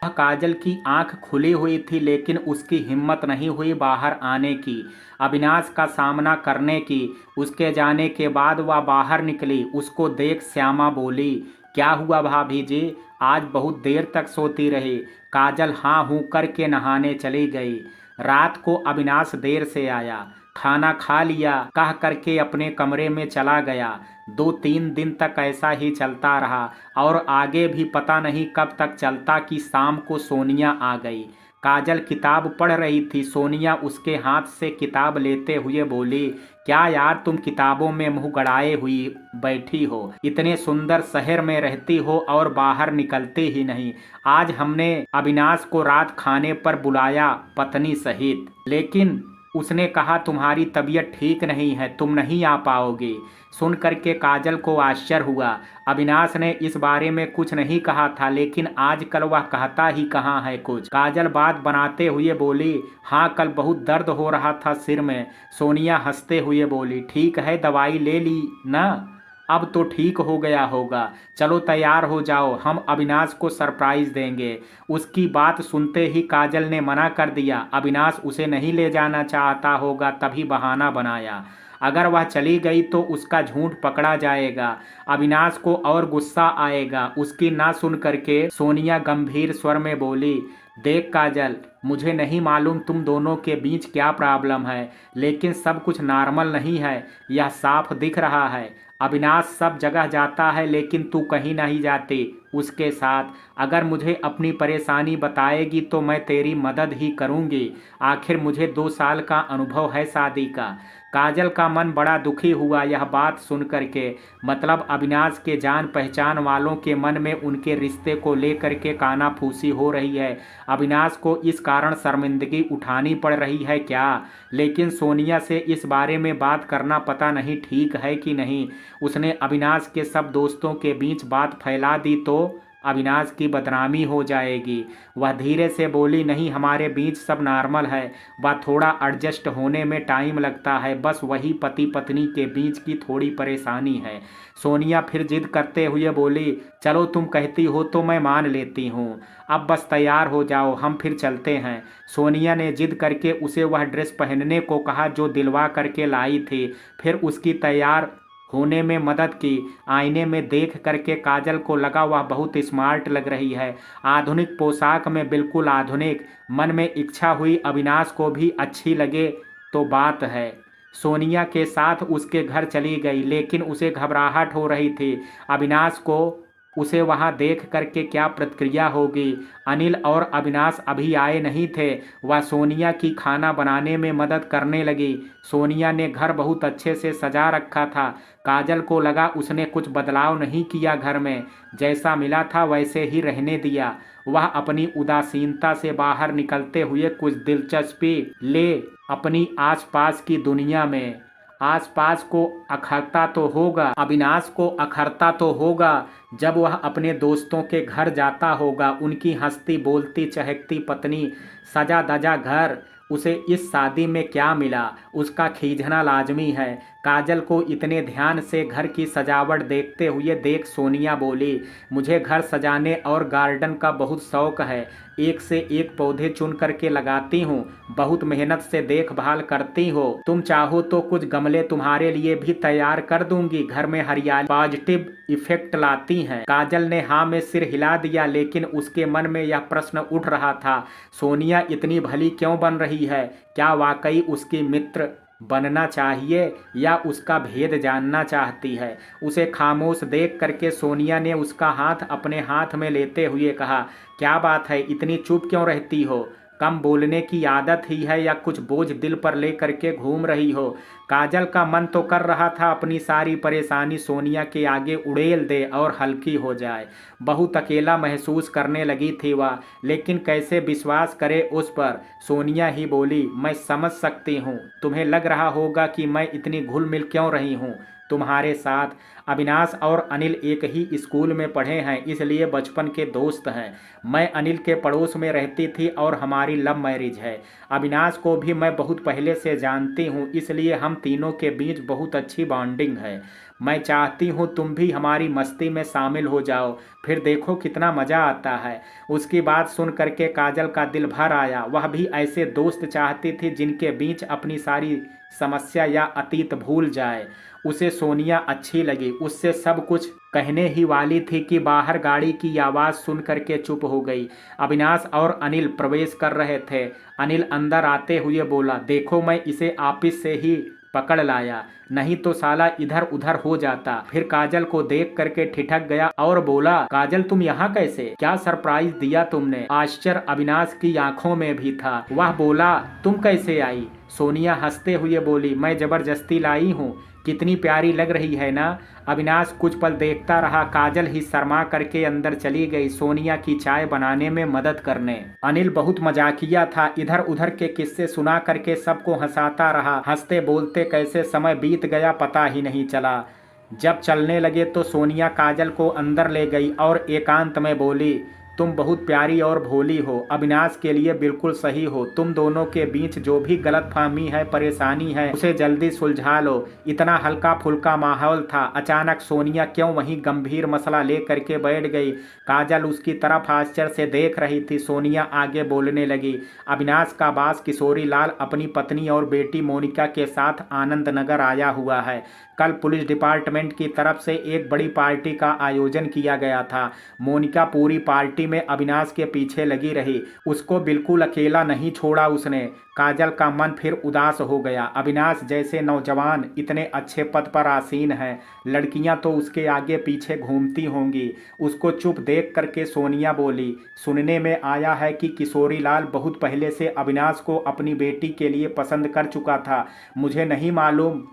काजल की आंख खुली हुई थी लेकिन उसकी हिम्मत नहीं हुई बाहर आने की, अविनाश का सामना करने की। उसके जाने के बाद वह बाहर निकली। उसको देख श्यामा बोली, क्या हुआ भाभी जी, आज बहुत देर तक सोती रही। काजल हाँ हूँ करके नहाने चली गई। रात को अविनाश देर से आया, खाना खा लिया कह करके अपने कमरे में चला गया। 2-3 दिन तक ऐसा ही चलता रहा और आगे भी पता नहीं कब तक चलता कि शाम को सोनिया आ गई। काजल किताब पढ़ रही थी। सोनिया उसके हाथ से किताब लेते हुए बोली, क्या यार तुम किताबों में मुंह गड़ाए हुई बैठी हो, इतने सुंदर शहर में रहती हो और बाहर निकलती ही नहीं। आज हमने अविनाश को रात खाने पर बुलाया पत्नी सहित, लेकिन उसने कहा तुम्हारी तबीयत ठीक नहीं है, तुम नहीं आ पाओगे। सुन करके काजल को आश्चर्य हुआ। अविनाश ने इस बारे में कुछ नहीं कहा था, लेकिन आजकल वह कहता ही कहाँ है कुछ। काजल बात बनाते हुए बोली, हाँ कल बहुत दर्द हो रहा था सिर में। सोनिया हंसते हुए बोली, ठीक है दवाई ले ली ना, अब तो ठीक हो गया होगा। चलो तैयार हो जाओ, हम अविनाश को सरप्राइज देंगे। उसकी बात सुनते ही काजल ने मना कर दिया। अविनाश उसे नहीं ले जाना चाहता होगा तभी बहाना बनाया। अगर वह चली गई तो उसका झूठ पकड़ा जाएगा। अविनाश को और गुस्सा आएगा। उसकी ना सुन करके सोनिया गंभीर स्वर में बोली, देख काजल, मुझे नहीं मालूम तुम दोनों के बीच क्या प्रॉब्लम है, लेकिन सब कुछ नॉर्मल नहीं है, यह साफ दिख रहा है। अविनाश सब जगह जाता है लेकिन तू कहीं नहीं जाती उसके साथ। अगर मुझे अपनी परेशानी बताएगी तो मैं तेरी मदद ही करूंगी। आखिर मुझे 2 साल का अनुभव है शादी का। काजल का मन बड़ा दुखी हुआ यह बात सुन करके। मतलब अविनाश के जान पहचान वालों के मन में उनके रिश्ते को लेकर के कानाफूसी हो रही है। अविनाश को इस कारण शर्मिंदगी उठानी पड़ रही है क्या? लेकिन सोनिया से इस बारे में बात करना पता नहीं ठीक है कि नहीं। उसने अविनाश के सब दोस्तों के बीच बात फैला दी तो अविनाश की बदनामी हो जाएगी। वह धीरे से बोली, नहीं हमारे बीच सब नॉर्मल है, वह थोड़ा एडजस्ट होने में टाइम लगता है, बस वही पति पत्नी के बीच की थोड़ी परेशानी है। सोनिया फिर जिद करते हुए बोली, चलो तुम कहती हो तो मैं मान लेती हूँ, अब बस तैयार हो जाओ, हम फिर चलते हैं। सोनिया ने जिद करके उसे वह ड्रेस पहनने को कहा जो दिलवा करके लाई थी। फिर उसकी तैयार होने में मदद की। आईने में देख करके काजल को लगा वह बहुत स्मार्ट लग रही है, आधुनिक पोशाक में बिल्कुल आधुनिक। मन में इच्छा हुई अविनाश को भी अच्छी लगे तो बात है। सोनिया के साथ उसके घर चली गई, लेकिन उसे घबराहट हो रही थी। अविनाश को उसे वहां देख करके क्या प्रतिक्रिया होगी। अनिल और अविनाश अभी आए नहीं थे। वह सोनिया की खाना बनाने में मदद करने लगी। सोनिया ने घर बहुत अच्छे से सजा रखा था। काजल को लगा उसने कुछ बदलाव नहीं किया, घर में जैसा मिला था वैसे ही रहने दिया। वह अपनी उदासीनता से बाहर निकलते हुए कुछ दिलचस्पी ले अपनी आसपास की दुनिया में। आसपास को अखरता तो होगा, अविनाश को अखरता तो होगा जब वह अपने दोस्तों के घर जाता होगा। उनकी हंसती बोलती चहकती पत्नी, सजा दजा घर, उसे इस शादी में क्या मिला, उसका खींचना लाजमी है। काजल को इतने ध्यान से घर की सजावट देखते हुए देख सोनिया बोली, मुझे घर सजाने और गार्डन का बहुत शौक है, एक से एक पौधे चुन करके लगाती हूँ, बहुत मेहनत से देखभाल करती हो। तुम चाहो तो कुछ गमले तुम्हारे लिए भी तैयार कर दूंगी, घर में हरियाली पॉजिटिव इफेक्ट लाती हैं। काजल ने हाँ में सिर हिला दिया, लेकिन उसके मन में यह प्रश्न उठ रहा था, सोनिया इतनी भली क्यों बन रही है? क्या वाकई उसकी मित्र बनना चाहिए या उसका भेद जानना चाहती है? उसे खामोश देख करके सोनिया ने उसका हाथ अपने हाथ में लेते हुए कहा, क्या बात है, इतनी चुप क्यों रहती हो? कम बोलने की आदत ही है या कुछ बोझ दिल पर ले करके घूम रही हो? काजल का मन तो कर रहा था अपनी सारी परेशानी सोनिया के आगे उड़ेल दे और हल्की हो जाए। बहुत अकेला महसूस करने लगी थी वह, लेकिन कैसे विश्वास करे उस पर। सोनिया ही बोली, मैं समझ सकती हूँ, तुम्हें लग रहा होगा कि मैं इतनी घुल मिल क्यों रही हूँ तुम्हारे साथ। अविनाश और अनिल एक ही स्कूल में पढ़े हैं, इसलिए बचपन के दोस्त हैं। मैं अनिल के पड़ोस में रहती थी और हमारी लव मैरिज है। अविनाश को भी मैं बहुत पहले से जानती हूँ, इसलिए हम तीनों के बीच बहुत अच्छी बॉन्डिंग है। मैं चाहती हूँ तुम भी हमारी मस्ती में शामिल हो जाओ, फिर देखो कितना मज़ा आता है। उसकी बात सुन करके काजल का दिल भर आया। वह भी ऐसे दोस्त चाहती थी जिनके बीच अपनी सारी समस्या या अतीत भूल जाए। उसे सोनिया अच्छी लगी, उससे सब कुछ कहने ही वाली थी कि बाहर गाड़ी की आवाज़ सुन करके चुप हो गई। अविनाश और अनिल प्रवेश कर रहे थे। अनिल अंदर आते हुए बोला, देखो मैं इसे ऑफिस से ही पकड़ लाया, नहीं तो साला इधर उधर हो जाता। फिर काजल को देख करके ठिठक गया और बोला, काजल तुम यहाँ कैसे? क्या सरप्राइज दिया तुमने? आश्चर्य अविनाश की आंखों में भी था। वह बोला, तुम कैसे आई? सोनिया हंसते हुए बोली, मैं जबरदस्ती लाई हूँ। कितनी प्यारी लग रही है ना? अविनाश कुछ पल देखता रहा। काजल ही शर्मा करके अंदर चली गई सोनिया की चाय बनाने में मदद करने। अनिल बहुत मजाकिया था, इधर उधर के किस्से सुना करके सबको हंसाता रहा। हंसते बोलते कैसे समय बीत गया पता ही नहीं चला। जब चलने लगे तो सोनिया काजल को अंदर ले गई और एकांत में बोली, तुम बहुत प्यारी और भोली हो, अविनाश के लिए बिल्कुल सही हो। तुम दोनों के बीच जो भी गलतफहमी है, परेशानी है, उसे जल्दी सुलझा लो। इतना हल्का फुल्का माहौल था, अचानक सोनिया क्यों वहीं गंभीर मसला ले करके बैठ गई। काजल उसकी तरफ आश्चर्य से देख रही थी। सोनिया आगे बोलने लगी, अविनाश का बास किशोरी लाल अपनी पत्नी और बेटी मोनिका के साथ आनंद नगर आया हुआ है। कल पुलिस डिपार्टमेंट की तरफ से एक बड़ी पार्टी का आयोजन किया गया था। मोनिका पूरी पार्टी में अविनाश के पीछे लगी रही, उसको बिल्कुल अकेला नहीं छोड़ा उसने। काजल का मन फिर उदास हो गया। अविनाश जैसे नौजवान इतने अच्छे पद पर आसीन है, लड़कियां तो उसके आगे पीछे घूमती होंगी। उसको चुप देख करके सोनिया बोली, सुनने में आया है कि किशोरी लाल बहुत पहले से अविनाश को अपनी बेटी के लिए पसंद कर चुका था। मुझे नहीं मालूम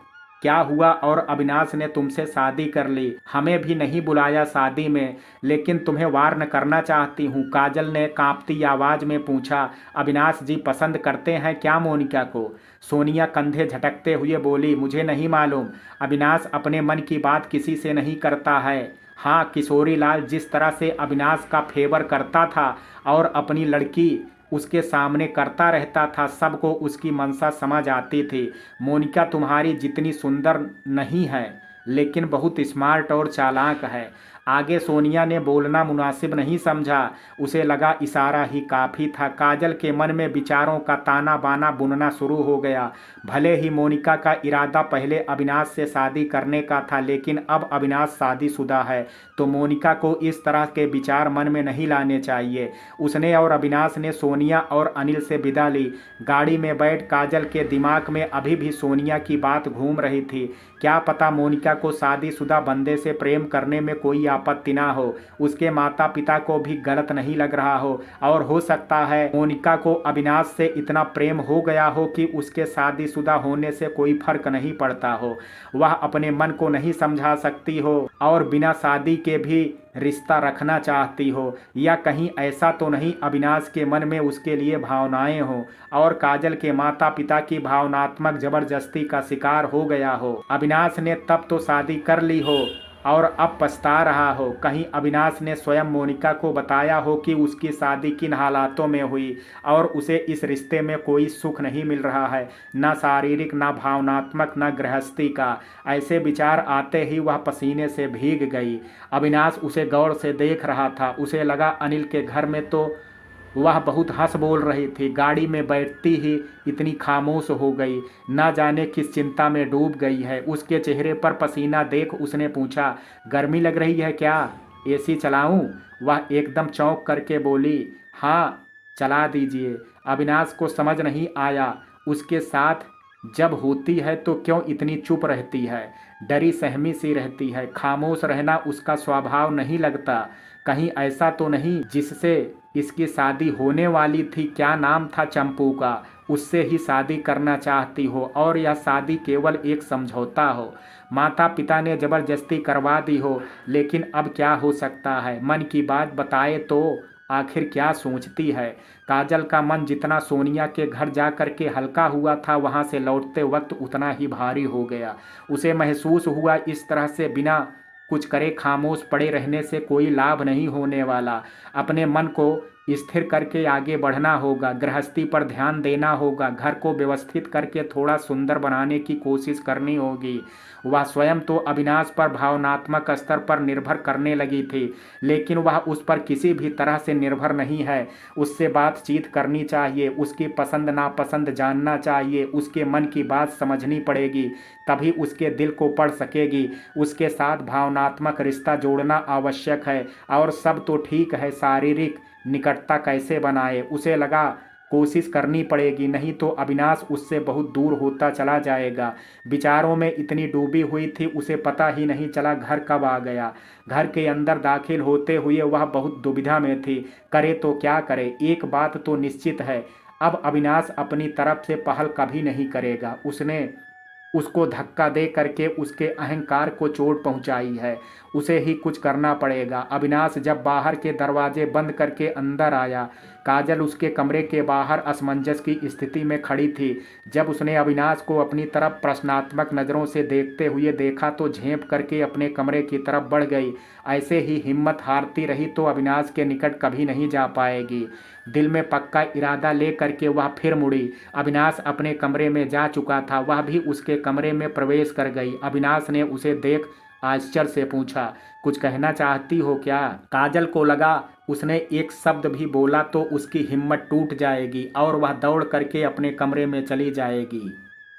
क्या हुआ और अविनाश ने तुमसे शादी कर ली। हमें भी नहीं बुलाया शादी में, लेकिन तुम्हें वार्न करना चाहती हूँ। काजल ने कांपती आवाज में पूछा, अविनाश जी पसंद करते हैं क्या मोनिका को? सोनिया कंधे झटकते हुए बोली, मुझे नहीं मालूम। अविनाश अपने मन की बात किसी से नहीं करता है। हाँ, किशोरी लाल जिस तरह से अविनाश का फेवर करता था और अपनी लड़की उसके सामने करता रहता था, सबको उसकी मंशा समझ आती थी। मोनिका तुम्हारी जितनी सुंदर नहीं है, लेकिन बहुत स्मार्ट और चालाक है। आगे सोनिया ने बोलना मुनासिब नहीं समझा, उसे लगा इशारा ही काफ़ी था। काजल के मन में विचारों का ताना बाना बुनना शुरू हो गया। भले ही मोनिका का इरादा पहले अविनाश से शादी करने का था, लेकिन अब अविनाश शादीशुदा है तो मोनिका को इस तरह के विचार मन में नहीं लाने चाहिए। उसने और अविनाश ने सोनिया और अनिल से विदा ली। गाड़ी में बैठ काजल के दिमाग में अभी भी सोनिया की बात घूम रही थी। क्या पता मोनिका को शादीशुदा बंदे से प्रेम करने में कोई आपत्ति ना हो, उसके माता पिता को भी गलत नहीं लग रहा हो, और हो सकता है मोनिका को अविनाश से इतना प्रेम हो गया हो कि उसके शादीशुदा होने से कोई फर्क नहीं पड़ता हो। वह अपने मन को नहीं समझा सकती हो और बिना शादी के भी रिश्ता रखना चाहती हो, या कहीं ऐसा तो नहीं अविनाश के मन में उसके लिए भावनाएं हो और काजल के माता पिता की भावनात्मक जबरदस्ती का शिकार हो गया हो। अविनाश ने तब तो शादी कर ली हो और अब पछता रहा हो। कहीं अविनाश ने स्वयं मोनिका को बताया हो कि उसकी शादी किन हालातों में हुई और उसे इस रिश्ते में कोई सुख नहीं मिल रहा है, न शारीरिक, न भावनात्मक, न गृहस्थी का। ऐसे विचार आते ही वह पसीने से भीग गई। अविनाश उसे गौर से देख रहा था। उसे लगा अनिल के घर में तो वह बहुत हंस बोल रही थी, गाड़ी में बैठती ही इतनी खामोश हो गई, ना जाने किस चिंता में डूब गई है। उसके चेहरे पर पसीना देख उसने पूछा, गर्मी लग रही है क्या? एसी चलाऊं? वह एकदम चौंक करके बोली, हाँ चला दीजिए। अविनाश को समझ नहीं आया, उसके साथ जब होती है तो क्यों इतनी चुप रहती है, डरी सहमी सी रहती है। खामोश रहना उसका स्वभाव नहीं लगता। कहीं ऐसा तो नहीं जिससे इसकी शादी होने वाली थी, क्या नाम था चंपू का, उससे ही शादी करना चाहती हो और यह शादी केवल एक समझौता हो। माता पिता ने जबरदस्ती करवा दी हो, लेकिन अब क्या हो सकता है। मन की बात बताए तो आखिर क्या सोचती है। काजल का मन जितना सोनिया के घर जा कर के हल्का हुआ था, वहाँ से लौटते वक्त उतना ही भारी हो गया। उसे महसूस हुआ इस तरह से बिना कुछ करे खामोश पड़े रहने से कोई लाभ नहीं होने वाला। अपने मन को स्थिर करके आगे बढ़ना होगा, गृहस्थी पर ध्यान देना होगा, घर को व्यवस्थित करके थोड़ा सुंदर बनाने की कोशिश करनी होगी। वह स्वयं तो अविनाश पर भावनात्मक स्तर पर निर्भर करने लगी थी, लेकिन वह उस पर किसी भी तरह से निर्भर नहीं है। उससे बातचीत करनी चाहिए, उसकी पसंद नापसंद जानना चाहिए, उसके मन की बात समझनी पड़ेगी, तभी उसके दिल को पढ़ सकेगी। उसके साथ भावनात्मक रिश्ता जोड़ना आवश्यक है। और सब तो ठीक है, शारीरिक निकटता कैसे बनाए, उसे लगा कोशिश करनी पड़ेगी, नहीं तो अविनाश उससे बहुत दूर होता चला जाएगा। विचारों में इतनी डूबी हुई थी, उसे पता ही नहीं चला घर कब आ गया। घर के अंदर दाखिल होते हुए वह बहुत दुविधा में थी, करे तो क्या करे। एक बात तो निश्चित है, अब अविनाश अपनी तरफ से पहल कभी नहीं करेगा। उसने उसको धक्का दे करके उसके अहंकार को चोट पहुंचाई है, उसे ही कुछ करना पड़ेगा। अविनाश जब बाहर के दरवाजे बंद करके अंदर आया, काजल उसके कमरे के बाहर असमंजस की स्थिति में खड़ी थी। जब उसने अविनाश को अपनी तरफ प्रश्नात्मक नज़रों से देखते हुए देखा तो झेंप करके अपने कमरे की तरफ बढ़ गई। ऐसे ही हिम्मत हारती रही तो अविनाश के निकट कभी नहीं जा पाएगी। दिल में पक्का इरादा ले करके वह फिर मुड़ी। अविनाश अपने कमरे में जा चुका था, वह भी उसके कमरे में प्रवेश कर गई। अविनाश ने उसे देख आश्चर्य से पूछा, कुछ कहना चाहती हो क्या? काजल को लगा उसने एक शब्द भी बोला तो उसकी हिम्मत टूट जाएगी और वह दौड़ करके अपने कमरे में चली जाएगी।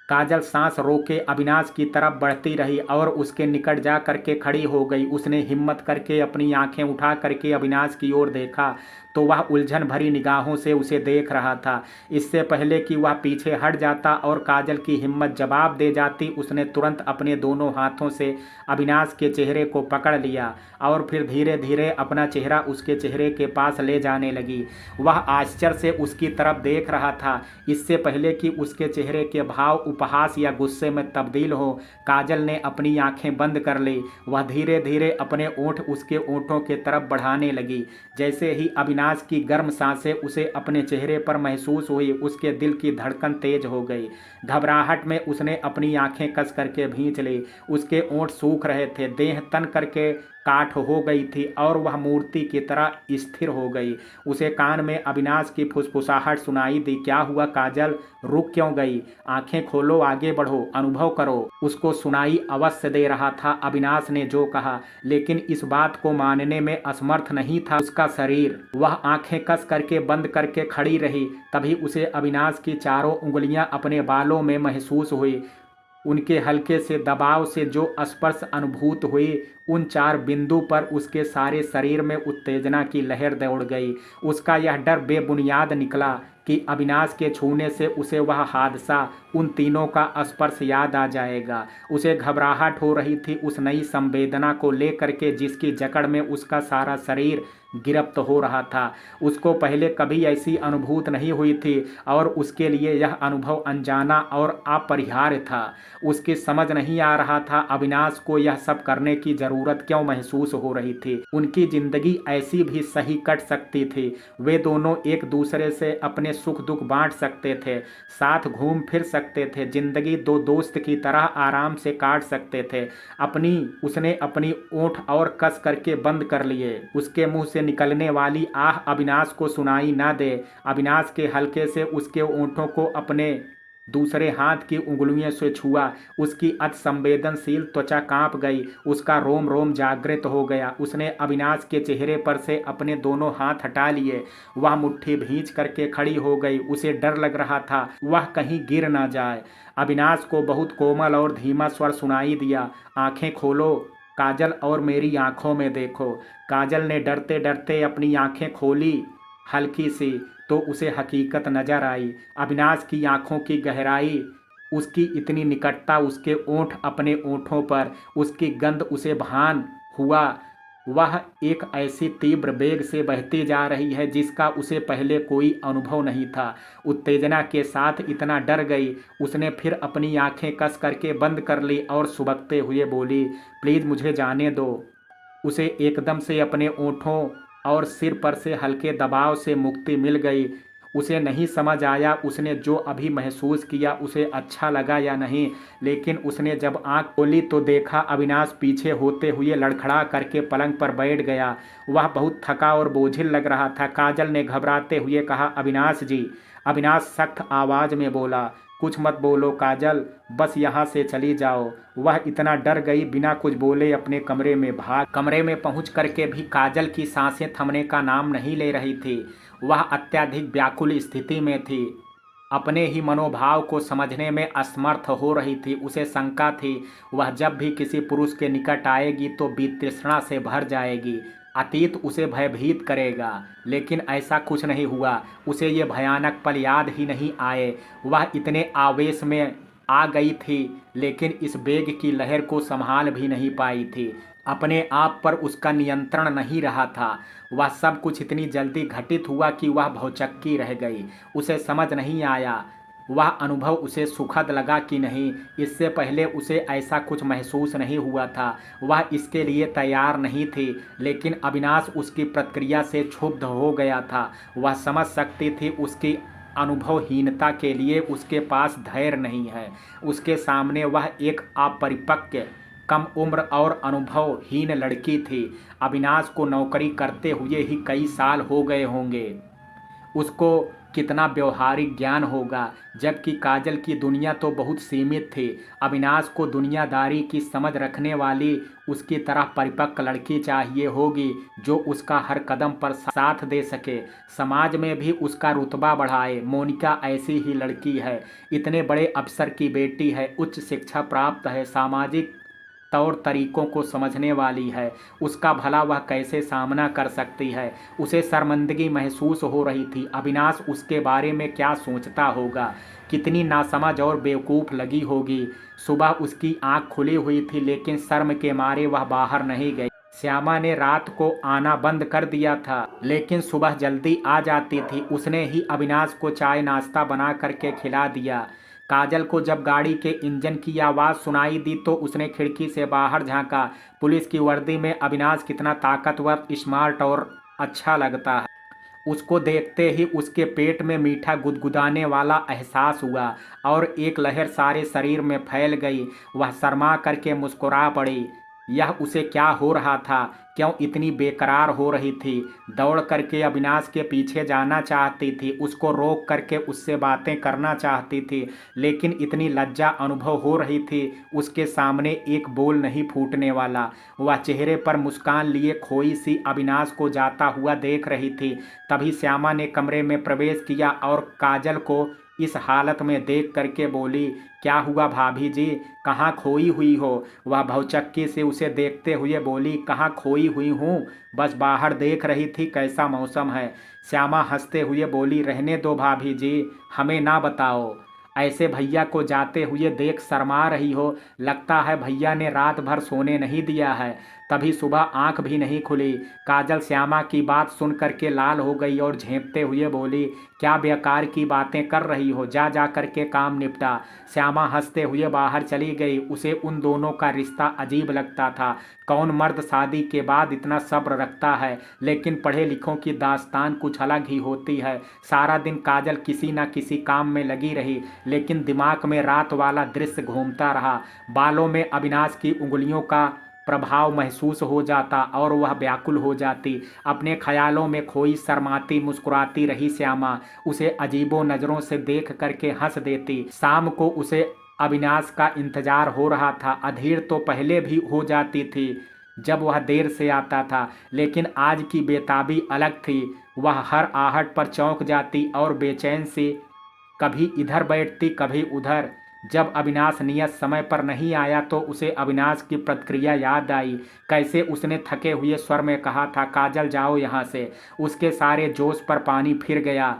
काजल सांस रोके अविनाश की तरफ बढ़ती रही और उसके निकट जा करके खड़ी हो गई। उसने हिम्मत करके अपनी आंखें उठा करके अविनाश की ओर देखा तो वह उलझन भरी निगाहों से उसे देख रहा था। इससे पहले कि वह पीछे हट जाता और काजल की हिम्मत जवाब दे जाती, उसने तुरंत अपने दोनों हाथों से अविनाश के चेहरे को पकड़ लिया और फिर धीरे धीरे अपना चेहरा उसके चेहरे के पास ले जाने लगी। वह आश्चर्य से उसकी तरफ देख रहा था। इससे पहले कि उसके चेहरे के भाव उपहास या गुस्से में तब्दील हो, काजल ने अपनी आंखें बंद कर ली। वह धीरे धीरे अपने ओंठ उसके ओंठों के तरफ बढ़ाने लगी। जैसे ही अविनाश की गर्म सांसें उसे अपने चेहरे पर महसूस हुई, उसके दिल की धड़कन तेज हो गई। घबराहट में उसने अपनी आंखें कस करके भींच ली। उसके ओंठ सूख रहे थे, देह तन करके काठ हो गई थी और वह मूर्ति की तरह स्थिर हो गई। उसे कान में अविनाश की फुसफुसाहट सुनाई दी, क्या हुआ काजल, रुक क्यों गई? आंखें खोलो, आगे बढ़ो, अनुभव करो। उसको सुनाई अवश्य दे रहा था अविनाश ने जो कहा, लेकिन इस बात को मानने में असमर्थ नहीं था उसका शरीर। वह आंखें कस करके बंद करके खड़ी रही। तभी उसे अविनाश की चारों उंगलियां अपने बालों में महसूस हुई। उनके हल्के से दबाव से जो स्पर्श अनुभूत हुई, उन चार बिंदु पर उसके सारे शरीर में उत्तेजना की लहर दौड़ गई। उसका यह डर बेबुनियाद निकला कि अविनाश के छूने से उसे वह हादसा, उन तीनों का स्पर्श याद आ जाएगा। उसे घबराहट हो रही थी उस नई संवेदना को लेकर के जिसकी जकड़ में उसका सारा शरीर गिरफ्त हो रहा था। उसको पहले कभी ऐसी अनुभूति नहीं हुई थी और उसके लिए यह अनुभव अनजाना और अपरिहार्य था। उसकी समझ नहीं आ रहा था अविनाश को यह सब करने की जरूरत क्यों महसूस हो रही थी। उनकी जिंदगी ऐसी भी सही कट सकती थी। वे दोनों एक दूसरे से अपने सुख दुख बांट सकते थे, साथ घूम फिर सकते थे, जिंदगी दो दोस्त की तरह आराम से काट सकते थे। उसने अपनी ओंठ और कस करके बंद कर लिए। उसके मुंह से निकलने वाली आह अविनाश को सुनाई ना दे। अविनाश के हल्के से उसके ओंठों को अपने दूसरे हाथ की उंगलियों से छुआ। उसकी अति संवेदनशील त्वचा कांप गई, उसका रोम रोम जागृत हो गया। उसने अविनाश के चेहरे पर से अपने दोनों हाथ हटा लिए। वह मुट्ठी भींच करके खड़ी हो गई। उसे डर लग रहा था वह कहीं गिर ना जाए। अविनाश को बहुत कोमल और धीमा स्वर सुनाई दिया, आंखें खोलो काजल और मेरी आंखों में देखो। काजल ने डरते डरते अपनी आंखें खोली हल्की सी, तो उसे हकीकत नजर आई। अविनाश की आंखों की गहराई, उसकी इतनी निकटता, उसके ओंठ अपने ओंठों पर, उसकी गंध उसे भान हुआ। वह एक ऐसी तीव्र वेग से बहती जा रही है जिसका उसे पहले कोई अनुभव नहीं था। उत्तेजना के साथ इतना डर गई, उसने फिर अपनी आंखें कस करके बंद कर ली और सुबकते हुए बोली, प्लीज़ मुझे जाने दो। उसे एकदम से अपने ओंठों और सिर पर से हल्के दबाव से मुक्ति मिल गई। उसे नहीं समझ आया उसने जो अभी महसूस किया उसे अच्छा लगा या नहीं, लेकिन उसने जब आंख खोली तो देखा अविनाश पीछे होते हुए लड़खड़ा करके पलंग पर बैठ गया। वह बहुत थका और बोझिल लग रहा था। काजल ने घबराते हुए कहा, अविनाश जी। अविनाश सख्त आवाज में बोला, कुछ मत बोलो काजल, बस यहाँ से चली जाओ। वह इतना डर गई बिना कुछ बोले अपने कमरे में भाग। कमरे में पहुँच करके भी काजल की सांसें थमने का नाम नहीं ले रही थी। वह अत्यधिक व्याकुल स्थिति में थी, अपने ही मनोभाव को समझने में असमर्थ हो रही थी। उसे शंका थी वह जब भी किसी पुरुष के निकट आएगी तो वितृष्णा से भर जाएगी, अतीत उसे भयभीत करेगा, लेकिन ऐसा कुछ नहीं हुआ। उसे ये भयानक पल याद ही नहीं आए। वह इतने आवेश में आ गई थी लेकिन इस वेग की लहर को संभाल भी नहीं पाई थी। अपने आप पर उसका नियंत्रण नहीं रहा था। वह सब कुछ इतनी जल्दी घटित हुआ कि वह भौचक्की रह गई। उसे समझ नहीं आया वह अनुभव उसे सुखद लगा कि नहीं। इससे पहले उसे ऐसा कुछ महसूस नहीं हुआ था। वह इसके लिए तैयार नहीं थी, लेकिन अविनाश उसकी प्रतिक्रिया से क्षुब्ध हो गया था। वह समझ सकती थी उसकी अनुभवहीनता के लिए उसके पास धैर्य नहीं है। उसके सामने वह एक अपरिपक्व, कम उम्र और अनुभवहीन लड़की थी। अविनाश को नौकरी करते हुए ही कई साल हो गए होंगे। उसको कितना व्यवहारिक ज्ञान होगा, जबकि काजल की दुनिया तो बहुत सीमित थी। अविनाश को दुनियादारी की समझ रखने वाली उसकी तरह परिपक्व लड़की चाहिए होगी जो उसका हर कदम पर साथ दे सके, समाज में भी उसका रुतबा बढ़ाए। मोनिका ऐसी ही लड़की है, इतने बड़े अफसर की बेटी है, उच्च शिक्षा प्राप्त है, सामाजिक तौर तरीकों को समझने वाली है। उसका भला वह कैसे सामना कर सकती है। उसे शर्मिंदगी महसूस हो रही थी। अविनाश उसके बारे में क्या सोचता होगा, कितनी नासमझ और बेवकूफ़ लगी होगी। सुबह उसकी आंख खुली हुई थी लेकिन शर्म के मारे वह बाहर नहीं गई। श्यामा ने रात को आना बंद कर दिया था लेकिन सुबह जल्दी आ जाती थी। उसने ही अविनाश को चाय नाश्ता बना करके खिला दिया। काजल को जब गाड़ी के इंजन की आवाज़ सुनाई दी तो उसने खिड़की से बाहर झांका। पुलिस की वर्दी में अविनाश कितना ताकतवर, स्मार्ट और अच्छा लगता है। उसको देखते ही उसके पेट में मीठा गुदगुदाने वाला एहसास हुआ और एक लहर सारे शरीर में फैल गई। वह शर्मा करके मुस्कुरा पड़ी। यह उसे क्या हो रहा था, क्यों इतनी बेकरार हो रही थी। दौड़ करके अविनाश के पीछे जाना चाहती थी, उसको रोक करके उससे बातें करना चाहती थी, लेकिन इतनी लज्जा अनुभव हो रही थी उसके सामने एक बोल नहीं फूटने वाला। वह चेहरे पर मुस्कान लिए खोई सी अविनाश को जाता हुआ देख रही थी। तभी श्यामा ने कमरे में प्रवेश किया और काजल को इस हालत में देख करके बोली, क्या हुआ भाभी जी, कहाँ खोई हुई हो। वह भौचक्की से उसे देखते हुए बोली, कहाँ खोई हुई हूँ, बस बाहर देख रही थी कैसा मौसम है। श्यामा हंसते हुए बोली, रहने दो भाभी जी, हमें ना बताओ। ऐसे भैया को जाते हुए देख शर्मा रही हो, लगता है भैया ने रात भर सोने नहीं दिया है, तभी सुबह आंख भी नहीं खुली। काजल श्यामा की बात सुन करके लाल हो गई और झेंपते हुए बोली, क्या बेकार की बातें कर रही हो, जा जा करके काम निपटा। श्यामा हंसते हुए बाहर चली गई। उसे उन दोनों का रिश्ता अजीब लगता था। कौन मर्द शादी के बाद इतना सब्र रखता है, लेकिन पढ़े लिखों की दास्तान कुछ अलग ही होती है। सारा दिन काजल किसी न किसी काम में लगी रही, लेकिन दिमाग में रात वाला दृश्य घूमता रहा। बालों में अविनाश की उंगलियों का प्रभाव महसूस हो जाता और वह व्याकुल हो जाती। अपने ख्यालों में खोई शर्माती मुस्कुराती रही श्यामा उसे अजीबो नज़रों से देख करके हंस देती। शाम को उसे अविनाश का इंतजार हो रहा था। अधीर तो पहले भी हो जाती थी जब वह देर से आता था, लेकिन आज की बेताबी अलग थी। वह हर आहट पर चौंक जाती और बेचैन से कभी इधर बैठती कभी उधर। जब अविनाश नियत समय पर नहीं आया तो उसे अविनाश की प्रतिक्रिया याद आई। कैसे उसने थके हुए स्वर में कहा था, काजल जाओ यहाँ से। उसके सारे जोश पर पानी फिर गया।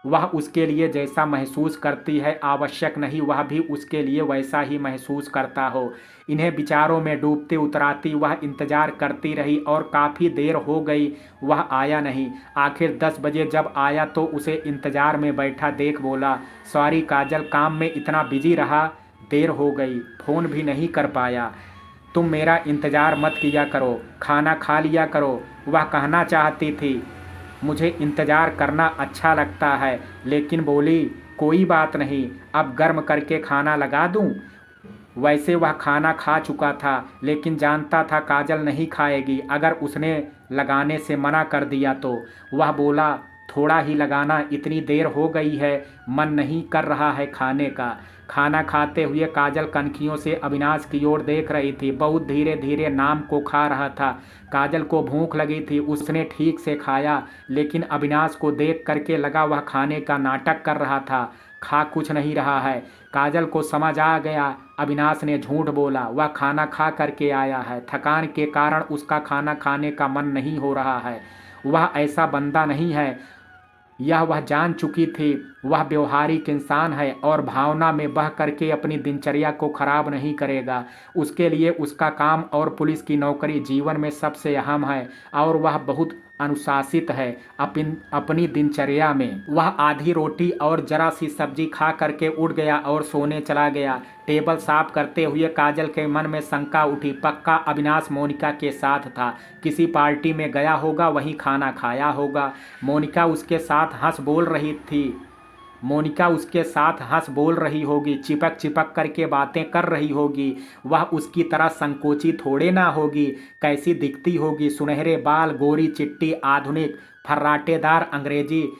वह उसके लिए जैसा महसूस करती है आवश्यक नहीं वह भी उसके लिए वैसा ही महसूस करता हो। इन्हें विचारों में डूबते उतराती वह इंतजार करती रही और काफ़ी देर हो गई, वह आया नहीं। आखिर 10 बजे जब आया तो उसे इंतजार में बैठा देख बोला, सॉरी काजल, काम में इतना बिजी रहा, देर हो गई, फ़ोन भी नहीं कर पाया। तुम मेरा इंतज़ार मत किया करो, खाना खा लिया करो। वह कहना चाहती थी मुझे इंतज़ार करना अच्छा लगता है। लेकिन बोली, कोई बात नहीं, अब गर्म करके खाना लगा दूं? वैसे वह खाना खा चुका था, लेकिन जानता था काजल नहीं खाएगी। अगर उसने लगाने से मना कर दिया तो वह बोला, थोड़ा ही लगाना, इतनी देर हो गई है, मन नहीं कर रहा है खाने का। खाना खाते हुए काजल कनखियों से अविनाश की ओर देख रही थी। बहुत धीरे धीरे नाम को खा रहा था। काजल को भूख लगी थी, उसने ठीक से खाया, लेकिन अविनाश को देख करके लगा वह खाने का नाटक कर रहा था, खा कुछ नहीं रहा है। काजल को समझ आ गया अविनाश ने झूठ बोला, वह खाना खा करके आया है। थकान के कारण उसका खाना खाने का मन नहीं हो रहा है। वह ऐसा बंदा नहीं है, यह वह जान चुकी थी। वह व्यवहारिक इंसान है और भावना में बह करके अपनी दिनचर्या को खराब नहीं करेगा। उसके लिए उसका काम और पुलिस की नौकरी जीवन में सबसे अहम है और वह बहुत अनुशासित है अपनी दिनचर्या में। वह आधी रोटी और जरा सी सब्जी खा करके उठ गया और सोने चला गया। टेबल साफ करते हुए काजल के मन में शंका उठी, पक्का अविनाश मोनिका के साथ था, किसी पार्टी में गया होगा, वहीं खाना खाया होगा। मोनिका उसके साथ हंस बोल रही होगी, चिपक चिपक करके बातें कर रही होगी। वह उसकी तरह संकोची थोड़े ना होगी। कैसी दिखती होगी, सुनहरे बाल, गोरी चिट्टी, आधुनिक फर्राटेदार अंग्रेजी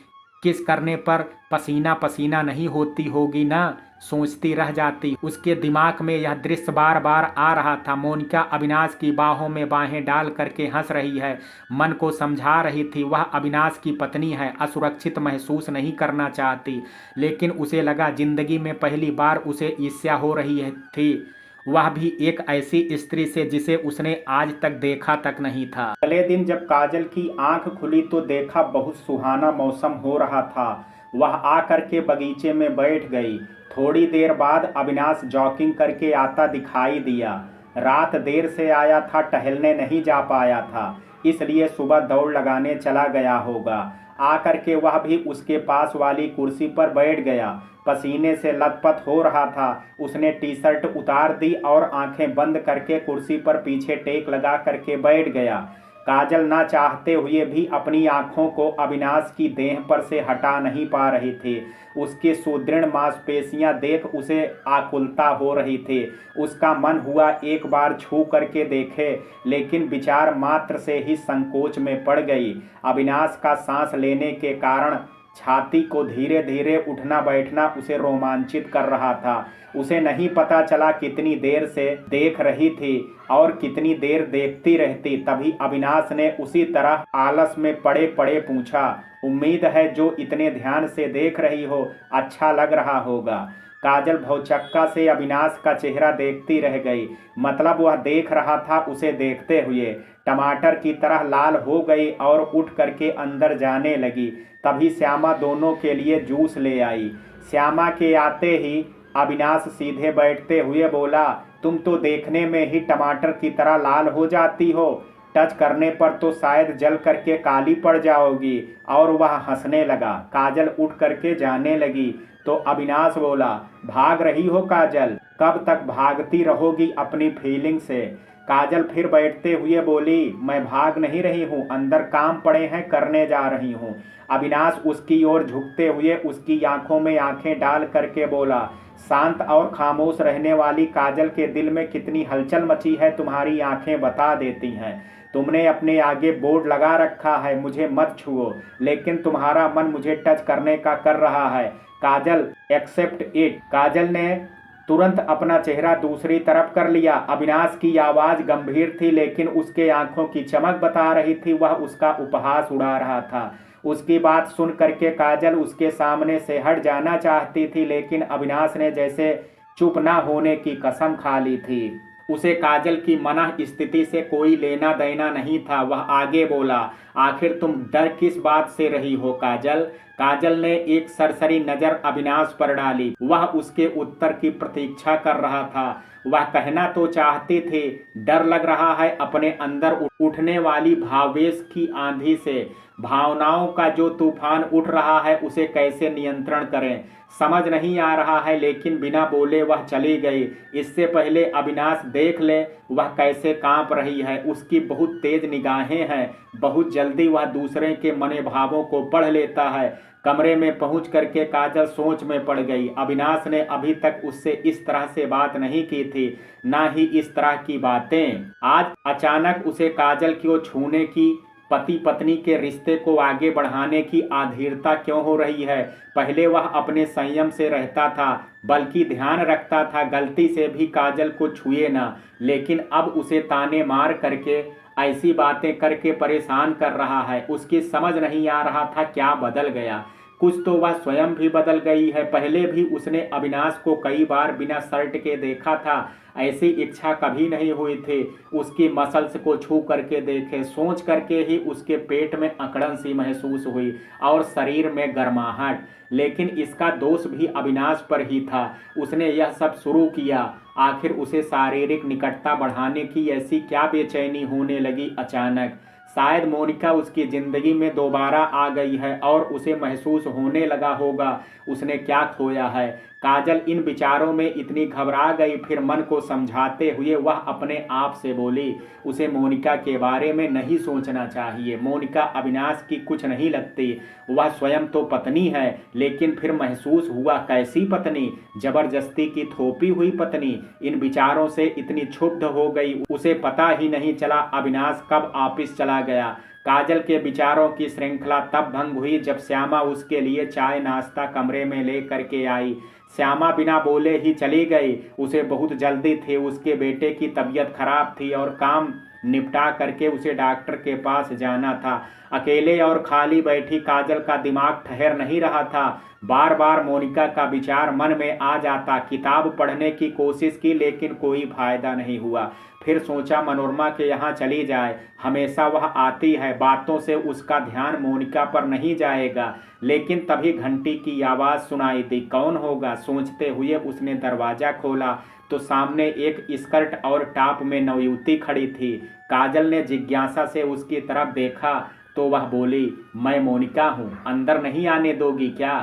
किस करने पर पसीना पसीना नहीं होती होगी ना। सोचती रह जाती। उसके दिमाग में यह दृश्य बार बार आ रहा था। मोनिका अविनाश की बाहों में बाहें डाल करके हंस रही है, मन को समझा रही थी। वह अविनाश की पत्नी है, असुरक्षित महसूस नहीं करना चाहती, लेकिन उसे लगा जिंदगी में पहली बार उसे ईर्ष्या हो रही थी, वह भी एक ऐसी स्त्री से जिसे उसने आज तक देखा तक नहीं था। अगले दिन जब काजल की आंख खुली तो देखा बहुत सुहाना मौसम हो रहा था। वह आकर के बगीचे में बैठ गई। थोड़ी देर बाद अविनाश जॉगिंग करके आता दिखाई दिया। रात देर से आया था, टहलने नहीं जा पाया था, इसलिए सुबह दौड़ लगाने चला गया होगा। आकर के वह भी उसके पास वाली कुर्सी पर बैठ गया। पसीने से लथपथ हो रहा था। उसने टी शर्ट उतार दी और आंखें बंद करके कुर्सी पर पीछे टेक लगा करके बैठ गया। काजल ना चाहते हुए भी अपनी आंखों को अविनाश की देह पर से हटा नहीं पा रही थी। उसकी सुदृढ़ मांसपेशियां देख उसे आकुलता हो रही थी। उसका मन हुआ एक बार छू करके देखे, लेकिन विचार मात्र से ही संकोच में पड़ गई। अविनाश का सांस लेने के कारण छाती को धीरे धीरे उठना बैठना उसे रोमांचित कर रहा था। उसे नहीं पता चला कितनी देर से देख रही थी और कितनी देर देखती रहती। तभी अविनाश ने उसी तरह आलस में पड़े पड़े पूछा, उम्मीद है जो इतने ध्यान से देख रही हो अच्छा लग रहा होगा। काजल भौचक्का से अविनाश का चेहरा देखती रह गई। मतलब वह देख रहा था उसे देखते हुए। टमाटर की तरह लाल हो गई और उठ करके अंदर जाने लगी। तभी श्यामा दोनों के लिए जूस ले आई। श्यामा के आते ही अविनाश सीधे बैठते हुए बोला, तुम तो देखने में ही टमाटर की तरह लाल हो जाती हो, टच करने पर तो शायद जल करके काली पड़ जाओगी। और वह हंसने लगा। काजल उठ करके जाने लगी तो अविनाश बोला, भाग रही हो काजल, कब तक भागती रहोगी अपनी फीलिंग से। काजल फिर बैठते हुए बोली, मैं भाग नहीं रही हूँ, अंदर काम पड़े हैं, करने जा रही हूँ। अविनाश उसकी ओर झुकते हुए उसकी आंखों में आंखें डाल करके बोला, शांत और खामोश रहने वाली काजल के दिल में कितनी हलचल मची है तुम्हारी आंखें बता देती हैं। तुमने अपने आगे बोर्ड लगा रखा है, मुझे मत छुओ, लेकिन तुम्हारा मन मुझे टच करने का कर रहा है। काजल एक्सेप्ट इट। काजल ने तुरंत अपना चेहरा दूसरी तरफ कर लिया। अविनाश की आवाज गंभीर थी, लेकिन उसके आंखों की चमक बता रही थी वह उसका उपहास उड़ा रहा था। उसकी बात सुन करके काजल उसके सामने से हट जाना चाहती थी, लेकिन अविनाश ने जैसे चुप ना होने की कसम खा ली थी। उसे काजल की मना स्थिति से कोई लेना देना नहीं था। वह आगे बोला, आखिर तुम डर किस बात से रही हो काजल? काजल ने एक सरसरी नजर अविनाश पर डाली। वह उसके उत्तर की प्रतीक्षा कर रहा था। वह कहना तो चाहती थी, डर लग रहा है अपने अंदर उठने वाली भावेश की आंधी से। भावनाओं का जो तूफान उठ रहा है उसे कैसे नियंत्रण करें समझ नहीं आ रहा है, लेकिन बिना बोले वह चली गई। इससे पहले अविनाश देख ले वह कैसे कांप रही है। उसकी बहुत तेज निगाहें हैं, बहुत जल्दी वह दूसरे के मने भावों को पढ़ लेता है। कमरे में पहुंच करके काजल सोच में पड़ गई। अविनाश ने अभी तक उससे इस तरह से बात नहीं की थी, ना ही इस तरह की बातें। आज अचानक उसे काजल को छूने की, पति पत्नी के रिश्ते को आगे बढ़ाने की आधीरता क्यों हो रही है। पहले वह अपने संयम से रहता था, बल्कि ध्यान रखता था गलती से भी काजल को छुए ना, लेकिन अब उसे ताने मार करके, ऐसी बातें करके परेशान कर रहा है। उसकी समझ नहीं आ रहा था क्या बदल गया। कुछ तो वह स्वयं भी बदल गई है। पहले भी उसने अविनाश को कई बार बिना शर्ट के देखा था, ऐसी इच्छा कभी नहीं हुई थी उसकी मसल्स को छू करके देखे। सोच करके ही उसके पेट में अकड़न सी महसूस हुई और शरीर में गर्माहट। लेकिन इसका दोष भी अविनाश पर ही था। उसने यह सब शुरू किया। आखिर उसे शारीरिक निकटता बढ़ाने की ऐसी क्या बेचैनी होने लगी अचानक। शायद मोनिका उसकी जिंदगी में दोबारा आ गई है और उसे महसूस होने लगा होगा उसने क्या खोया है। काजल इन विचारों में इतनी घबरा गई। फिर मन को समझाते हुए वह अपने आप से बोली, उसे मोनिका के बारे में नहीं सोचना चाहिए। मोनिका अविनाश की कुछ नहीं लगती। वह स्वयं तो पत्नी है, लेकिन फिर महसूस हुआ कैसी पत्नी, जबरदस्ती की थोपी हुई पत्नी। इन विचारों से इतनी क्षुब्ध हो गई उसे पता ही नहीं चला अविनाश कब ऑफिस चला गया। काजल के विचारों की श्रृंखला तब भंग हुई जब श्यामा उसके लिए चाय नाश्ता कमरे में ले करके आई। श्यामा बिना बोले ही चली गई। उसे बहुत जल्दी थी, उसके बेटे की तबीयत खराब थी और काम निपटा करके उसे डॉक्टर के पास जाना था। अकेले और खाली बैठी काजल का दिमाग ठहर नहीं रहा था। बार बार मोनिका का विचार मन में आ जाता। किताब पढ़ने की कोशिश की, लेकिन कोई फायदा नहीं हुआ। फिर सोचा मनोरमा के यहाँ चली जाए, हमेशा वह आती है, बातों से उसका ध्यान मोनिका पर नहीं जाएगा। लेकिन तभी घंटी की आवाज़ सुनाई दी। कौन होगा सोचते हुए उसने दरवाज़ा खोला तो सामने एक स्कर्ट और टॉप में नवयुवती खड़ी थी। काजल ने जिज्ञासा से उसकी तरफ देखा तो वह बोली, मैं मोनिका हूँ, अंदर नहीं आने दोगी क्या।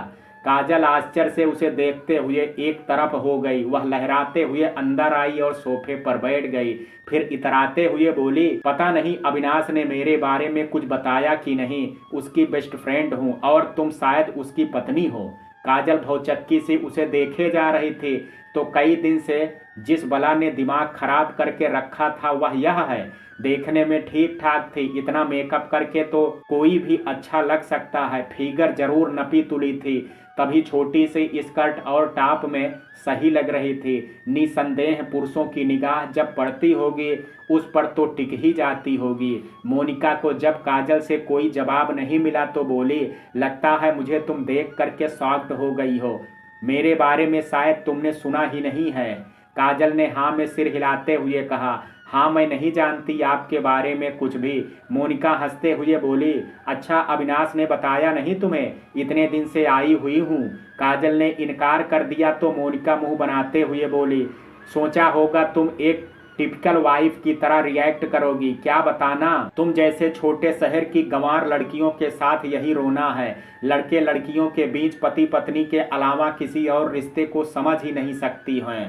काजल आश्चर्य से उसे देखते हुए एक तरफ हो गई। वह लहराते हुए अंदर आई और सोफे पर बैठ गई। फिर इतराते हुए बोली, पता नहीं अविनाश ने मेरे बारे में कुछ बताया कि नहीं। उसकी बेस्ट फ्रेंड हूँ और तुम शायद उसकी पत्नी हो। काजल भौचक्की से उसे देखे जा रही थी। तो कई दिन से जिस बला ने दिमाग खराब करके रखा था वह यह है। देखने में ठीक ठाक थी, इतना मेकअप करके तो कोई भी अच्छा लग सकता है। फिगर जरूर नपी तुली थी, तभी छोटी सी स्कर्ट और टॉप में सही लग रही थी। निसंदेह पुरुषों की निगाह जब पड़ती होगी उस पर तो टिक ही जाती होगी। मोनिका को जब काजल से कोई जवाब नहीं मिला तो बोली, लगता है मुझे तुम देख करके शॉक्ड हो गई हो। मेरे बारे में शायद तुमने सुना ही नहीं है। काजल ने हाँ में सिर हिलाते हुए कहा, हाँ मैं नहीं जानती आपके बारे में कुछ भी। मोनिका हंसते हुए बोली, अच्छा अविनाश ने बताया नहीं तुम्हें, इतने दिन से आई हुई हूँ। काजल ने इनकार कर दिया तो मोनिका मुंह बनाते हुए बोली, सोचा होगा तुम एक टिपिकल वाइफ की तरह रिएक्ट करोगी, क्या बताना। तुम जैसे छोटे शहर की गंवार लड़कियों के साथ यही रोना है। लड़के लड़कियों के बीच पति पत्नी के अलावा किसी और रिश्ते को समझ ही नहीं सकती हैं।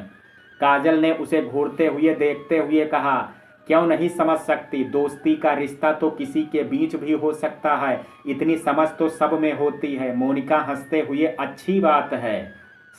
काजल ने उसे घूरते हुए देखते हुए कहा, क्यों नहीं समझ सकती, दोस्ती का रिश्ता तो किसी के बीच भी हो सकता है, इतनी समझ तो सब में होती है। मोनिका हंसते हुए, अच्छी बात है,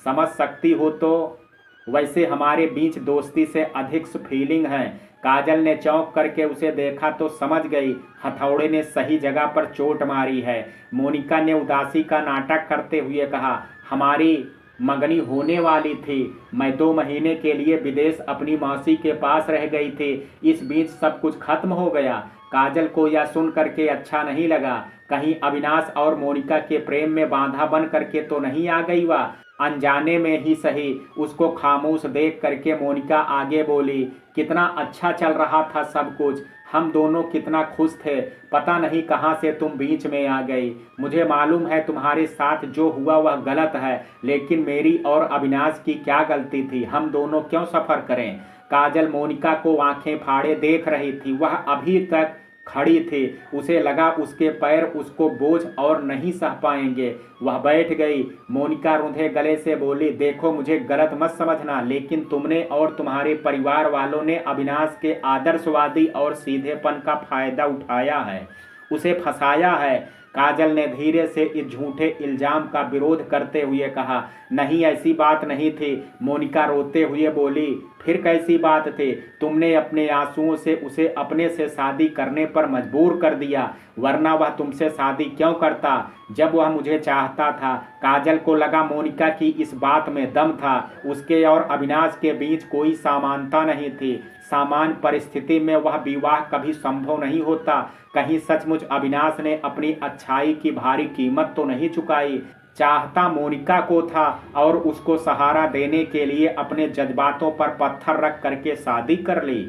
समझ सकती हो तो। वैसे हमारे बीच दोस्ती से अधिक फीलिंग है। काजल ने चौंक करके उसे देखा तो समझ गई हथौड़े ने सही जगह पर चोट मारी है। मोनिका ने उदासी का नाटक करते हुए कहा, हमारी मंगनी होने वाली थी। मैं 2 महीने के लिए विदेश अपनी मौसी के पास रह गई थी। इस बीच सब कुछ खत्म हो गया। काजल को यह सुन करके अच्छा नहीं लगा। कहीं अविनाश और मोनिका के प्रेम में बाधा बन करके तो नहीं आ गई वह। अनजाने में ही सही उसको खामोश देख करके मोनिका आगे बोली, कितना अच्छा चल रहा था सब कुछ, हम दोनों कितना खुश थे, पता नहीं कहाँ से तुम बीच में आ गई। मुझे मालूम है तुम्हारे साथ जो हुआ वह गलत है, लेकिन मेरी और अविनाश की क्या गलती थी? हम दोनों क्यों सफ़र करें? काजल मोनिका को आंखें फाड़े देख रही थी। वह अभी तक खड़ी थी। उसे लगा उसके पैर उसको बोझ और नहीं सह पाएंगे। वह बैठ गई। मोनिका रूंधे गले से बोली, देखो मुझे गलत मत समझना, लेकिन तुमने और तुम्हारे परिवार वालों ने अविनाश के आदर्शवादी और सीधेपन का फायदा उठाया है, उसे फंसाया है। काजल ने धीरे से इस झूठे इल्जाम का विरोध करते हुए कहा, नहीं ऐसी बात नहीं थी। मोनिका रोते हुए बोली, फिर कैसी बात थी? तुमने अपने आंसुओं से उसे अपने से शादी करने पर मजबूर कर दिया, वरना वह तुमसे शादी क्यों करता जब वह मुझे चाहता था? काजल को लगा मोनिका की इस बात में दम था। उसके और अविनाश के बीच कोई समानता नहीं थी। सामान्य परिस्थिति में वह विवाह कभी संभव नहीं होता। कहीं सचमुच अविनाश ने अपनी अच्छाई की भारी कीमत तो नहीं चुकाई? चाहता मोनिका को था और उसको सहारा देने के लिए अपने जज्बातों पर पत्थर रख करके शादी कर ली।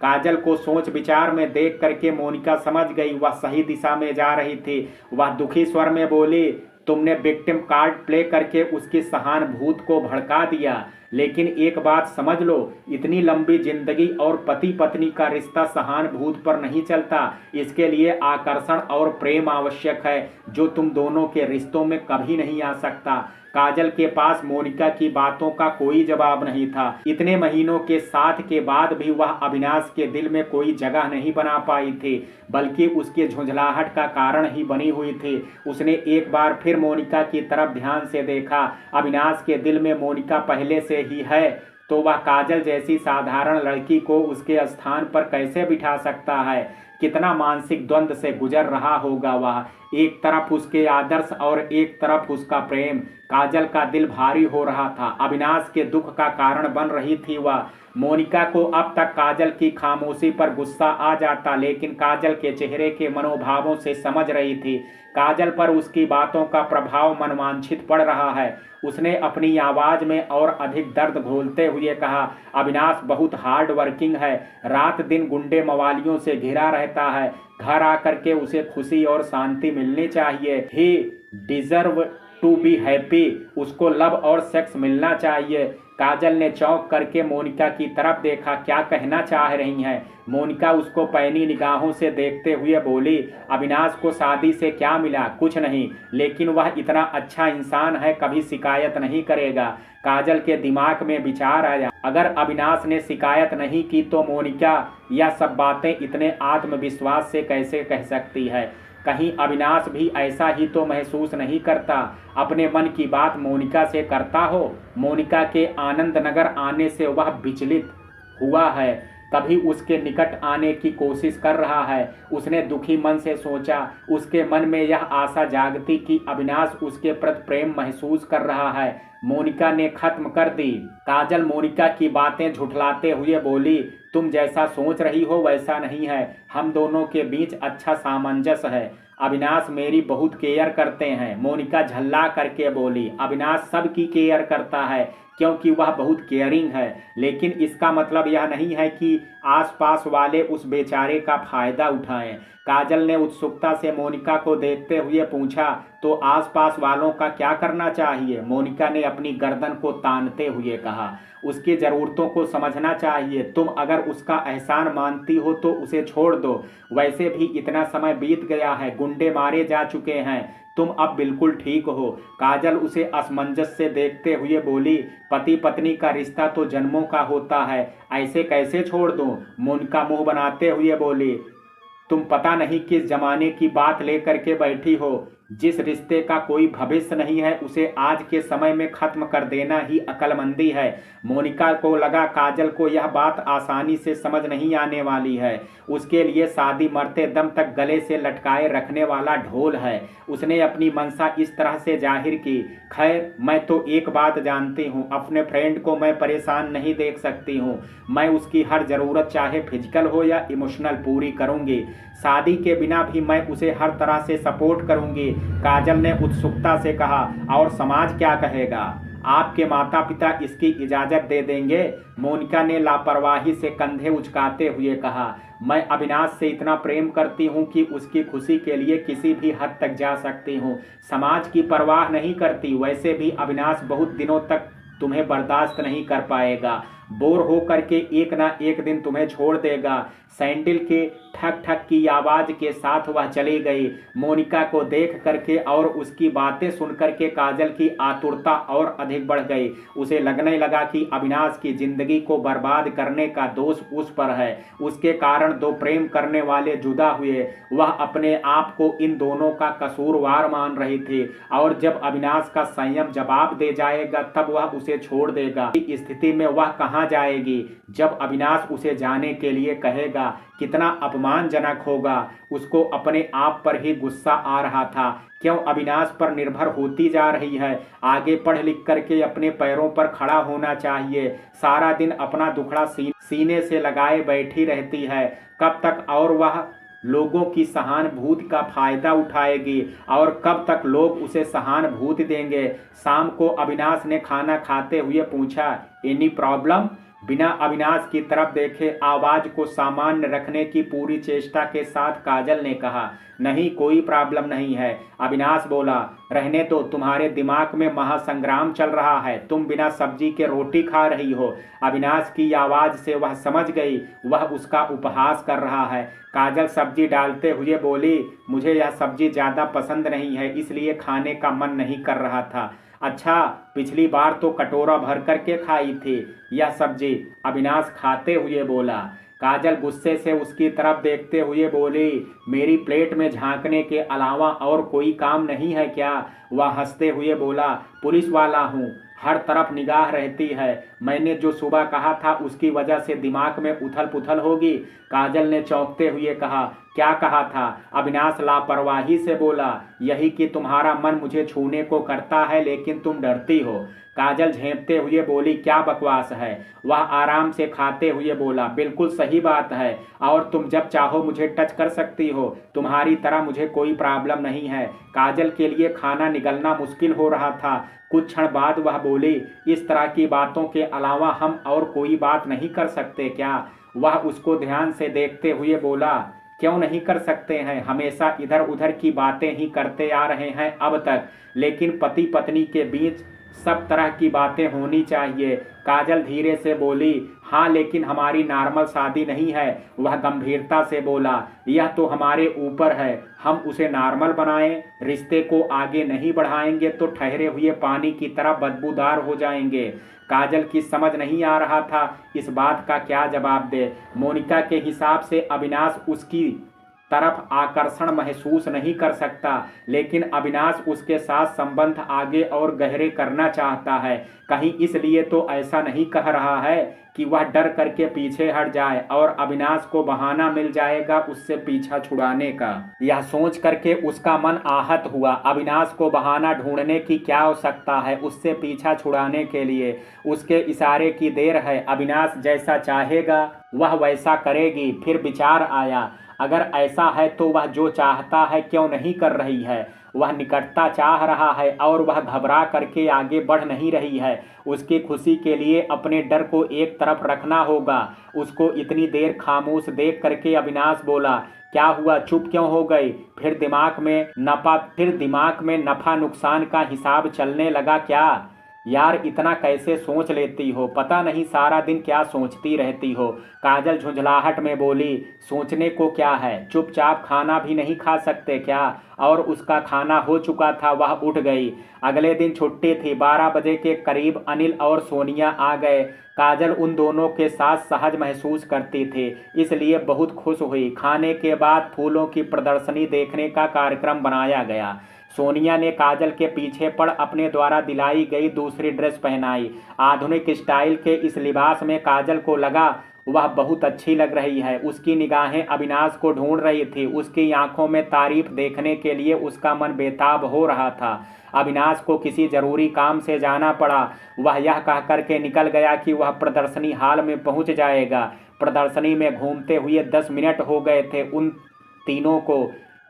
काजल को सोच विचार में देख करके मोनिका समझ गई वह सही दिशा में जा रही थी। वह दुखी स्वर में बोली, तुमने विक्टिम कार्ड प्ले करके उसकी सहानुभूति को भड़का दिया, लेकिन एक बात समझ लो, इतनी लंबी जिंदगी और पति पत्नी का रिश्ता सहानुभूति पर नहीं चलता। इसके लिए आकर्षण और प्रेम आवश्यक है, जो तुम दोनों के रिश्तों में कभी नहीं आ सकता। काजल के पास मोनिका की बातों का कोई जवाब नहीं था। इतने महीनों के साथ के बाद भी वह अविनाश के दिल में कोई जगह नहीं बना पाई थी, बल्कि उसके झुंझलाहट का कारण ही बनी हुई थी। उसने एक बार फिर मोनिका की तरफ ध्यान से देखा। अविनाश के दिल में मोनिका पहले से ही है, तो वह काजल जैसी साधारण लड़की को उसके स्थान पर कैसे बिठा सकता है? कितना मानसिक द्वंद्व से गुजर रहा होगा वह। एक तरफ उसके आदर्श और एक तरफ उसका प्रेम। काजल का दिल भारी हो रहा था। अविनाश के दुख का कारण बन रही थी वह। मोनिका को अब तक काजल की खामोशी पर गुस्सा आ जाता, लेकिन काजल के चेहरे के मनोभावों से समझ रही थी काजल पर उसकी बातों का प्रभाव मनवांछित पड़ रहा है। उसने अपनी आवाज में और अधिक दर्द घोलते हुए कहा, अविनाश बहुत हार्ड वर्किंग है, रात दिन गुंडे मवालियों से घिरा रहता है। घर आकर के उसे खुशी और शांति मिलनी चाहिए। He deserve to be happy. उसको लव और सेक्स मिलना चाहिए। काजल ने चौंक करके मोनिका की तरफ देखा। क्या कहना चाह रही हैं? मोनिका उसको पैनी निगाहों से देखते हुए बोली, अविनाश को शादी से क्या मिला? कुछ नहीं, लेकिन वह इतना अच्छा इंसान है, कभी शिकायत नहीं करेगा। काजल के दिमाग में विचार आया, अगर अविनाश ने शिकायत नहीं की तो मोनिका यह सब बातें इतने आत्मविश्वास से कैसे कह सकती है? कहीं अविनाश भी ऐसा ही तो महसूस नहीं करता? अपने मन की बात मोनिका से करता हो? मोनिका के आनंद नगर आने से वह विचलित हुआ है, तभी उसके निकट आने की कोशिश कर रहा है। उसने दुखी मन से सोचा। उसके मन में यह आशा जागती कि अविनाश उसके प्रति प्रेम महसूस कर रहा है। मोनिका ने खत्म कर दी। काजल मोनिका की बातें झुठलाते हुए बोली, तुम जैसा सोच रही हो वैसा नहीं है। हम दोनों के बीच अच्छा सामंजस्य है। अविनाश मेरी बहुत केयर करते हैं। मोनिका झल्ला करके बोली, अविनाश सबकी केयर करता है क्योंकि वह बहुत केयरिंग है, लेकिन इसका मतलब यह नहीं है कि आसपास वाले उस बेचारे का फायदा उठाएं। काजल ने उत्सुकता से मोनिका को देखते हुए पूछा, तो आसपास वालों का क्या करना चाहिए? मोनिका ने अपनी गर्दन को तानते हुए कहा, उसकी ज़रूरतों को समझना चाहिए। तुम अगर उसका एहसान मानती हो तो उसे छोड़ दो। वैसे भी इतना समय बीत गया है, गुंडे मारे जा चुके हैं, तुम अब बिल्कुल ठीक हो। काजल उसे असमंजस से देखते हुए बोली, पति पत्नी का रिश्ता तो जन्मों का होता है, ऐसे कैसे छोड़ दूं? मोनिका मुंह बनाते हुए बोली, तुम पता नहीं किस जमाने की बात लेकर के बैठी हो। जिस रिश्ते का कोई भविष्य नहीं है उसे आज के समय में खत्म कर देना ही अक्लमंदी है। मोनिका को लगा काजल को यह बात आसानी से समझ नहीं आने वाली है। उसके लिए शादी मरते दम तक गले से लटकाए रखने वाला ढोल है। उसने अपनी मंशा इस तरह से जाहिर की, खैर मैं तो एक बात जानती हूँ, अपने फ्रेंड को मैं परेशान नहीं देख सकती हूँ। मैं उसकी हर ज़रूरत चाहे फिजिकल हो या इमोशनल पूरी करूँगी। शादी के बिना भी मैं उसे हर तरह से सपोर्ट करूँगी। काजल ने उत्सुकता से कहा, और समाज क्या कहेगा? आपके माता पिता इसकी इजाज़त दे देंगे? मोनिका ने लापरवाही से कंधे उचकाते हुए कहा। मैं अविनाश से इतना प्रेम करती हूँ कि उसकी खुशी के लिए किसी भी हद तक जा सकती हूँ। समाज की परवाह नहीं करती। वैसे भी अविनाश बहुत दिनों तक तुम्हें बर्दाश्त नहीं कर पाएगा। बोर हो करके एक ना एक दिन तुम्हें छोड़ देगा। सैंडल के ठक ठक की आवाज के साथ वह चली गई। मोनिका को देख करके और उसकी बातें सुन करके काजल की आतुरता और अधिक बढ़ गई। उसे लगने लगा कि अविनाश की जिंदगी को बर्बाद करने का दोष उस पर है। उसके कारण दो प्रेम करने वाले जुदा हुए। वह अपने आप को इन दोनों का कसूरवार मान रही थी और जब अविनाश का संयम जवाब दे जाएगा तब वह उसे छोड़ देगा। इस स्थिति में वह कहाँ जाएगी? जब अविनाश उसे जाने के लिए कहेगा कितना अपमानजनक होगा। उसको अपने आप पर ही गुस्सा आ रहा था। क्यों अविनाश पर निर्भर होती जा रही है? आगे पढ़ लिख करके अपने पैरों पर खड़ा होना चाहिए। सारा दिन अपना दुखड़ा सीने से लगाए बैठी रहती है। कब तक और वह लोगों की सहानुभूति का फायदा उठाएगी और कब तक लोग उसे सहानुभूति देंगे? शाम को अविनाश ने खाना खाते हुए पूछा, एनी प्रॉब्लम? बिना अविनाश की तरफ देखे आवाज को सामान्य रखने की पूरी चेष्टा के साथ काजल ने कहा, नहीं कोई प्रॉब्लम नहीं है। अविनाश बोला, रहने दो, तुम्हारे दिमाग में महासंग्राम चल रहा है। तुम बिना सब्जी के रोटी खा रही हो। अविनाश की आवाज से वह समझ गई वह उसका उपहास कर रहा है। काजल सब्जी डालते हुए बोली, मुझे यह सब्जी ज़्यादा पसंद नहीं है इसलिए खाने का मन नहीं कर रहा था। अच्छा, पिछली बार तो कटोरा भर करके खाई थी यह सब्जी, अविनाश खाते हुए बोला। काजल गुस्से से उसकी तरफ देखते हुए बोली, मेरी प्लेट में झांकने के अलावा और कोई काम नहीं है क्या? वह हंसते हुए बोला, पुलिस वाला हूँ, हर तरफ निगाह रहती है। मैंने जो सुबह कहा था उसकी वजह से दिमाग में उथल पुथल होगी। काजल ने चौंकते हुए कहा, क्या कहा था? अविनाश लापरवाही से बोला, यही कि तुम्हारा मन मुझे छूने को करता है लेकिन तुम डरती हो। काजल झेंपते हुए बोली, क्या बकवास है? वह आराम से खाते हुए बोला, बिल्कुल सही बात है और तुम जब चाहो मुझे टच कर सकती हो। तुम्हारी तरह मुझे कोई प्रॉब्लम नहीं है। काजल के लिए खाना निगलना मुश्किल हो रहा था। कुछ क्षण बाद वह बोली, इस तरह की बातों के अलावा हम और कोई बात नहीं कर सकते क्या? वह उसको ध्यान से देखते हुए बोला, क्यों नहीं कर सकते हैं? हमेशा इधर उधर की बातें ही करते आ रहे हैं अब तक, लेकिन पति पत्नी के बीच सब तरह की बातें होनी चाहिए। काजल धीरे से बोली, हाँ लेकिन हमारी नॉर्मल शादी नहीं है। वह गंभीरता से बोला, यह तो हमारे ऊपर है, हम उसे नॉर्मल बनाएं। रिश्ते को आगे नहीं बढ़ाएंगे तो ठहरे हुए पानी की तरह बदबूदार हो जाएंगे। काजल की समझ नहीं आ रहा था इस बात का क्या जवाब दे। मोनिका के हिसाब से अविनाश उसकी तरफ आकर्षण महसूस नहीं कर सकता, लेकिन अविनाश उसके साथ संबंध आगे और गहरे करना चाहता है। कहीं इसलिए तो ऐसा नहीं कह रहा है कि वह डर करके पीछे हट जाए और अविनाश को बहाना मिल जाएगा उससे पीछा छुड़ाने का। यह सोच करके उसका मन आहत हुआ। अविनाश को बहाना ढूंढने की क्या आवश्यकता है उससे पीछा छुड़ाने के लिए? उसके इशारे की देर है। अविनाश जैसा चाहेगा वह वैसा करेगी। फिर विचार आया, अगर ऐसा है तो वह जो चाहता है क्यों नहीं कर रही है? वह निकटता चाह रहा है और वह घबरा करके आगे बढ़ नहीं रही है। उसकी खुशी के लिए अपने डर को एक तरफ रखना होगा। उसको इतनी देर खामोश देख करके अविनाश बोला, क्या हुआ, चुप क्यों हो गई? फिर दिमाग में नफा नुकसान का हिसाब चलने लगा क्या? यार इतना कैसे सोच लेती हो? पता नहीं सारा दिन क्या सोचती रहती हो। काजल झुंझलाहट में बोली, सोचने को क्या है, चुपचाप खाना भी नहीं खा सकते क्या? और उसका खाना हो चुका था, वह उठ गई। अगले दिन छुट्टी थी। 12 बजे के करीब अनिल और सोनिया आ गए। काजल उन दोनों के साथ सहज महसूस करती थी, इसलिए बहुत खुश हुई। खाने के बाद फूलों की प्रदर्शनी देखने का कार्यक्रम बनाया गया। सोनिया ने काजल के पीछे पड़ अपने द्वारा दिलाई गई दूसरी ड्रेस पहनाई। आधुनिक स्टाइल के इस लिबास में काजल को लगा वह बहुत अच्छी लग रही है। उसकी निगाहें अविनाश को ढूंढ रही थी। उसकी आंखों में तारीफ देखने के लिए उसका मन बेताब हो रहा था। अविनाश को किसी जरूरी काम से जाना पड़ा। वह यह कह करके निकल गया कि वह प्रदर्शनी हाल में पहुंच जाएगा। प्रदर्शनी में घूमते हुए 10 मिनट हो गए थे उन तीनों को।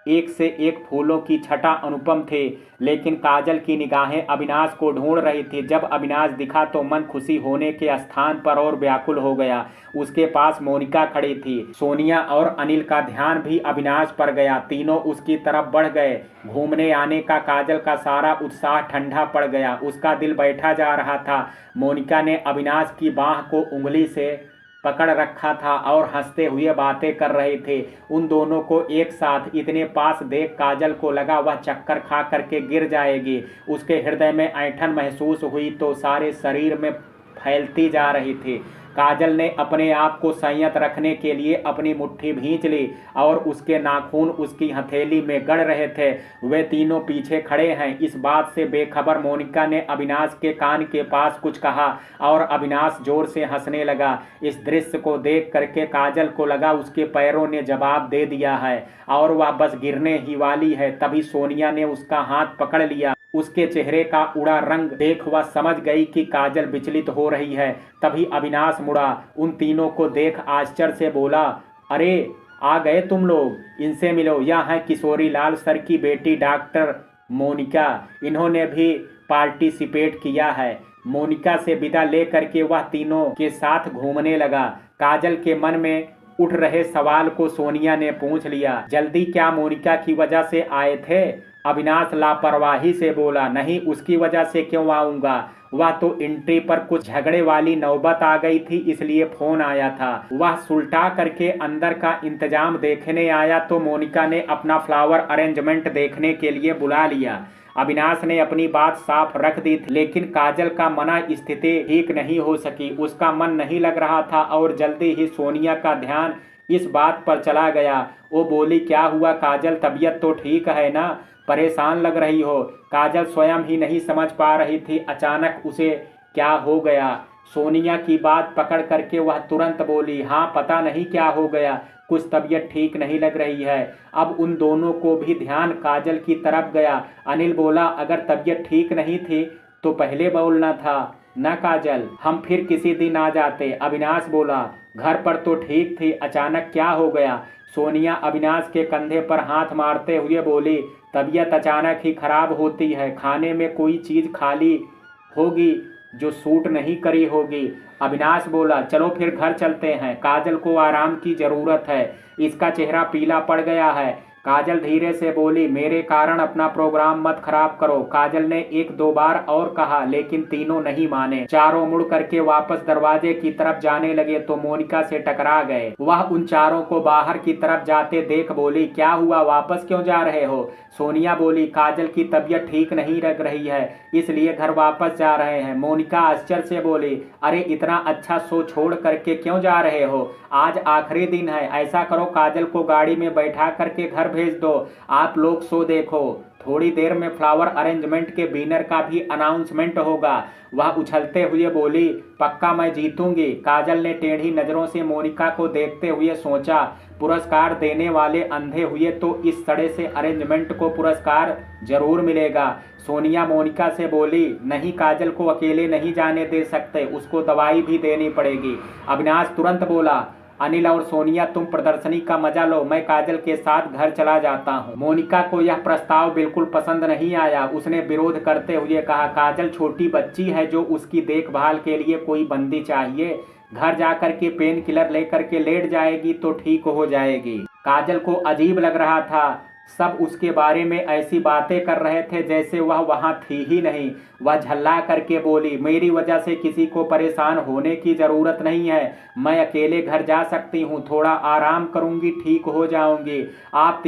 एक से एक फूलों की छटा अनुपम थे, लेकिन काजल की निगाहें अविनाश को ढूंढ रही थी। जब अविनाश दिखा तो मन खुशी होने के स्थान पर और व्याकुल हो गया। उसके पास मोनिका खड़ी थी। सोनिया और अनिल का ध्यान भी अविनाश पर गया। तीनों उसकी तरफ बढ़ गए। घूमने आने का काजल का सारा उत्साह ठंडा पड़ गया। उसका दिल बैठा जा रहा था। मोनिका ने अविनाश की बाह को उंगली से पकड़ रखा था और हंसते हुए बातें कर रहे थे। उन दोनों को एक साथ इतने पास देख काजल को लगा वह चक्कर खा करके गिर जाएगी। उसके हृदय में ऐंठन महसूस हुई तो सारे शरीर में फैलती जा रही थी। काजल ने अपने आप को संयत रखने के लिए अपनी मुट्ठी भींच ली और उसके नाखून उसकी हथेली में गड़ रहे थे। वे तीनों पीछे खड़े हैं। इस बात से बेखबर मोनिका ने अविनाश के कान के पास कुछ कहा और अविनाश जोर से हंसने लगा। इस दृश्य को देख करके काजल को लगा उसके पैरों ने जवाब दे दिया है और वह बस गिरने ही वाली है। तभी सोनिया ने उसका हाथ पकड़ लिया। उसके चेहरे का उड़ा रंग देख वह समझ गई कि काजल विचलित हो रही है। तभी अविनाश मुड़ा। उन तीनों को देख आश्चर्य से बोला, अरे आ गए तुम लोग, इनसे मिलो। यह है किशोरी लाल सर की बेटी डॉक्टर मोनिका। इन्होंने भी पार्टिसिपेट किया है। मोनिका से विदा लेकर के वह तीनों के साथ घूमने लगा। काजल के मन में उठ रहे सवाल को सोनिया ने पूछ लिया, जल्दी क्या मोनिका की वजह से आए थे? अविनाश लापरवाही से बोला, नहीं, उसकी वजह से क्यों आऊँगा, वह तो एंट्री पर कुछ झगड़े वाली नौबत आ गई थी इसलिए फोन आया था। वह सुलटा करके अंदर का इंतजाम देखने आया तो मोनिका ने अपना फ्लावर अरेंजमेंट देखने के लिए बुला लिया। अविनाश ने अपनी बात साफ रख दी थी, लेकिन काजल का मना स्थिति ठीक नहीं हो सकी। उसका मन नहीं लग रहा था और जल्दी ही सोनिया का ध्यान इस बात पर चला गया। वो बोली, क्या हुआ काजल, तबीयत तो ठीक है ना, परेशान लग रही हो? काजल स्वयं ही नहीं समझ पा रही थी अचानक उसे क्या हो गया। सोनिया की बात पकड़ करके वह तुरंत बोली, हाँ पता नहीं क्या हो गया, कुछ तबीयत ठीक नहीं लग रही है। अब उन दोनों को भी ध्यान काजल की तरफ गया। अनिल बोला, अगर तबीयत ठीक नहीं थी तो पहले बोलना था ना काजल, हम फिर किसी दिन आ जाते। अविनाश बोला, घर पर तो ठीक थी, अचानक क्या हो गया? सोनिया अविनाश के कंधे पर हाथ मारते हुए बोली, तबीयत अचानक ही खराब होती है, खाने में कोई चीज़ खाली होगी जो सूट नहीं करी होगी। अविनाश बोला, चलो फिर घर चलते हैं, काजल को आराम की ज़रूरत है, इसका चेहरा पीला पड़ गया है। काजल धीरे से बोली, मेरे कारण अपना प्रोग्राम मत खराब करो। काजल ने एक दो बार और कहा लेकिन तीनों नहीं माने। चारों मुड़ करके वापस दरवाजे की तरफ जाने लगे तो मोनिका से टकरा गए। वह उन चारों को बाहर की तरफ जाते देख बोली, क्या हुआ, वापस क्यों जा रहे हो? सोनिया बोली, काजल की तबीयत ठीक नहीं लग रही है इसलिए घर वापस जा रहे हैं। मोनिका आश्चर्य से बोली, अरे इतना अच्छा शो छोड़ करके क्यों जा रहे हो? आज आखिरी दिन है, ऐसा करो काजल को गाड़ी में बैठा करके घर भेज दो, आप लोग शो देखो। थोड़ी देर में फ्लावर अरेंजमेंट के विनर का भी अनाउंसमेंट होगा। वह उछलते हुए बोली, पक्का मैं जीतूंगी। काजल ने टेढ़ी नजरों से मोनिका को देखते हुए सोचा, पुरस्कार देने वाले अंधे हुए तो इस सड़े से अरेंजमेंट को पुरस्कार जरूर मिलेगा। सोनिया मोनिका से बोली, नहीं, काजल को अकेले नहीं जाने दे सकते, उसको दवाई भी देनी पड़ेगी। अविनाश तुरंत बोला, अनिल और सोनिया तुम प्रदर्शनी का मजा लो, मैं काजल के साथ घर चला जाता हूँ। मोनिका को यह प्रस्ताव बिल्कुल पसंद नहीं आया। उसने विरोध करते हुए कहा, काजल छोटी बच्ची है जो उसकी देखभाल के लिए कोई बंदी चाहिए। घर जाकर के पेन किलर लेकर के लेट जाएगी तो ठीक हो जाएगी। काजल को अजीब लग रहा था। सब उसके बारे में ऐसी बातें कर रहे थे जैसे वह वहाँ थी ही नहीं। वह झल्ला करके बोली, मेरी वजह से किसी को परेशान होने की ज़रूरत नहीं है, मैं अकेले घर जा सकती हूँ, थोड़ा आराम करूँगी, ठीक हो जाऊँगी। आप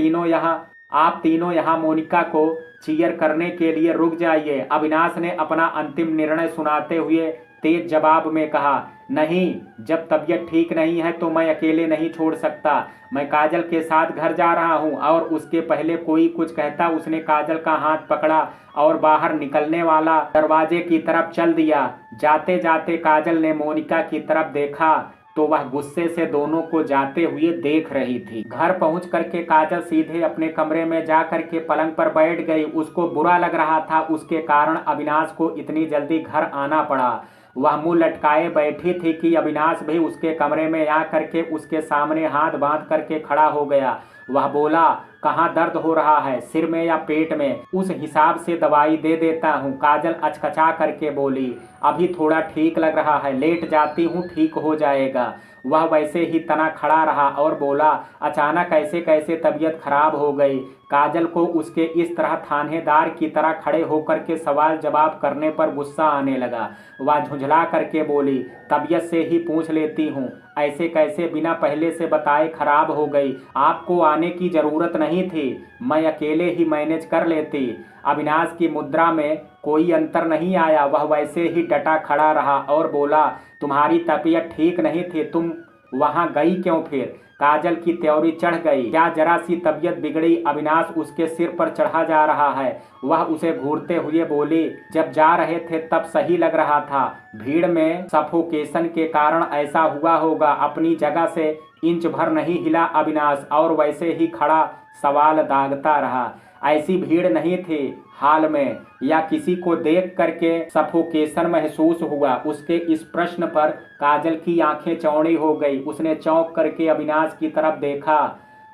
तीनों यहाँ मोनिका को चीयर करने के लिए रुक जाइए। अविनाश ने अपना अंतिम निर्णय सुनाते हुए तेज जवाब में कहा, नहीं, जब तबीयत ठीक नहीं है तो मैं अकेले नहीं छोड़ सकता। मैं काजल के साथ घर जा रहा हूँ। और उसके पहले कोई कुछ कहता उसने काजल का हाथ पकड़ा और बाहर निकलने वाला दरवाजे की तरफ चल दिया। जाते जाते काजल ने मोनिका की तरफ देखा तो वह गुस्से से दोनों को जाते हुए देख रही थी। घर पहुंच करके काजल सीधे अपने कमरे में जा करके पलंग पर बैठ गई। उसको बुरा लग रहा था उसके कारण अविनाश को इतनी जल्दी घर आना पड़ा। वह मुंह लटकाए बैठी थी कि अविनाश भी उसके कमरे में आ करके उसके सामने हाथ बांध करके खड़ा हो गया। वह बोला, कहाँ दर्द हो रहा है, सिर में या पेट में? उस हिसाब से दवाई दे देता हूँ। काजल अचकचा करके बोली, अभी थोड़ा ठीक लग रहा है, लेट जाती हूँ, ठीक हो जाएगा। वह वैसे ही तना खड़ा रहा और बोला, अचानक ऐसे कैसे तबीयत खराब हो गई? काजल को उसके इस तरह थानेदार की तरह खड़े होकर के सवाल जवाब करने पर गुस्सा आने लगा। वह झुंझला करके बोली, तबीयत से ही पूछ लेती हूँ, ऐसे कैसे बिना पहले से बताए खराब हो गई? आपको आने की जरूरत नहीं थी, मैं अकेले ही मैनेज कर लेती। अविनाश की मुद्रा में कोई अंतर नहीं आया। वह वैसे ही डटा खड़ा रहा और बोला, तुम्हारी तबीयत ठीक नहीं थी, तुम वहां गई क्यों फिर? काजल की त्योरी चढ़ गई। क्या जरा सी तबीयत बिगड़ी? अविनाश उसके सिर पर चढ़ा जा रहा है। वह उसे घूरते हुए बोली, जब जा रहे थे तब सही लग रहा था, भीड़ में सफोकेशन के कारण ऐसा हुआ होगा। अपनी जगह से इंच भर नहीं हिला अविनाश और वैसे ही खड़ा सवाल दागता रहा। ऐसी भीड़ नहीं थी हाल में, या किसी को देख करके सफोकेशन महसूस हुआ? उसके इस प्रश्न पर काजल की आंखें चौड़ी हो गई। उसने चौंक करके अविनाश की तरफ देखा।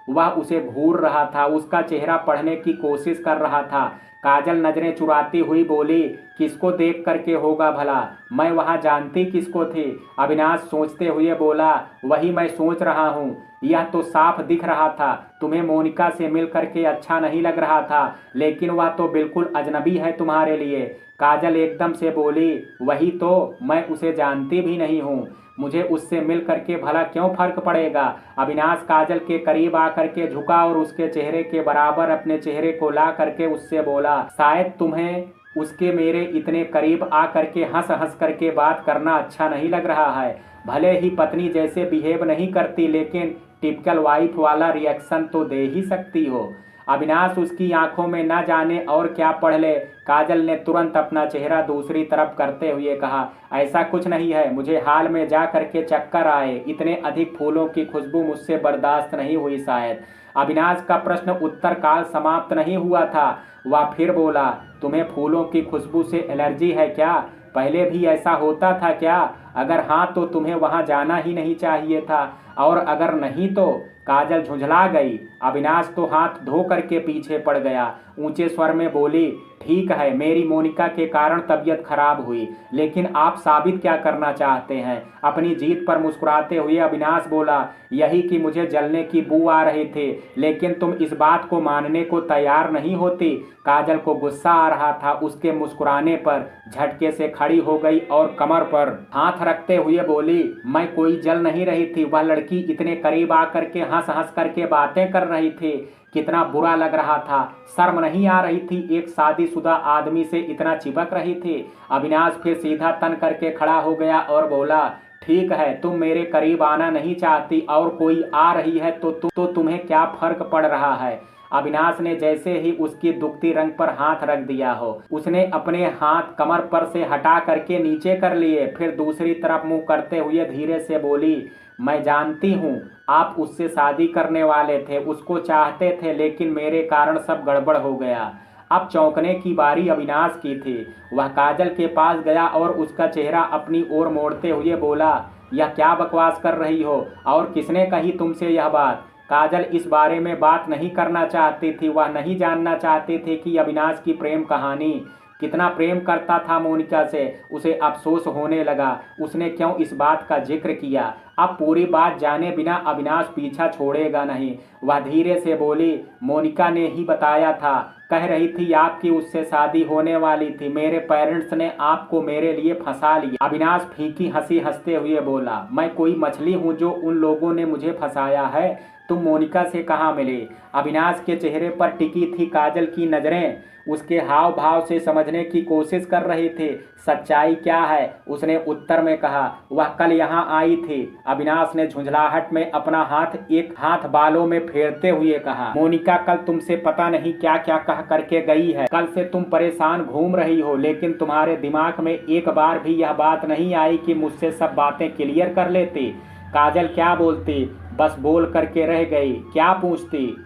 वह उसे घूर रहा था, उसका चेहरा पढ़ने की कोशिश कर रहा था। काजल नजरें चुराती हुई बोली, किसको देख करके होगा भला? मैं वहां जानती किसको थी? अविनाश सोचते हुए बोला, वही मैं सोच रहा हूँ। यह तो साफ दिख रहा था, तुम्हें मोनिका से मिल करके अच्छा नहीं लग रहा था, लेकिन वह तो बिल्कुल अजनबी है तुम्हारे लिए। काजल एकदम से बोली, वही तो, मैं उसे जानती भी नहीं हूँ, मुझे उससे मिल करके भला क्यों फर्क पड़ेगा? अविनाश काजल के करीब आकर के झुका और उसके चेहरे के बराबर अपने चेहरे को ला करके उससे बोला, शायद तुम्हें उसके मेरे इतने करीब आ करके हंस हंस करके बात करना अच्छा नहीं लग रहा है। भले ही पत्नी जैसे बिहेव नहीं करती, लेकिन टिपिकल वाइफ वाला रिएक्शन तो दे ही सकती हो। अविनाश उसकी आंखों में न जाने और क्या पढ़ ले। काजल ने तुरंत अपना चेहरा दूसरी तरफ करते हुए कहा, ऐसा कुछ नहीं है, मुझे हाल में जा करके चक्कर आए, इतने अधिक फूलों की खुशबू मुझसे बर्दाश्त नहीं हुई शायद। अविनाश का प्रश्न उत्तर काल समाप्त नहीं हुआ था। वह फिर बोला, तुम्हें फूलों की खुशबू से एलर्जी है क्या? पहले भी ऐसा होता था क्या? अगर हाँ तो तुम्हें वहां जाना ही नहीं चाहिए था, और अगर नहीं तो? काजल झुंझला गई। अविनाश तो हाथ धो करके पीछे पड़ गया। ऊंचे स्वर में बोली, ठीक है, मेरी मोनिका के कारण तबीयत खराब हुई, लेकिन आप साबित क्या करना चाहते हैं? अपनी जीत पर मुस्कुराते हुए अविनाश बोला, यही कि मुझे जलने की बू आ रही थी, लेकिन तुम इस बात को मानने को तैयार नहीं होती। काजल को गुस्सा आ रहा था उसके मुस्कुराने पर। झटके से खड़ी हो गई और कमर पर हाथ रखते हुए बोली, मैं कोई जल नहीं रही थी, वह लड़की इतने करीब आकर के हंस हंस करके बातें कर रही थी, कितना बुरा लग रहा था। शर्म नहीं आ रही थी? एक शादीशुदा आदमी से इतना चिपक रही थी। अविनाश फिर सीधा तन करके खड़ा हो गया और बोला, ठीक है, तुम मेरे करीब आना नहीं चाहती और कोई आ रही है तो तुम्हें क्या फर्क पड़ रहा है? अविनाश ने जैसे ही उसकी दुखती रंग पर हाथ रख दिया हो, उसने अपने हाथ कमर पर से हटा करके नीचे कर लिए। फिर दूसरी तरफ मुंह करते हुए धीरे से बोली, मैं जानती हूँ आप उससे शादी करने वाले थे, उसको चाहते थे, लेकिन मेरे कारण सब गड़बड़ हो गया। अब चौंकने की बारी अविनाश की थी। वह काजल के पास गया और उसका चेहरा अपनी ओर मोड़ते हुए बोला, यह क्या बकवास कर रही हो, और किसने कही तुमसे यह बात? काजल इस बारे में बात नहीं करना चाहती थी। वह नहीं जानना चाहती थी कि अविनाश की प्रेम कहानी, कितना प्रेम करता था मोनिका से। उसे अफसोस होने लगा, उसने क्यों इस बात का जिक्र किया। अब पूरी बात जाने बिना अविनाश पीछा छोड़ेगा नहीं। वह धीरे से बोली, मोनिका ने ही बताया था, कह रही थी आपकी उससे शादी होने वाली थी, मेरे पेरेंट्स ने आपको मेरे लिए फंसा लिया। अविनाश फीकी हंसी हंसते हुए बोला, मैं कोई मछली हूँ जो उन लोगों ने मुझे फंसाया है? तुम मोनिका से कहाँ मिले? अविनाश के चेहरे पर टिकी थी काजल की नजरें, उसके हाव भाव से समझने की कोशिश कर रही थी सच्चाई क्या है। उसने उत्तर में कहा, वह कल यहाँ आई थी। अविनाश ने झुंझलाहट में अपना एक हाथ बालों में फेरते हुए कहा, मोनिका कल तुमसे पता नहीं क्या क्या कह करके गई है। कल से तुम परेशान घूम रही हो, लेकिन तुम्हारे दिमाग में एक बार भी यह बात नहीं आई कि मुझसे सब बातें क्लियर कर लेती। काजल क्या बोलती, बस बोल करके रह गई, क्या पूछती?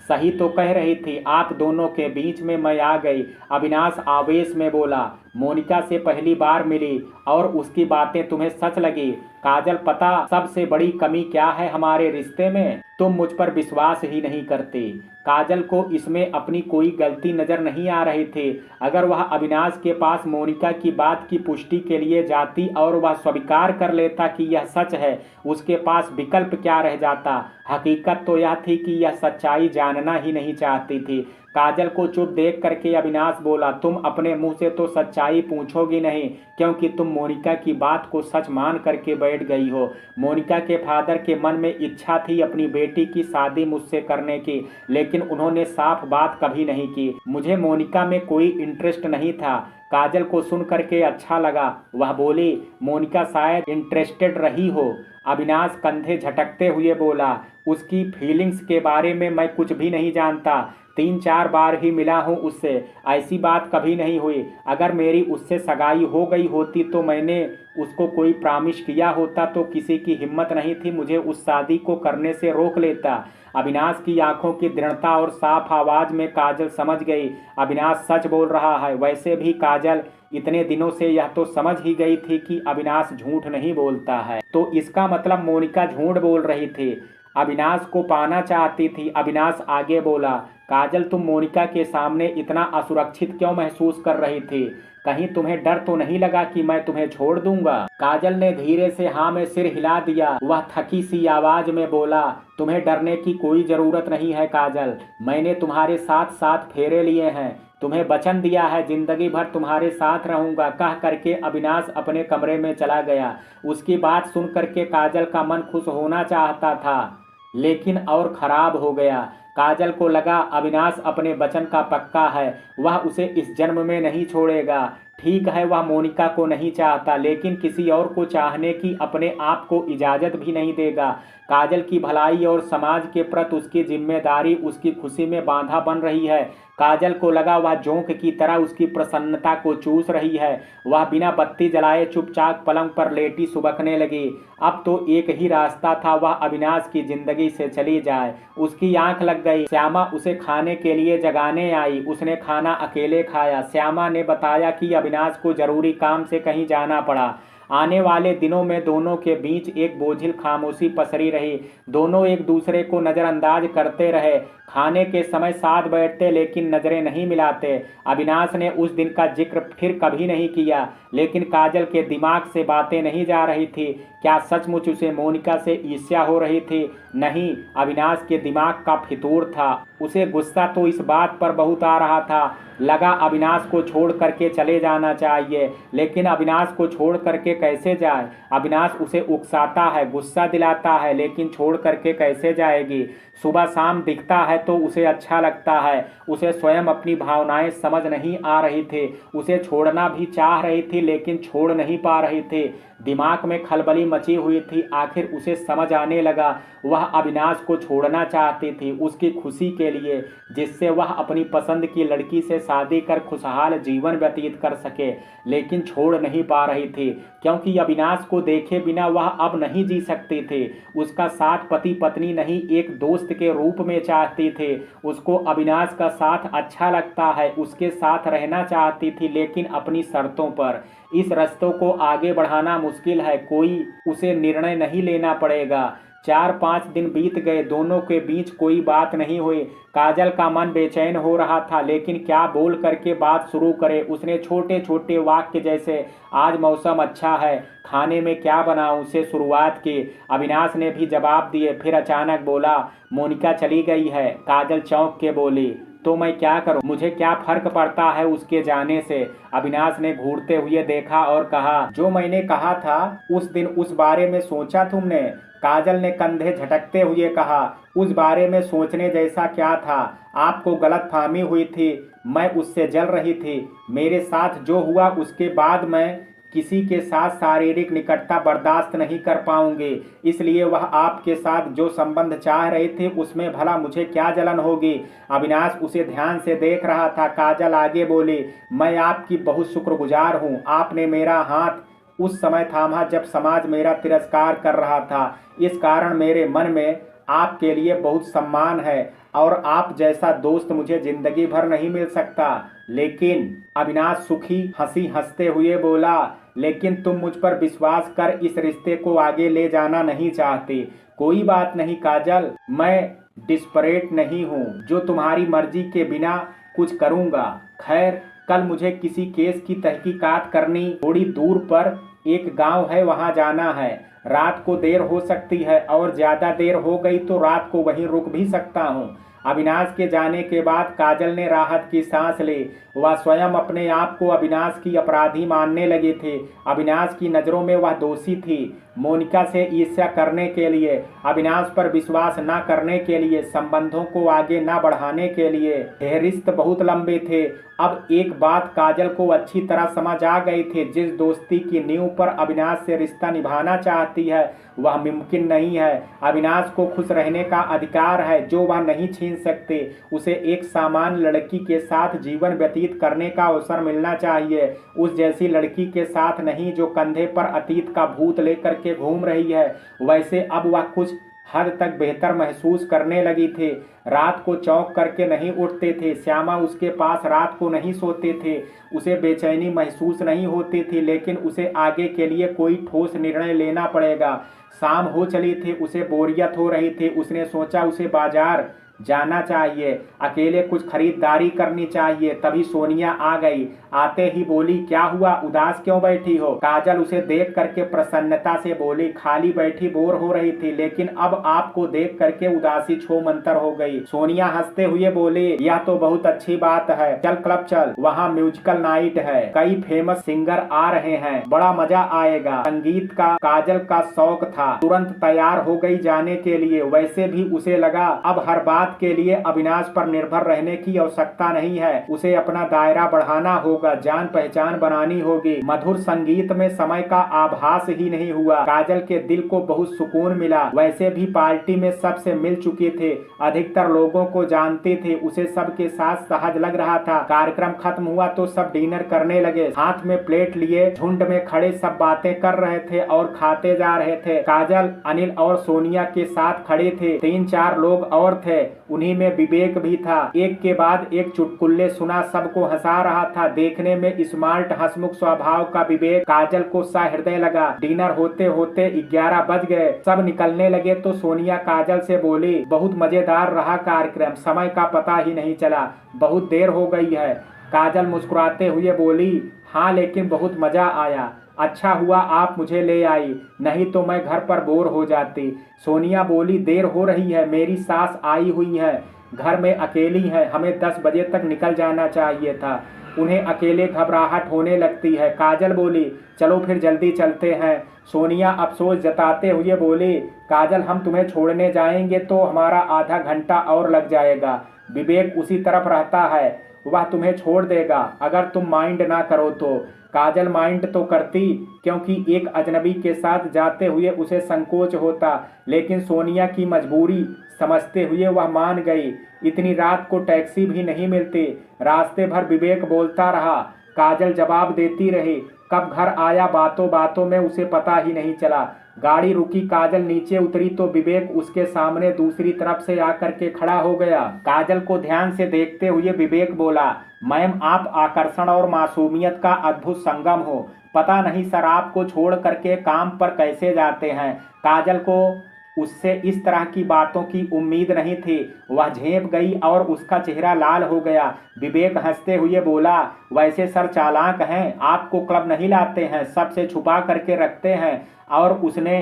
सही तो कह रही थी, आप दोनों के बीच में मैं आ गई। अविनाश आवेश में बोला, मोनिका से पहली बार मिली और उसकी बातें तुम्हें सच लगी। काजल, पता सबसे बड़ी कमी क्या है हमारे रिश्ते में? तुम मुझ पर विश्वास ही नहीं करती। काजल को इसमें अपनी कोई गलती नजर नहीं आ रही थी। अगर वह अविनाश के पास मोनिका की बात की पुष्टि के लिए जाती और वह स्वीकार कर लेता कि यह सच है, उसके पास विकल्प क्या रह जाता? हकीकत तो यह थी कि यह सच्चाई जानना ही नहीं चाहती थी। काजल को चुप देख करके अविनाश बोला, तुम अपने मुंह से तो सच्चाई पूछोगी नहीं, क्योंकि तुम मोनिका की बात को सच मान करके बैठ गई हो। मोनिका के फादर के मन में इच्छा थी अपनी बेटी की शादी मुझसे करने की, लेकिन उन्होंने साफ बात कभी नहीं की। मुझे मोनिका में कोई इंटरेस्ट नहीं था। काजल को सुन करके अच्छा लगा। वह बोली, मोनिका शायद इंटरेस्टेड रही हो। अविनाश कंधे झटकते हुए बोला, उसकी फीलिंग्स के बारे में मैं कुछ भी नहीं जानता। 3-4 बार ही मिला हूँ उससे, ऐसी बात कभी नहीं हुई। अगर मेरी उससे सगाई हो गई होती तो मैंने उसको कोई प्रॉमिस किया होता तो किसी की हिम्मत नहीं थी मुझे उस शादी को करने से रोक लेता। अविनाश की आंखों की दृढ़ता और साफ आवाज में काजल समझ गई, अविनाश सच बोल रहा है। वैसे भी काजल इतने दिनों से यह तो समझ ही गई थी कि अविनाश झूठ नहीं बोलता है, तो इसका मतलब मोनिका झूठ बोल रही थी, अविनाश को पाना चाहती थी। अविनाश आगे बोला, काजल, तुम मोनिका के सामने इतना असुरक्षित क्यों महसूस कर रही थी? कहीं तुम्हें डर तो नहीं लगा कि मैं तुम्हें छोड़ दूंगा? काजल ने धीरे से हाँ में सिर हिला दिया। वह थकी सी आवाज में बोला, तुम्हें डरने की कोई जरूरत नहीं है काजल। मैंने तुम्हारे साथ 7 फेरे लिए हैं, तुम्हें वचन दिया है जिंदगी भर तुम्हारे साथ रहूंगा। कह करके अविनाश अपने कमरे में चला गया। उसकी बात सुन करके काजल का मन खुश होना चाहता था, लेकिन और खराब हो गया। काजल को लगा अविनाश अपने वचन का पक्का है, वह उसे इस जन्म में नहीं छोड़ेगा। ठीक है, वह मोनिका को नहीं चाहता, लेकिन किसी और को चाहने की अपने आप को इजाजत भी नहीं देगा। काजल की भलाई और समाज के प्रति उसकी जिम्मेदारी उसकी खुशी में बाधा बन रही है। काजल को लगा वह जोंक की तरह उसकी प्रसन्नता को चूस रही है। वह बिना बत्ती जलाए चुपचाप पलंग पर लेटी सुबकने लगी। अब तो एक ही रास्ता था, वह अविनाश की जिंदगी से चली जाए। उसकी आंख लग गई। श्यामा उसे खाने के लिए जगाने आई। उसने खाना अकेले खाया। श्यामा ने बताया कि अविनाश को जरूरी काम से कहीं जाना पड़ा। आने वाले दिनों में दोनों के बीच एक बोझिल खामोशी पसरी रही। दोनों एक दूसरे को नज़रअंदाज करते रहे। खाने के समय साथ बैठते लेकिन नजरें नहीं मिलाते। अविनाश ने उस दिन का जिक्र फिर कभी नहीं किया, लेकिन काजल के दिमाग से बातें नहीं जा रही थी। क्या सचमुच उसे मोनिका से ईर्ष्या हो रही थी? नहीं, अविनाश के दिमाग का फितूर था। उसे गुस्सा तो इस बात पर बहुत आ रहा था, लगा अविनाश को छोड़ करके चले जाना चाहिए, लेकिन अविनाश को छोड़ करके कैसे जाए? अविनाश उसे उकसाता है, गुस्सा दिलाता है, लेकिन छोड़ करके कैसे जाएगी? सुबह शाम दिखता है तो उसे अच्छा लगता है। उसे स्वयं अपनी भावनाएं समझ नहीं आ रही थी। उसे छोड़ना भी चाह रही थी, लेकिन छोड़ नहीं पा रही थी। दिमाग में खलबली मची हुई थी। आखिर उसे समझ आने लगा, वह अविनाश को छोड़ना चाहती थी उसकी खुशी के लिए, जिससे वह अपनी पसंद की लड़की से शादी कर खुशहाल जीवन व्यतीत कर सके, लेकिन छोड़ नहीं पा रही थी, क्योंकि अविनाश को देखे बिना वह अब नहीं जी सकती थी। उसका साथ पति पत्नी नहीं, एक दोस्त के रूप में चाहती थी। उसको अविनाश का साथ अच्छा लगता है, उसके साथ रहना चाहती थी, लेकिन अपनी शर्तों पर। इस रास्तों को आगे बढ़ाना मुश्किल है, कोई उसे निर्णय नहीं लेना पड़ेगा। 4-5 दिन बीत गए, दोनों के बीच कोई बात नहीं हुई। काजल का मन बेचैन हो रहा था, लेकिन क्या बोल करके बात शुरू करे। उसने छोटे छोटे वाक्य जैसे आज मौसम अच्छा है, खाने में क्या बनाऊं से शुरुआत की। अविनाश ने भी जवाब दिए। फिर अचानक बोला, मोनिका चली गई है। काजल चौंक के बोली, तो मैं क्या करूं? मुझे क्या फर्क पड़ता है उसके जाने से? अविनाश ने घूरते हुए देखा और कहा, जो मैंने कहा था उस दिन, उस बारे में सोचा तुमने? काजल ने कंधे झटकते हुए कहा, उस बारे में सोचने जैसा क्या था? आपको गलतफहमी हुई थी, मैं उससे जल रही थी। मेरे साथ जो हुआ उसके बाद मैं किसी के साथ शारीरिक निकटता बर्दाश्त नहीं कर पाऊंगी, इसलिए वह आपके साथ जो संबंध चाह रहे थे उसमें भला मुझे क्या जलन होगी? अविनाश उसे ध्यान से देख रहा था। काजल आगे बोली, मैं आपकी बहुत शुक्रगुजार हूँ। आपने मेरा हाथ उस समय थामा जब समाज मेरा तिरस्कार कर रहा था। इस कारण मेरे मन में आपके लिए बहुत सम्मान है और आप जैसा दोस्त मुझे जिंदगी भर नहीं मिल सकता। लेकिन अविनाश सुखी हंसी हंसते हुए बोला, लेकिन तुम मुझ पर विश्वास कर इस रिश्ते को आगे ले जाना नहीं चाहते। कोई बात नहीं काजल, मैं डिस्परेट नहीं हूँ जो तुम्हारी मर्जी के बिना कुछ करूँगा। खैर कल मुझे किसी केस की तहकीकात करनी, थोड़ी दूर पर एक गांव है, वहां जाना है। रात को देर हो सकती है और ज्यादा देर हो गई तो रात को वहीं रुक भी सकता हूँ। अविनाश के जाने के बाद काजल ने राहत की सांस ली। वह स्वयं अपने आप को अविनाश की अपराधी मानने लगे थे। अविनाश की नज़रों में वह दोषी थी। मोनिका से ईर्ष्या करने के लिए, अविनाश पर विश्वास न करने के लिए, संबंधों को आगे न बढ़ाने के लिए। यह रिश्ते बहुत लंबे थे। अब एक बात काजल को अच्छी तरह समझ आ गई थी, जिस दोस्ती की नींव पर अविनाश से रिश्ता निभाना चाहती है वह मुमकिन नहीं है। अविनाश को खुश रहने का अधिकार है जो वह नहीं छीन सकते। उसे एक सामान्य लड़की के साथ जीवन व्यतीत करने का अवसर मिलना चाहिए, उस जैसी लड़की के साथ नहीं जो कंधे पर अतीत का भूत लेकर के घूम रही है। वैसे अब वह कुछ हद तक बेहतर महसूस करने लगी थी। रात को चौंक करके नहीं उठते थे। श्यामा उसके पास रात को नहीं सोते थे। उसे बेचैनी महसूस नहीं होती थी, लेकिन उसे आगे के लिए कोई ठोस निर्णय लेना पड़ेगा। शाम हो चली थी, उसे बोरियत हो रही थी। उसने सोचा उसे बाजार जाना चाहिए, अकेले कुछ खरीदारी करनी चाहिए। तभी सोनिया आ गई। आते ही बोली, क्या हुआ, उदास क्यों बैठी हो? काजल उसे देख करके प्रसन्नता से बोली, खाली बैठी बोर हो रही थी, लेकिन अब आपको देख करके उदासी छो मंतर हो गई। सोनिया हंसते हुए बोली, यह तो बहुत अच्छी बात है, चल क्लब चल, वहाँ म्यूजिकल नाइट है, कई फेमस सिंगर आ रहे हैं, बड़ा मजा आएगा। संगीत का काजल का शौक था, तुरंत तैयार हो गई जाने के लिए। वैसे भी उसे लगा अब हर बात के लिए अविनाश पर निर्भर रहने की आवश्यकता नहीं है। उसे अपना दायरा बढ़ाना होगा, जान पहचान बनानी होगी। मधुर संगीत में समय का आभास ही नहीं हुआ। काजल के दिल को बहुत सुकून मिला। वैसे भी पार्टी में सबसे मिल चुके थे, अधिकतर लोगों को जानते थे। उसे सबके साथ सहज लग रहा था। कार्यक्रम खत्म हुआ तो सब डिनर करने लगे। हाथ में प्लेट लिए झुंड में खड़े सब बातें कर रहे थे और खाते जा रहे थे। काजल, अनिल और सोनिया के साथ खड़े थे। 3-4 लोग और थे, उन्हीं में विवेक भी था। एक के बाद एक चुटकुल्ले सुना, सबको हंसा रहा था। देखने में स्मार्ट हंसमुख स्वभाव का विवेक काजल को सहृदय लगा। डिनर होते होते 11 बज गए। सब निकलने लगे तो सोनिया काजल से बोली, बहुत मजेदार रहा कार्यक्रम, समय का पता ही नहीं चला, बहुत देर हो गई है। काजल मुस्कुराते हुए बोली, हाँ लेकिन बहुत मजा आया, अच्छा हुआ आप मुझे ले आई, नहीं तो मैं घर पर बोर हो जाती। सोनिया बोली, देर हो रही है, मेरी सास आई हुई है, घर में अकेली है, हमें 10 बजे तक निकल जाना चाहिए था, उन्हें अकेले घबराहट होने लगती है। काजल बोली, चलो फिर जल्दी चलते हैं। सोनिया अफसोस जताते हुए बोली, काजल हम तुम्हें छोड़ने जाएंगे तो हमारा आधा घंटा और लग जाएगा। विवेक उसी तरफ रहता है, वह तुम्हें छोड़ देगा अगर तुम माइंड ना करो तो। काजल माइंड तो करती, क्योंकि एक अजनबी के साथ जाते हुए उसे संकोच होता, लेकिन सोनिया की मजबूरी समझते हुए वह मान गई। इतनी रात को टैक्सी भी नहीं मिलती। रास्ते भर विवेक बोलता रहा, काजल जवाब देती रही। कब घर आया बातों बातों में उसे पता ही नहीं चला। गाड़ी रुकी, काजल नीचे उतरी तो विवेक उसके सामने दूसरी तरफ से आकर के खड़ा हो गया। काजल को ध्यान से देखते हुए विवेक बोला, मैम आप आकर्षण और मासूमियत का अद्भुत संगम हो, पता नहीं सर आपको छोड़ करके काम पर कैसे जाते हैं। काजल को उससे इस तरह की बातों की उम्मीद नहीं थी। वह झेप गई और उसका चेहरा लाल हो गया। विवेक हंसते हुए बोला, वैसे सर चालाक हैं, आपको क्लब नहीं लाते हैं, सबसे छुपा करके रखते हैं। और उसने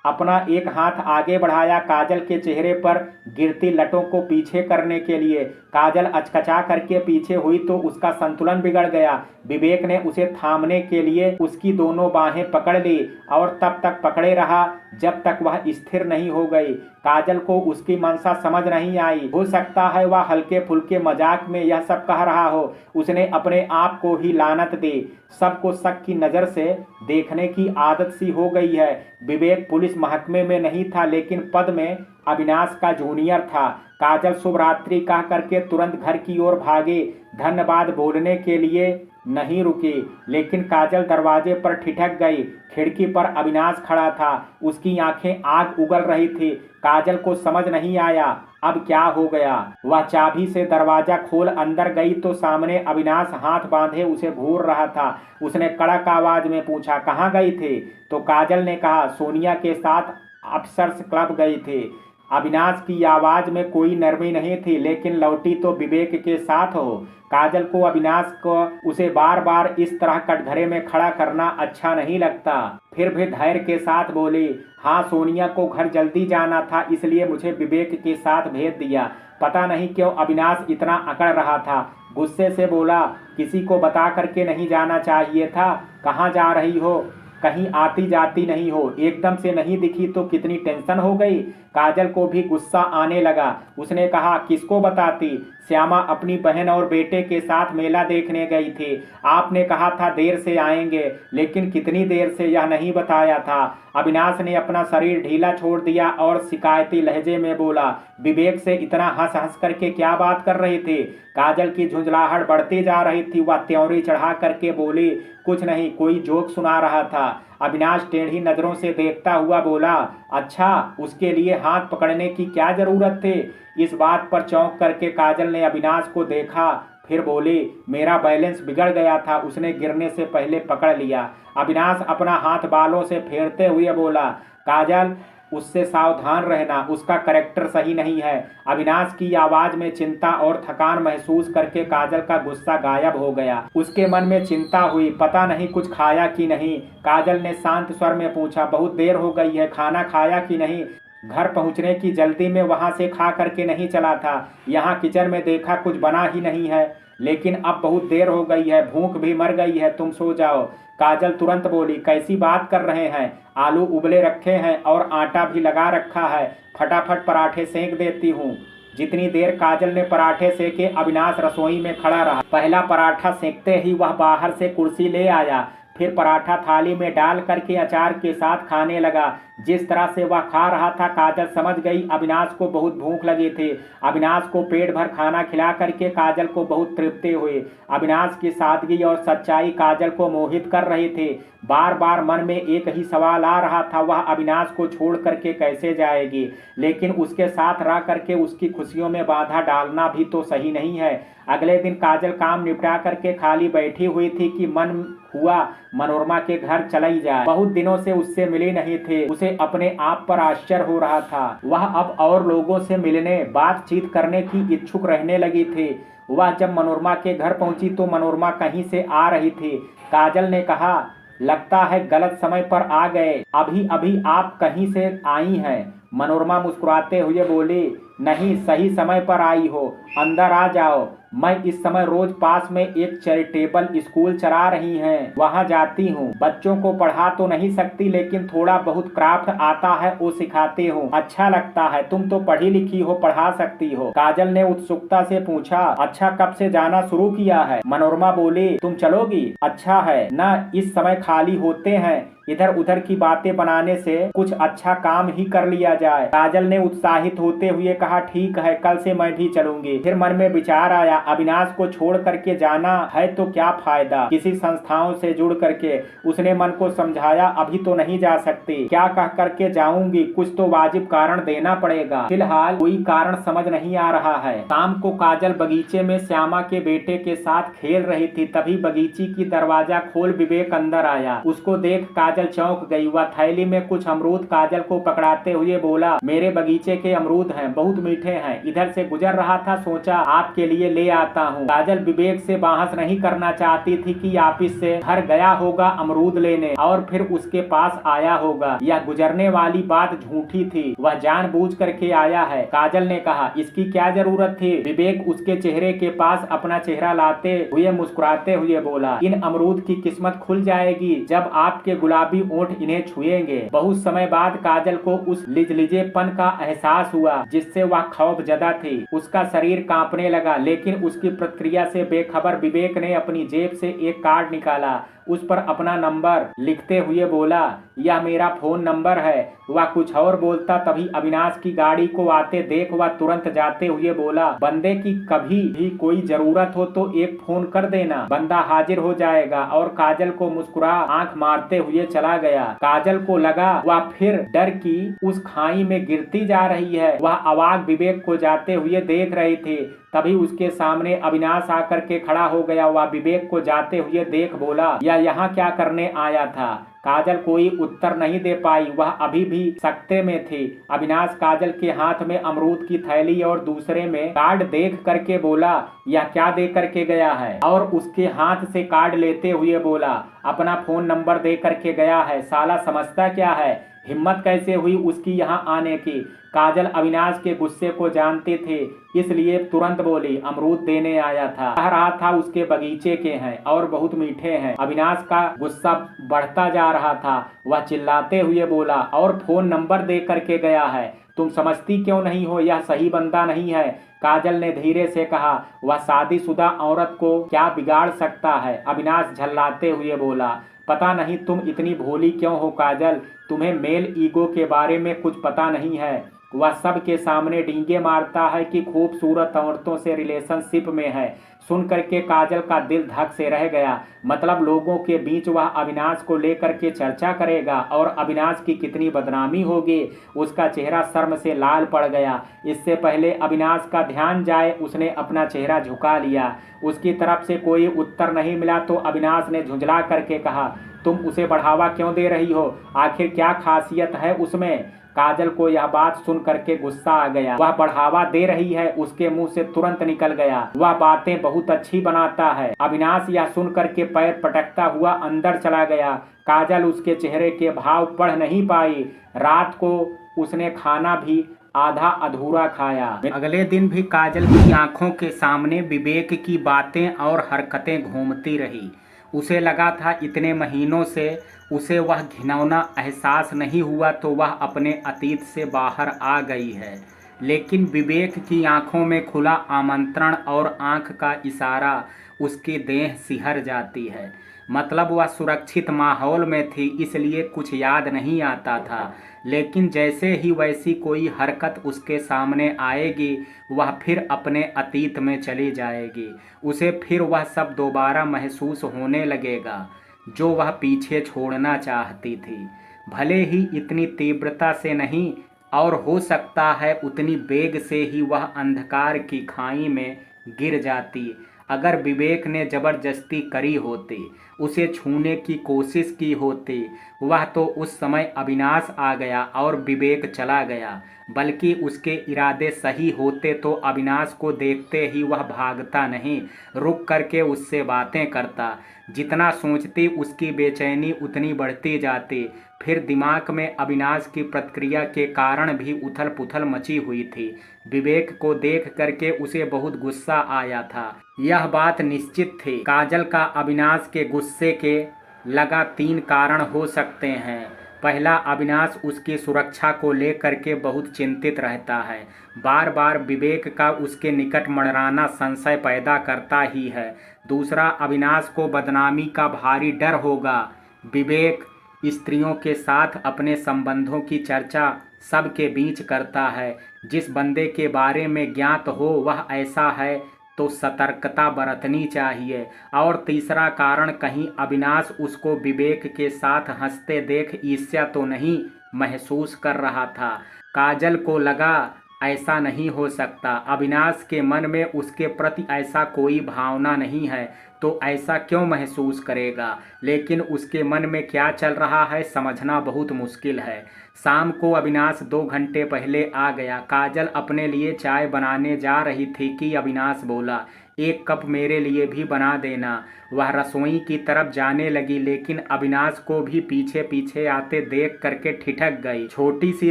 अपना एक हाथ आगे बढ़ाया काजल के चेहरे पर गिरती लटों को पीछे करने के लिए। काजल अचकचा करके पीछे हुई तो उसका संतुलन बिगड़ गया। विवेक ने उसे थामने के लिए उसकी दोनों बाहें पकड़ ली और तब तक पकड़े रहा जब तक वह स्थिर नहीं हो गई। काजल को उसकी मंशा समझ नहीं आई। हो सकता है वह हल्के फुल्के मजाक में यह सब कह रहा हो। उसने अपने आप को ही लानत दी। सबको शक की नज़र से देखने की आदत सी हो गई है। विवेक पुलिस महकमे में नहीं था, लेकिन पद में अविनाश का जूनियर था। काजल शुभ रात्रि कह करके तुरंत घर की ओर भागी। धन्यवाद बोलने के लिए नहीं रुकी, लेकिन काजल दरवाजे पर ठिठक गई। खिड़की पर अविनाश खड़ा था, उसकी आंखें आग उगल रही थी। काजल को समझ नहीं आया अब क्या हो गया। वह चाबी से दरवाजा खोल अंदर गई तो सामने अविनाश हाथ बांधे उसे घूर रहा था। उसने कड़क आवाज में पूछा, कहाँ गई थी? तो काजल ने कहा, सोनिया के साथ अप्सर्स क्लब गई थी। अविनाश की आवाज में कोई नरमी नहीं थी, लेकिन लौटी तो विवेक के साथ हो। काजल को अविनाश को उसे बार बार इस तरह कटघरे में खड़ा करना अच्छा नहीं लगता। फिर भी धैर्य के साथ बोली, हाँ सोनिया को घर जल्दी जाना था, इसलिए मुझे विवेक के साथ भेज दिया। पता नहीं क्यों अविनाश इतना अकड़ रहा था। गुस्से से बोला, किसी को बता करके नहीं जाना चाहिए था। कहाँ जा रही हो? कहीं आती जाती नहीं हो? एकदम से नहीं दिखी तो कितनी टेंशन हो गई। काजल को भी गुस्सा आने लगा। उसने कहा, किसको बताती? श्यामा अपनी बहन और बेटे के साथ मेला देखने गई थी। आपने कहा था देर से आएंगे, लेकिन कितनी देर से यह नहीं बताया था। अविनाश ने अपना शरीर ढीला छोड़ दिया और शिकायती लहजे में बोला, विवेक से इतना हंस हंस करके क्या बात कर रही थी? काजल की झुंझलाहट बढ़ती जा रही थी। वह त्योरी चढ़ा करके बोली, कुछ नहीं, कोई जोक सुना रहा था। अविनाश टेढ़ी नजरों से देखता हुआ बोला, अच्छा, उसके लिए हाथ पकड़ने की क्या जरूरत थी? इस बात पर चौंक करके काजल ने अविनाश को देखा, फिर बोली, मेरा बैलेंस बिगड़ गया था, उसने गिरने से पहले पकड़ लिया। अविनाश अपना हाथ बालों से फेरते हुए बोला, काजल उससे सावधान रहना, उसका कैरेक्टर सही नहीं है। अविनाश की आवाज में चिंता और थकान महसूस करके काजल का गुस्सा गायब हो गया। उसके मन में चिंता हुई, पता नहीं कुछ खाया कि नहीं। काजल ने शांत स्वर में पूछा, बहुत देर हो गई है, खाना खाया कि नहीं? घर पहुंचने की जल्दी में वहां से खा करके नहीं चला था। यहाँ किचन में देखा कुछ बना ही नहीं है, लेकिन अब बहुत देर हो गई है, भूख भी मर गई है, तुम सो जाओ। काजल तुरंत बोली, कैसी बात कर रहे हैं? आलू उबले रखे हैं और आटा भी लगा रखा है, फटाफट पराठे सेंक देती हूँ। जितनी देर काजल ने पराठे सेके, अविनाश रसोई में खड़ा रहा। पहला पराठा सेकते ही वह बाहर से कुर्सी ले आया, फिर पराठा थाली में डाल करके अचार के साथ खाने लगा। जिस तरह से वह खा रहा था, काजल समझ गई अविनाश को बहुत भूख लगी थी। अविनाश को पेट भर खाना खिला करके काजल को बहुत तृप्ति हुई। अविनाश की सादगी और सच्चाई काजल को मोहित कर रही थी। बार बार मन में एक ही सवाल आ रहा था, वह अविनाश को छोड़ करके कैसे जाएगी? लेकिन उसके साथ रह करके उसकी खुशियों में बाधा डालना भी तो सही नहीं है। अगले दिन काजल काम निपटा करके खाली बैठी हुई थी कि मन हुआ मनोरमा के घर चली जाए। बहुत दिनों से उससे मिली नहीं थी। उसे अपने आप पर आश्चर्य हो रहा था। वह अब और लोगों से मिलने, बातचीत करने की इच्छुक रहने लगी थी। वह जब मनोरमा के घर पहुंची तो मनोरमा कहीं से आ रही थी। काजल ने कहा, लगता है गलत समय पर आ गए, अभी अभी आप कहीं से आई हैं। मनोरमा मुस्कुराते हुए बोली, नहीं, सही समय पर आई हो, अंदर आ जाओ। मैं इस समय रोज पास में एक चैरिटेबल स्कूल चला रही हैं, वहां जाती हूँ। बच्चों को पढ़ा तो नहीं सकती, लेकिन थोड़ा बहुत क्राफ्ट आता है वो सिखाती हूँ। अच्छा लगता है, तुम तो पढ़ी लिखी हो, पढ़ा सकती हो। काजल ने उत्सुकता से पूछा, अच्छा, कब से जाना शुरू किया है? मनोरमा बोली, तुम चलोगी? अच्छा है न, इस समय खाली होते हैं, इधर उधर की बातें बनाने से कुछ अच्छा काम ही कर लिया जाए। काजल ने उत्साहित होते हुए कहा, ठीक है, कल से मैं भी चलूंगी। फिर मन में विचार आया, अविनाश को छोड़ करके जाना है तो क्या फायदा, किसी संस्थाओं से जुड़ करके। उसने मन को समझाया, अभी तो नहीं जा सकती, क्या कह करके जाऊंगी, कुछ तो वाजिब कारण देना पड़ेगा। फिलहाल कोई कारण समझ नहीं आ रहा है। शाम को काजल बगीचे में श्यामा के बेटे के साथ खेल रही थी, तभी बगीची की दरवाजा खोल विवेक अंदर आया। उसको देख काजल चौंक गई। वह थैली में कुछ अमरूद काजल को पकड़ाते हुए बोला, मेरे बगीचे के अमरूद हैं, बहुत मीठे हैं, इधर से गुजर रहा था, सोचा आपके लिए ले आता हूँ। काजल विवेक से बहस नहीं करना चाहती थी कि ऑफिस से घर गया होगा अमरूद लेने और फिर उसके पास आया होगा। यह गुजरने वाली बात झूठी थी, वह जानबूझ करके आया है। काजल ने कहा, इसकी क्या जरूरत थी? विवेक उसके चेहरे के पास अपना चेहरा लाते हुए मुस्कुराते हुए बोला, इन अमरूद की किस्मत खुल जाएगी जब आपके गुलाबी ओंठ इन्हें छुएंगे। बहुत समय बाद काजल को उस लिजलिजेपन का एहसास हुआ जिससे वह खौफजदा थी। उसका शरीर कांपने लगा, लेकिन उसकी प्रतिक्रिया से बेखबर विवेक ने अपनी जेब से एक कार्ड निकाला उस पर अपना नंबर लिखते हुए बोला, यह मेरा फोन नंबर है। वह कुछ और बोलता, तभी अविनाश की गाड़ी को आते देख वह तुरंत जाते हुए बोला, बंदे की कभी भी कोई जरूरत हो तो एक फोन कर देना, बंदा हाजिर हो जाएगा। और काजल को मुस्कुरा आंख मारते हुए चला गया। काजल को लगा वह फिर डर की उस खाई में गिरती जा रही है। वह अवाक विवेक को जाते हुए देख रही थी। तभी उसके सामने अविनाश आकर के खड़ा हो गया। वह विवेक को जाते हुए देख बोला, यह यहाँ क्या करने आया था? काजल कोई उत्तर नहीं दे पाई, वह अभी भी सकते में थी। अविनाश काजल के हाथ में अमरूद की थैली और दूसरे में कार्ड देख करके बोला, यह क्या दे करके गया है? और उसके हाथ से कार्ड लेते हुए बोला, अपना फोन नंबर दे करके गया है। साला समझता क्या है? हिम्मत कैसे हुई उसकी यहाँ आने की? काजल अविनाश के गुस्से को जानती थी, इसलिए तुरंत बोली, अमरूद देने आया था, कह रहा था उसके बगीचे के हैं और बहुत मीठे हैं। अविनाश का गुस्सा बढ़ता जा रहा था। वह चिल्लाते हुए बोला, और फोन नंबर दे करके गया है। तुम समझती क्यों नहीं हो यह सही बंदा नहीं है? काजल ने धीरे से कहा, वह शादीशुदा औरत को क्या बिगाड़ सकता है? अविनाश झल्लाते हुए बोला, पता नहीं तुम इतनी भोली क्यों हो काजल, तुम्हें मेल ईगो के बारे में कुछ पता नहीं है। वह सबके सामने डींगे मारता है कि खूबसूरत औरतों से रिलेशनशिप में है। सुन करके काजल का दिल धक से रह गया। मतलब लोगों के बीच वह अविनाश को लेकर के चर्चा करेगा और अविनाश की कितनी बदनामी होगी। उसका चेहरा शर्म से लाल पड़ गया। इससे पहले अविनाश का ध्यान जाए उसने अपना चेहरा झुका लिया। उसकी तरफ से कोई उत्तर नहीं मिला तो अविनाश ने झुंझला करके कहा, तुम उसे बढ़ावा क्यों दे रही हो? आखिर क्या खासियत है उसमें? काजल को यह बात सुन करके गुस्सा आ गया। वह बढ़ावा दे रही है उसके मुंह से तुरंत निकल गया, वह बातें बहुत अच्छी बनाता है। अविनाश यह सुन करके पैर पटकता हुआ अंदर चला गया। काजल उसके चेहरे के भाव पढ़ नहीं पाई। रात को उसने खाना भी आधा अधूरा खाया। अगले दिन भी काजल की आंखों के सामने विवेक की बातें और हरकतें घूमती रही। उसे लगा था इतने महीनों से उसे वह घिनौना एहसास नहीं हुआ तो वह अपने अतीत से बाहर आ गई है। लेकिन विवेक की आंखों में खुला आमंत्रण और आंख का इशारा उसकी देह सिहर जाती है। मतलब वह सुरक्षित माहौल में थी, इसलिए कुछ याद नहीं आता था। लेकिन जैसे ही वैसी कोई हरकत उसके सामने आएगी वह फिर अपने अतीत में चली जाएगी। उसे फिर वह सब दोबारा महसूस होने लगेगा जो वह पीछे छोड़ना चाहती थी। भले ही इतनी तीव्रता से नहीं, और हो सकता है उतनी वेग से ही वह अंधकार की खाई में गिर जाती। अगर विवेक ने जबरदस्ती करी होती, उसे छूने की कोशिश की होती, वह तो उस समय अविनाश आ गया और विवेक चला गया। बल्कि उसके इरादे सही होते तो अविनाश को देखते ही वह भागता नहीं, रुक करके उससे बातें करता। जितना सोचती उसकी बेचैनी उतनी बढ़ती जाती। फिर दिमाग में अविनाश की प्रतिक्रिया के कारण भी उथल पुथल मची हुई थी। विवेक को देख करके उसे बहुत गुस्सा आया था, यह बात निश्चित थी। काजल का अविनाश के गुस्से के लगा 3 कारण हो सकते हैं। पहला, अविनाश उसकी सुरक्षा को लेकर के बहुत चिंतित रहता है। बार बार विवेक का उसके निकट मंडराना संशय पैदा करता ही है। दूसरा, अविनाश को बदनामी का भारी डर होगा। विवेक स्त्रियों के साथ अपने संबंधों की चर्चा सबके बीच करता है। जिस बंदे के बारे में ज्ञात हो वह ऐसा है तो सतर्कता बरतनी चाहिए। और तीसरा कारण, कहीं अविनाश उसको विवेक के साथ हंसते देख ईर्ष्या तो नहीं महसूस कर रहा था। काजल को लगा ऐसा नहीं हो सकता, अविनाश के मन में उसके प्रति ऐसा कोई भावना नहीं है तो ऐसा क्यों महसूस करेगा। लेकिन उसके मन में क्या चल रहा है समझना बहुत मुश्किल है। शाम को अविनाश 2 घंटे पहले आ गया। काजल अपने लिए चाय बनाने जा रही थी कि अविनाश बोला, 1 कप मेरे लिए भी बना देना। वह रसोई की तरफ जाने लगी, लेकिन अविनाश को भी पीछे पीछे आते देख करके ठिठक गई। छोटी सी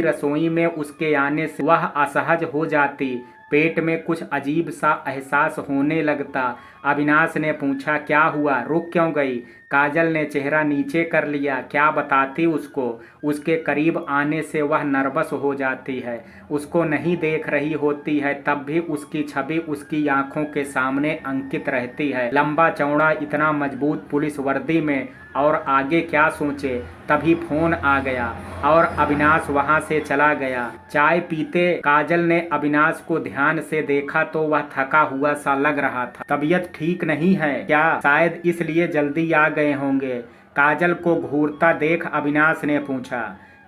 रसोई में उसके आने से वह असहज हो जाती। पेट में कुछ अजीब सा एहसास होने लगता। अविनाश ने पूछा, क्या हुआ, रुक क्यों गई? काजल ने चेहरा नीचे कर लिया। क्या बताती उसको? उसके करीब आने से वह नर्वस हो जाती है। उसको नहीं देख रही होती है तब भी उसकी छवि उसकी आंखों के सामने अंकित रहती है। लंबा चौड़ा, इतना मजबूत पुलिस वर्दी में और आगे क्या सोचे। तभी फोन आ गया और अविनाश वहां से चला गया। चाय पीते काजल ने अविनाश को ध्यान से देखा तो वह थका हुआ सा लग रहा था। तबीयत ठीक नहीं है क्या? शायद इसलिए जल्दी आ गए होंगे। काजल को घूरता देख अविनाश ने पूछा।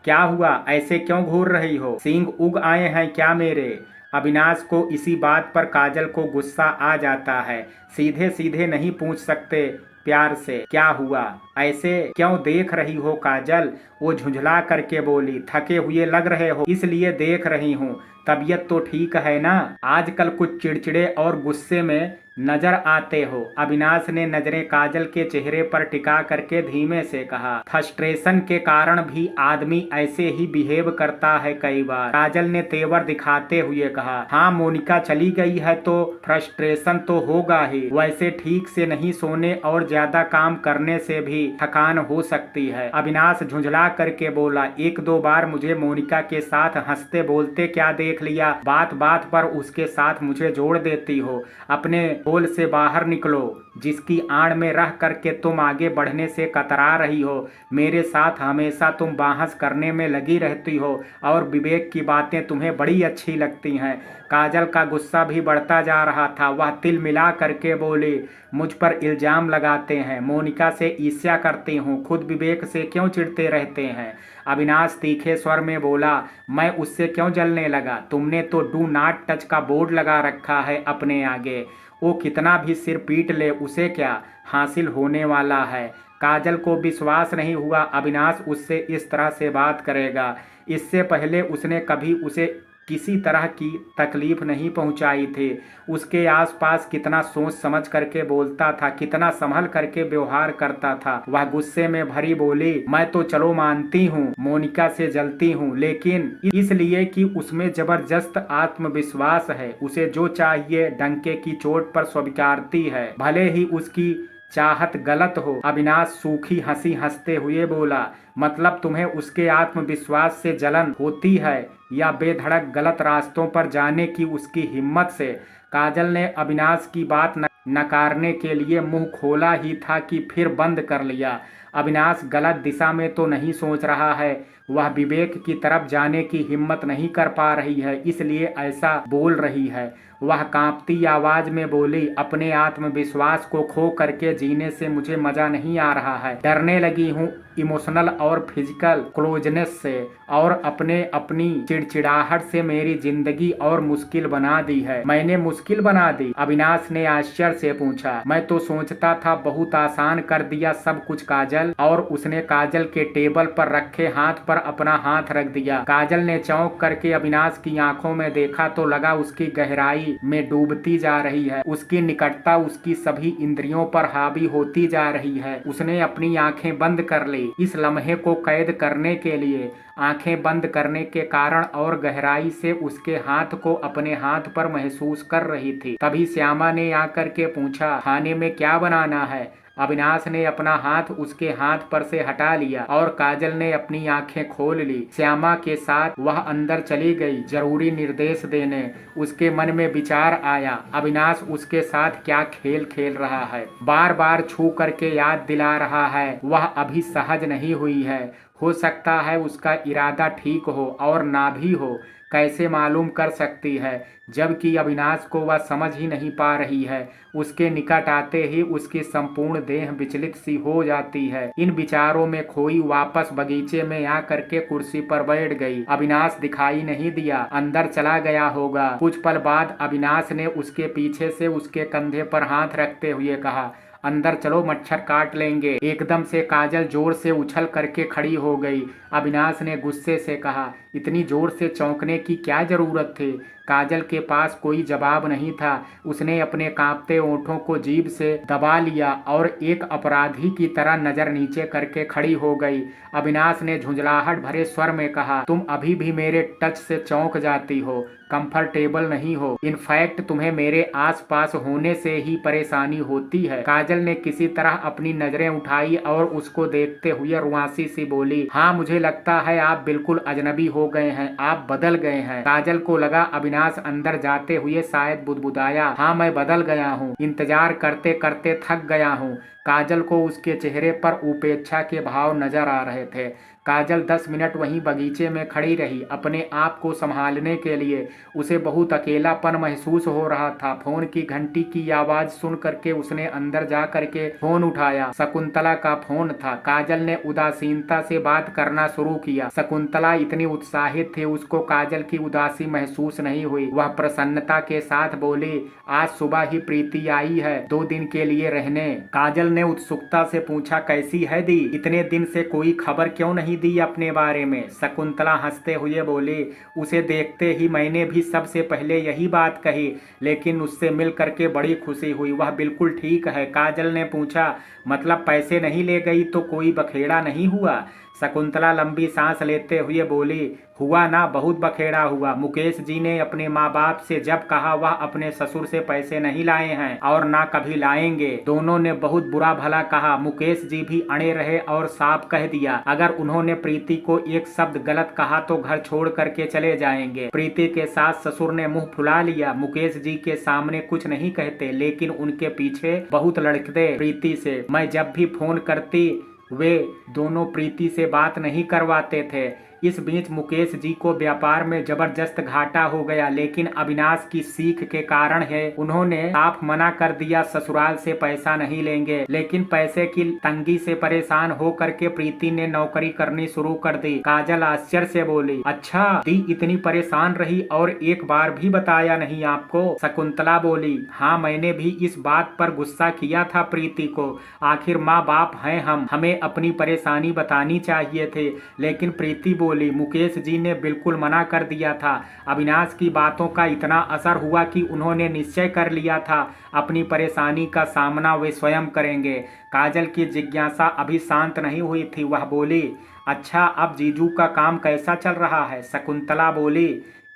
क्या हुआ, ऐसे क्यों घूर रही हो? सींग उग आए हैं क्या मेरे? अविनाश को इसी बात पर काजल को गुस्सा आ जाता है। सीधे सीधे नहीं पूछ सकते प्यार से क्या हुआ? ऐसे क्यों देख रही हो काजल? वो झुंझला करके बोली। थके हुए लग रहे हो इसलिए देख रही हूँ। तबीयत तो ठीक है ना? आजकल कुछ चिड़चिड़े और गुस्से में नजर आते हो। अविनाश ने नजरें काजल के चेहरे पर टिका करके धीमे से कहा। फ्रस्ट्रेशन के कारण भी आदमी ऐसे ही बिहेव करता है कई बार। काजल ने तेवर दिखाते हुए कहा। हाँ, मोनिका चली गई है तो फ्रस्ट्रेशन तो होगा ही। वैसे ठीक से नहीं सोने और ज्यादा काम करने से भी थकान हो सकती है। अविनाश झुंझला करके बोला। एक दो बार मुझे मोनिका के साथ हंसते बोलते क्या देख लिया? बात बात पर उसके साथ मुझे जोड़ देती हो। अपने होल से बाहर निकलो। जिसकी आड़ में रह करके तुम आगे बढ़ने से कतरा रही हो। मेरे साथ हमेशा तुम बहस करने में लगी रहती हो और विवेक की बातें तुम्हें बड़ी अच्छी लगती हैं। काजल का गुस्सा भी बढ़ता जा रहा था। वह तिल मिला करके बोली। मुझ पर इल्जाम लगाते हैं, मोनिका से ईर्ष्या करती हूँ, खुद विवेक से क्यों चिढ़ते रहते हैं? अविनाश तीखे स्वर में बोला। मैं उससे क्यों जलने लगा? तुमने तो डू नॉट टच का बोर्ड लगा रखा है अपने आगे। वो कितना भी सिर पीट ले उसे क्या हासिल होने वाला है? काजल को विश्वास नहीं हुआ अविनाश उससे इस तरह से बात करेगा। इससे पहले उसने कभी उसे किसी तरह की तकलीफ नहीं पहुंचाई थी। उसके आसपास कितना सोच समझ करके बोलता था, कितना संभल करके व्यवहार करता था। वह गुस्से में भरी बोली। मैं तो चलो मानती हूँ मोनिका से जलती हूँ, लेकिन इसलिए कि उसमें जबरदस्त आत्मविश्वास है। उसे जो चाहिए डंके की चोट पर स्वीकारती है, भले ही उसकी चाहत गलत हो। अविनाश सूखी हंसी हंसते हुए बोला। मतलब तुम्हें उसके आत्मविश्वास से जलन होती है या बेधड़क गलत रास्तों पर जाने की उसकी हिम्मत से? काजल ने अविनाश की बात नकारने के लिए मुंह खोला ही था कि फिर बंद कर लिया। अविनाश गलत दिशा में तो नहीं सोच रहा है, वह विवेक की तरफ जाने की हिम्मत नहीं कर पा रही है, इसलिए ऐसा बोल रही है। वह कांपती आवाज में बोली। अपने आत्मविश्वास को खो करके जीने से मुझे मजा नहीं आ रहा है। डरने लगी हूँ इमोशनल और फिजिकल क्लोजनेस से, और अपनी चिड़चिड़ाहट से मेरी जिंदगी और मुश्किल बना दी है। मैंने मुश्किल बना दी? अविनाश ने आश्चर्य से पूछा। मैं तो सोचता था बहुत आसान कर दिया सब कुछ काजल। और उसने काजल के टेबल पर रखे हाथ पर अपना हाथ रख दिया। काजल ने चौंक करके अविनाश की आंखों में देखा तो लगा उसकी गहराई में डूबती जा रही है। उसकी निकटता उसकी सभी इंद्रियों पर हावी होती जा रही है। उसने अपनी आंखें बंद कर ली। इस लम्हे को कैद करने के लिए आंखें बंद करने के कारण और गहराई से उसके हाथ को अपने हाथ पर महसूस कर रही थी। तभी श्यामा ने आकर के पूछा, खाने में क्या बनाना है? अविनाश ने अपना हाथ उसके हाथ पर से हटा लिया और काजल ने अपनी आंखें खोल ली। श्यामा के साथ वह अंदर चली गई जरूरी निर्देश देने। उसके मन में विचार आया, अविनाश उसके साथ क्या खेल खेल रहा है, बार बार छू करके याद दिला रहा है। वह अभी सहज नहीं हुई है। हो सकता है उसका इरादा ठीक हो और ना भी हो, कैसे मालूम कर सकती है? जबकि अविनाश को वह समझ ही नहीं पा रही है। उसके निकट आते ही उसकी संपूर्ण देह विचलित सी हो जाती है। इन विचारों में खोई वापस बगीचे में आकर के कुर्सी पर बैठ गई। अविनाश दिखाई नहीं दिया, अंदर चला गया होगा। कुछ पल बाद अविनाश ने उसके पीछे से उसके कंधे पर हाथ रखते हुए कहा, अंदर चलो मच्छर काट लेंगे। एकदम से काजल जोर से उछल करके खड़ी हो गई। अविनाश ने गुस्से से कहा, इतनी जोर से चौंकने की क्या जरूरत थी? काजल के पास कोई जवाब नहीं था। उसने अपने कांपते ओंठों को जीभ से दबा लिया और एक अपराधी की तरह नजर नीचे करके खड़ी हो गई। अविनाश ने झुंझलाहट भरे स्वर में कहा, तुम अभी भी मेरे टच से चौंक जाती हो, कंफर्टेबल नहीं हो। इनफैक्ट तुम्हें मेरे आसपास होने से ही परेशानी होती है। काजल ने किसी तरह अपनी नजरें उठाई और उसको देखते हुए रुआसी सी बोली, हाँ मुझे लगता है आप बिल्कुल अजनबी हो गए हैं, आप बदल गए हैं। काजल को लगा अविनाश अंदर जाते हुए शायद बुदबुदाया, हाँ मैं बदल गया हूँ, इंतजार करते करते थक गया हूँ। काजल को उसके चेहरे पर उपेक्षा के भाव नजर आ रहे थे। काजल 10 मिनट वहीं बगीचे में खड़ी रही, अपने आप को संभालने के लिए। उसे बहुत अकेलापन महसूस हो रहा था। फोन की घंटी की आवाज सुन करके उसने अंदर जा करके फोन उठाया। शकुंतला का फोन था। काजल ने उदासीनता से बात करना शुरू किया। शकुंतला इतनी उत्साहित थी, उसको काजल की उदासी महसूस नहीं हुई। वह प्रसन्नता के साथ बोली, आज सुबह ही प्रीति आई है 2 दिन के लिए रहने। काजल ने उत्सुकता से पूछा, कैसी है दी? इतने दिन से कोई खबर क्यों नहीं दी अपने बारे में? शकुंतला हंसते हुए बोली, उसे देखते ही मैंने भी सबसे पहले यही बात कही, लेकिन उससे मिल करके बड़ी खुशी हुई। वह बिल्कुल ठीक है। काजल ने पूछा, मतलब पैसे नहीं ले गई तो कोई बखेड़ा नहीं हुआ? शकुंतला लंबी सांस लेते हुए बोली, हुआ ना, बहुत बखेड़ा हुआ। मुकेश जी ने अपने माँ बाप से जब कहा वह अपने ससुर से पैसे नहीं लाए हैं और ना कभी लाएंगे। दोनों ने बहुत बुरा भला कहा। मुकेश जी भी अड़े रहे और साफ कह दिया, अगर उन्होंने प्रीति को एक शब्द गलत कहा तो घर छोड़ करके चले जाएंगे। प्रीति के सास ससुर ने मुंह फुला लिया। मुकेश जी के सामने कुछ नहीं कहते, लेकिन उनके पीछे बहुत लड़कते प्रीति से। मैं जब भी फोन करती वे दोनों प्रीति से बात नहीं करवाते थे। इस बीच मुकेश जी को व्यापार में जबरदस्त घाटा हो गया, लेकिन अविनाश की सीख के कारण है उन्होंने साफ मना कर दिया, ससुराल से पैसा नहीं लेंगे। लेकिन पैसे की तंगी से परेशान हो करके प्रीति ने नौकरी करनी शुरू कर दी। काजल आश्चर्य से बोली, अच्छा दी इतनी परेशान रही और एक बार भी बताया नहीं आपको? शकुंतला बोली, हाँ मैंने भी इस बात पर गुस्सा किया था प्रीति को। आखिर माँ बाप हैं हम, हमें अपनी परेशानी बतानी चाहिए थे। लेकिन प्रीति बोली, मुकेश जी ने बिल्कुल मना कर दिया था। अविनाश की बातों का इतना असर हुआ कि उन्होंने निश्चय कर लिया था अपनी परेशानी का सामना वे स्वयं करेंगे। काजल की जिज्ञासा अभी शांत नहीं हुई थी। वह बोली, अच्छा अब जीजू का काम कैसा चल रहा है? शकुंतला बोली,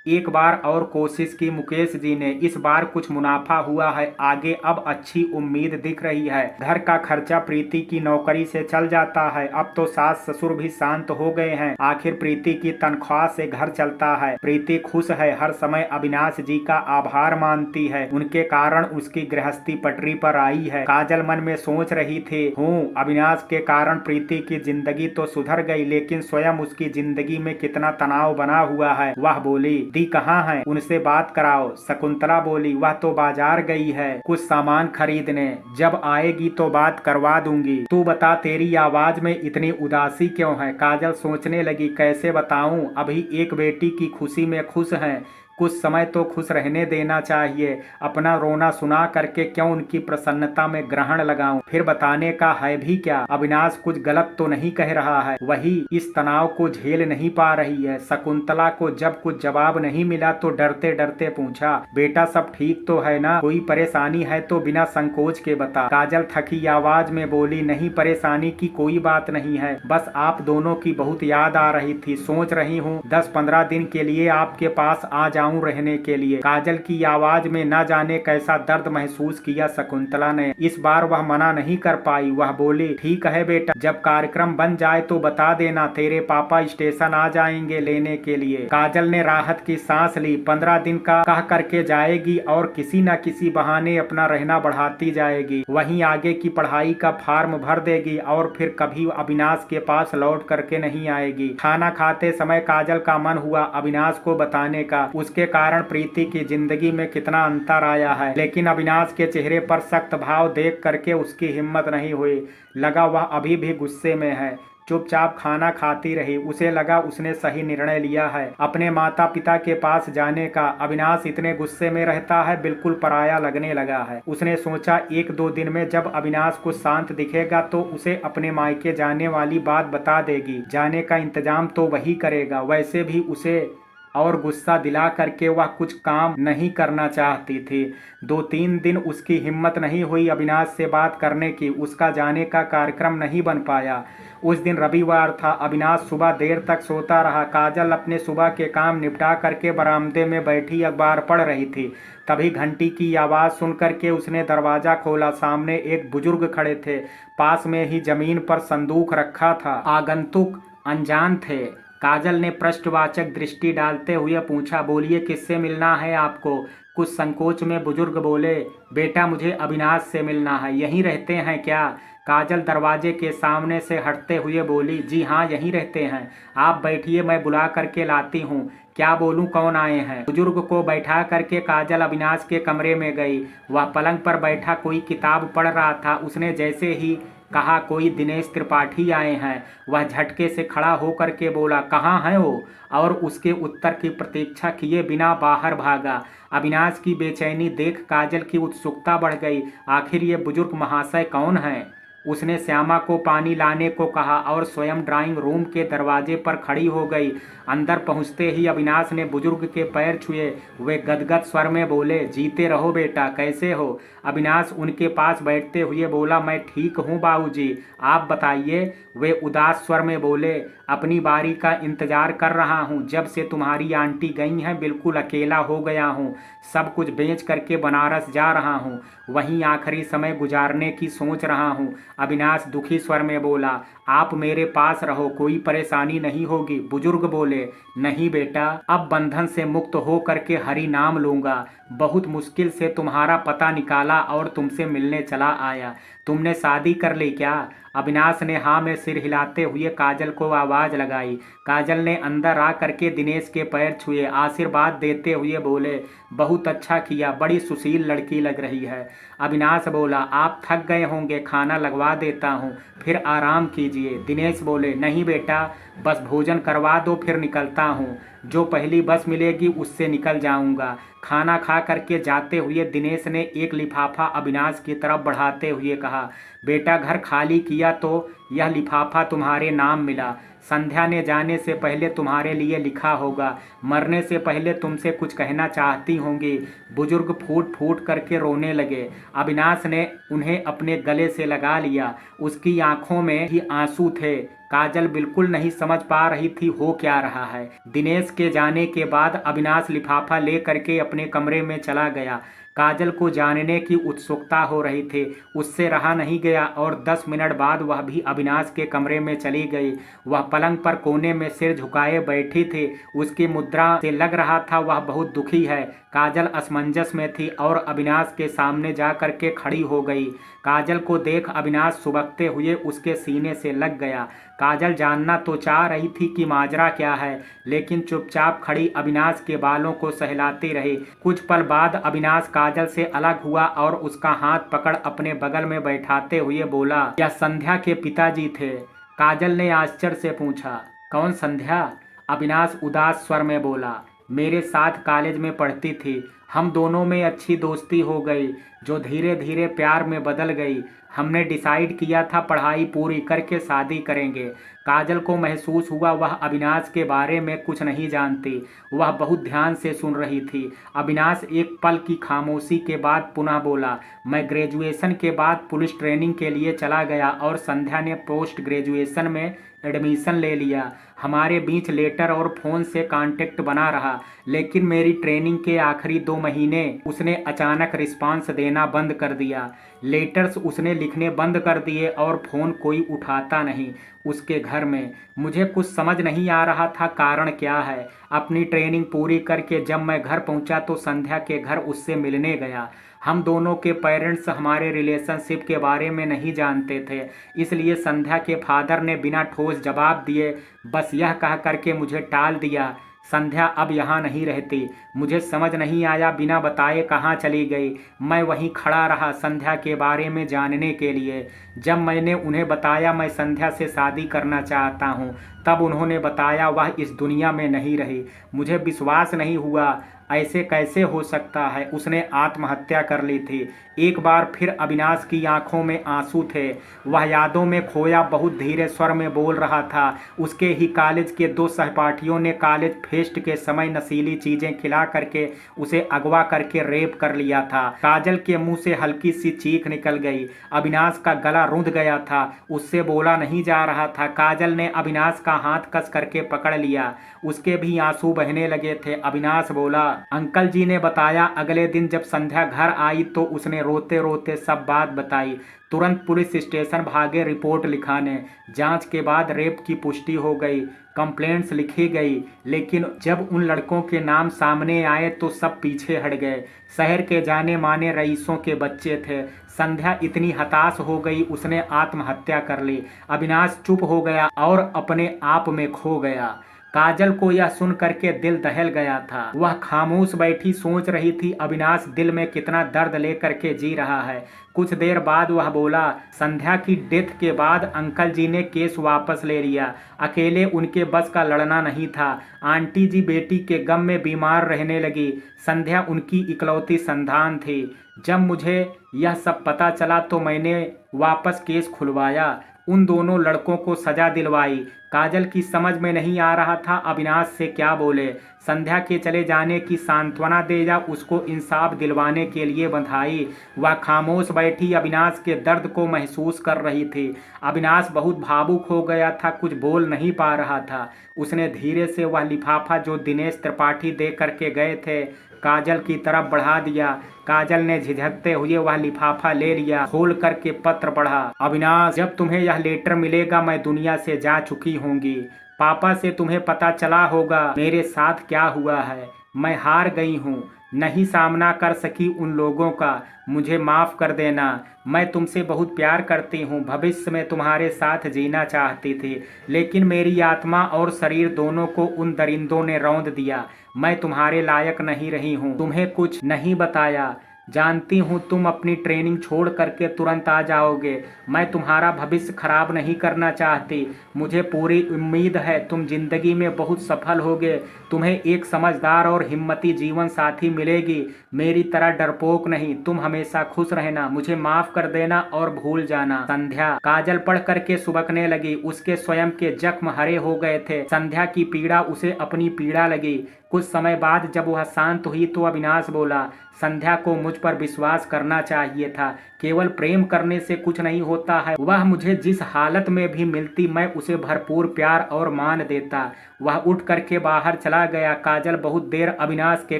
एक बार और कोशिश की मुकेश जी ने, इस बार कुछ मुनाफा हुआ है, आगे अब अच्छी उम्मीद दिख रही है। घर का खर्चा प्रीति की नौकरी से चल जाता है। अब तो सास ससुर भी शांत हो गए हैं। आखिर प्रीति की तनख्वाह से घर चलता है। प्रीति खुश है, हर समय अविनाश जी का आभार मानती है, उनके कारण उसकी गृहस्थी पटरी पर आई है। काजल मन में सोच रही थी, हूँ अविनाश के कारण प्रीति की जिंदगी तो सुधर गई, लेकिन स्वयं उसकी जिंदगी में कितना तनाव बना हुआ है। वह बोली, दी कहाँ है? उनसे बात कराओ। शकुंतला बोली, वह तो बाजार गई है कुछ सामान खरीदने, जब आएगी तो बात करवा दूंगी। तू बता, तेरी आवाज में इतनी उदासी क्यों है? काजल सोचने लगी, कैसे बताऊं, अभी एक बेटी की खुशी में खुश हैं, कुछ समय तो खुश रहने देना चाहिए। अपना रोना सुना करके क्यों उनकी प्रसन्नता में ग्रहण लगाऊं? फिर बताने का है भी क्या? अविनाश कुछ गलत तो नहीं कह रहा है? वही इस तनाव को झेल नहीं पा रही है। शकुंतला को जब कुछ जवाब नहीं मिला तो डरते डरते पूछा, बेटा सब ठीक तो है ना? कोई परेशानी है तो बिना संकोच के बता। काजल थकी आवाज में बोली, नहीं परेशानी की कोई बात नहीं है, बस आप दोनों की बहुत याद आ रही थी। सोच रही हूँ 10-15 दिन के लिए आपके पास आ जाऊं रहने के लिए। काजल की आवाज में न जाने कैसा दर्द महसूस किया शकुंतला ने। इस बार वह मना नहीं कर पाई। वह बोली, ठीक है बेटा, जब कार्यक्रम बन जाए तो बता देना, तेरे पापा स्टेशन आ जाएंगे लेने के लिए। काजल ने राहत की सांस ली। 15 दिन का कह करके जाएगी और किसी न किसी बहाने अपना रहना बढ़ाती जाएगी। वहीं आगे की पढ़ाई का फॉर्म भर देगी और फिर कभी अविनाश के पास लौट करके नहीं आएगी। खाना खाते समय काजल का मन हुआ अविनाश को बताने का, उसके कारण प्रीति की जिंदगी में कितना अंतर आया है, लेकिन अविनाश के चेहरे पर सख्त भाव देख करके उसकी हिम्मत नहीं हुई। लगा वह अभी भी गुस्से में है। चुपचाप खाना खाती रही। उसे लगा उसने सही निर्णय लिया है अपने माता पिता के पास जाने का। अविनाश इतने गुस्से में रहता है, बिल्कुल पराया लगने लगा है। उसने सोचा 1-2 दिन में जब अविनाश को शांत दिखेगा तो उसे अपने मायके जाने वाली बात बता देगी। जाने का इंतजाम तो वही करेगा। वैसे भी उसे और गुस्सा दिला करके वह कुछ काम नहीं करना चाहती थी। 2-3 दिन उसकी हिम्मत नहीं हुई अविनाश से बात करने की। उसका जाने का कार्यक्रम नहीं बन पाया। उस दिन रविवार था। अविनाश सुबह देर तक सोता रहा। काजल अपने सुबह के काम निपटा करके बरामदे में बैठी अखबार पढ़ रही थी। तभी घंटी की आवाज़ सुन करके उसने दरवाज़ा खोला। सामने एक बुजुर्ग खड़े थे। पास में ही जमीन पर संदूक रखा था। आगंतुक अनजान थे। काजल ने प्रश्नवाचक दृष्टि डालते हुए पूछा, बोलिए किससे मिलना है आपको? कुछ संकोच में बुजुर्ग बोले, बेटा मुझे अविनाश से मिलना है। यहीं रहते हैं क्या? काजल दरवाजे के सामने से हटते हुए बोली, जी हाँ यहीं रहते हैं, आप बैठिए, मैं बुला करके लाती हूँ। क्या बोलूं, कौन आए हैं? बुजुर्ग को बैठा करके काजल अविनाश के कमरे में गई। वह पलंग पर बैठा कोई किताब पढ़ रहा था। उसने जैसे ही कहा कोई दिनेश त्रिपाठी आए हैं, वह झटके से खड़ा होकर के बोला, कहाँ हैं वो? और उसके उत्तर की प्रतीक्षा किए बिना बाहर भागा। अविनाश की बेचैनी देख काजल की उत्सुकता बढ़ गई। आखिर ये बुजुर्ग महाशय कौन हैं? उसने श्यामा को पानी लाने को कहा और स्वयं ड्राइंग रूम के दरवाजे पर खड़ी हो गई। अंदर पहुंचते ही अविनाश ने बुजुर्ग के पैर छुए। वे गदगद स्वर में बोले, जीते रहो बेटा, कैसे हो? अविनाश उनके पास बैठते हुए बोला, मैं ठीक हूँ बाबूजी, आप बताइए। वे उदास स्वर में बोले, अपनी बारी का इंतजार कर रहा हूँ। जब से तुम्हारी आंटी गई हैं बिल्कुल अकेला हो गया हूँ। सब कुछ बेच करके बनारस जा रहा हूँ, वहीं आखिरी समय गुजारने की सोच रहा हूँ। अविनाश दुखी स्वर में बोला, आप मेरे पास रहो, कोई परेशानी नहीं होगी। बुजुर्ग बोले, नहीं बेटा, अब बंधन से मुक्त हो करके हरि नाम लूंगा। बहुत मुश्किल से तुम्हारा पता निकाला और तुमसे मिलने चला आया। तुमने शादी कर ली क्या? अविनाश ने हाँ में सिर हिलाते हुए काजल को आवाज लगाई। काजल ने अंदर आ करके दिनेश के पैर छुए, आशीर्वाद देते हुए बोले, बहुत अच्छा किया, बड़ी सुशील लड़की लग रही है। अविनाश बोला, आप थक गए होंगे, खाना लगवा देता हूँ, फिर आराम कीजिए। दिनेश बोले, नहीं बेटा, बस भोजन करवा दो, फिर निकलता हूँ। जो पहली बस मिलेगी उससे निकल जाऊंगा। खाना खा करके जाते हुए दिनेश ने एक लिफाफा अविनाश की तरफ बढ़ाते हुए कहा, बेटा घर खाली किया तो यह लिफाफा तुम्हारे नाम मिला। संध्या ने जाने से पहले तुम्हारे लिए लिखा होगा, मरने से पहले तुमसे कुछ कहना चाहती होंगी। बुजुर्ग फूट फूट करके रोने लगे। अविनाश ने उन्हें अपने गले से लगा लिया। उसकी आंखों में ही आंसू थे। काजल बिल्कुल नहीं समझ पा रही थी हो क्या रहा है। दिनेश के जाने के बाद अविनाश लिफाफा ले करके अपने कमरे में चला गया। काजल को जानने की उत्सुकता हो रही थी, उससे रहा नहीं गया और 10 मिनट बाद वह भी अविनाश के कमरे में चली गई। वह पलंग पर कोने में सिर झुकाए बैठी थी। उसकी मुद्रा से लग रहा था वह बहुत दुखी है। काजल असमंजस में थी और अविनाश के सामने जा करके खड़ी हो गई। काजल को देख अविनाश सुबकते हुए उसके सीने से लग गया। काजल जानना तो चाह रही थी कि माजरा क्या है, लेकिन चुपचाप खड़ी अविनाश के बालों को सहलाती रही। कुछ पल बाद अविनाश काजल से अलग हुआ और उसका हाथ पकड़ अपने बगल में बैठाते हुए बोला, यह संध्या के पिताजी थे। काजल ने आश्चर्य से पूछा, कौन संध्या? अविनाश उदास स्वर में बोला, मेरे साथ कॉलेज में पढ़ती थी। हम दोनों में अच्छी दोस्ती हो गई, जो धीरे धीरे प्यार में बदल गई। हमने डिसाइड किया था पढ़ाई पूरी करके शादी करेंगे। काजल को महसूस हुआ वह अविनाश के बारे में कुछ नहीं जानती। वह बहुत ध्यान से सुन रही थी। अविनाश एक पल की खामोशी के बाद पुनः बोला, मैं ग्रेजुएशन के बाद पुलिस ट्रेनिंग के लिए चला गया और संध्या ने पोस्ट ग्रेजुएशन में एडमिशन ले लिया। हमारे बीच लेटर और फ़ोन से कांटेक्ट बना रहा, लेकिन मेरी ट्रेनिंग के आखिरी 2 महीने उसने अचानक रिस्पांस देना बंद कर दिया। लेटर्स उसने लिखने बंद कर दिए और फ़ोन कोई उठाता नहीं उसके घर में। मुझे कुछ समझ नहीं आ रहा था कारण क्या है। अपनी ट्रेनिंग पूरी करके जब मैं घर पहुंचा तो संध्या के घर उससे मिलने गया। हम दोनों के पेरेंट्स हमारे रिलेशनशिप के बारे में नहीं जानते थे, इसलिए संध्या के फादर ने बिना ठोस जवाब दिए बस यह कह करके मुझे टाल दिया, संध्या अब यहाँ नहीं रहती। मुझे समझ नहीं आया बिना बताए कहाँ चली गई। मैं वहीं खड़ा रहा संध्या के बारे में जानने के लिए। जब मैंने उन्हें बताया मैं संध्या से शादी करना चाहता हूँ, तब उन्होंने बताया वह इस दुनिया में नहीं रही। मुझे विश्वास नहीं हुआ, ऐसे कैसे हो सकता है, उसने आत्महत्या कर ली थी। एक बार फिर अविनाश की आंखों में आंसू थे। वह यादों में खोया बहुत धीरे स्वर में बोल रहा था। उसके ही कॉलेज के 2 सहपाठियों ने कॉलेज फेस्ट के समय नशीली चीजें खिला करके उसे अगवा करके रेप कर लिया था। काजल के मुंह से हल्की सी चीख निकल गई। अविनाश का गला रुंध गया था, उससे बोला नहीं जा रहा था। काजल ने अविनाश का हाथ कस करके पकड़ लिया, उसके भी आंसू बहने लगे थे। अविनाश बोला, अंकल जी ने बताया। अगले दिन जब संध्या घर आई तो उसने रोते रोते सब बात बताई। तुरंत पुलिस स्टेशन भागे रिपोर्ट लिखाने। जांच के बाद रेप की पुष्टि हो गई, कंप्लेंट्स लिखी गई, लेकिन जब उन लड़कों के नाम सामने आए तो सब पीछे हट गए। शहर के जाने माने रईसों के बच्चे थे। संध्या इतनी हताश हो गई उसने आत्महत्या कर ली। अविनाश चुप हो गया और अपने आप में खो गया। काजल को यह सुन करके दिल दहल गया था। वह खामोश बैठी सोच रही थी अविनाश दिल में कितना दर्द लेकर के जी रहा है। कुछ देर बाद वह बोला, संध्या की डेथ के बाद अंकल जी ने केस वापस ले लिया। अकेले उनके बस का लड़ना नहीं था। आंटी जी बेटी के गम में बीमार रहने लगी। संध्या उनकी इकलौती संतान थी। जब मुझे यह सब पता चला तो मैंने वापस केस खुलवाया, उन दोनों लड़कों को सजा दिलवाई। काजल की समझ में नहीं आ रहा था अविनाश से क्या बोले। संध्या के चले जाने की सांत्वना दे या उसको इंसाफ दिलवाने के लिए बधाई। वह खामोश बैठी अविनाश के दर्द को महसूस कर रही थी। अविनाश बहुत भावुक हो गया था, कुछ बोल नहीं पा रहा था। उसने धीरे से वह लिफाफा जो दिनेश त्रिपाठी दे करके गए थे काजल की तरफ बढ़ा दिया। काजल ने झिझकते हुए वह लिफाफा ले लिया, खोल करके पत्र पढ़ा। अविनाश, जब तुम्हें यह लेटर मिलेगा मैं दुनिया से जा चुकी होंगी। पापा से तुम्हें पता चला होगा मेरे साथ क्या हुआ है। मैं हार गई हूँ, नहीं सामना कर सकी उन लोगों का। मुझे माफ़ कर देना। मैं तुमसे बहुत प्यार करती हूँ, भविष्य में तुम्हारे साथ जीना चाहती थी, लेकिन मेरी आत्मा और शरीर दोनों को उन दरिंदों ने रौंद दिया। मैं तुम्हारे लायक नहीं रही हूँ, तुम्हें कुछ नहीं बताया। जानती हूँ तुम अपनी ट्रेनिंग छोड़ करके तुरंत आ जाओगे। मैं तुम्हारा भविष्य खराब नहीं करना चाहती। मुझे पूरी उम्मीद है तुम जिंदगी में बहुत सफल होगे। तुम्हें एक समझदार और हिम्मती जीवन साथी मिलेगी, मेरी तरह डरपोक नहीं। तुम हमेशा खुश रहना। मुझे माफ कर देना और भूल जाना। संध्या। काजल पढ़ करके सुबकने लगी। उसके स्वयं के जख्म हरे हो गए थे। संध्या की पीड़ा उसे अपनी पीड़ा लगी। कुछ समय बाद जब वह शांत हुई तो अविनाश बोला, संध्या को मुझ पर विश्वास करना चाहिए था। केवल प्रेम करने से कुछ नहीं होता है। वह मुझे जिस हालत में भी मिलती मैं उसे भरपूर प्यार और मान देता। वह उठ करके बाहर चला गया। काजल बहुत देर अविनाश के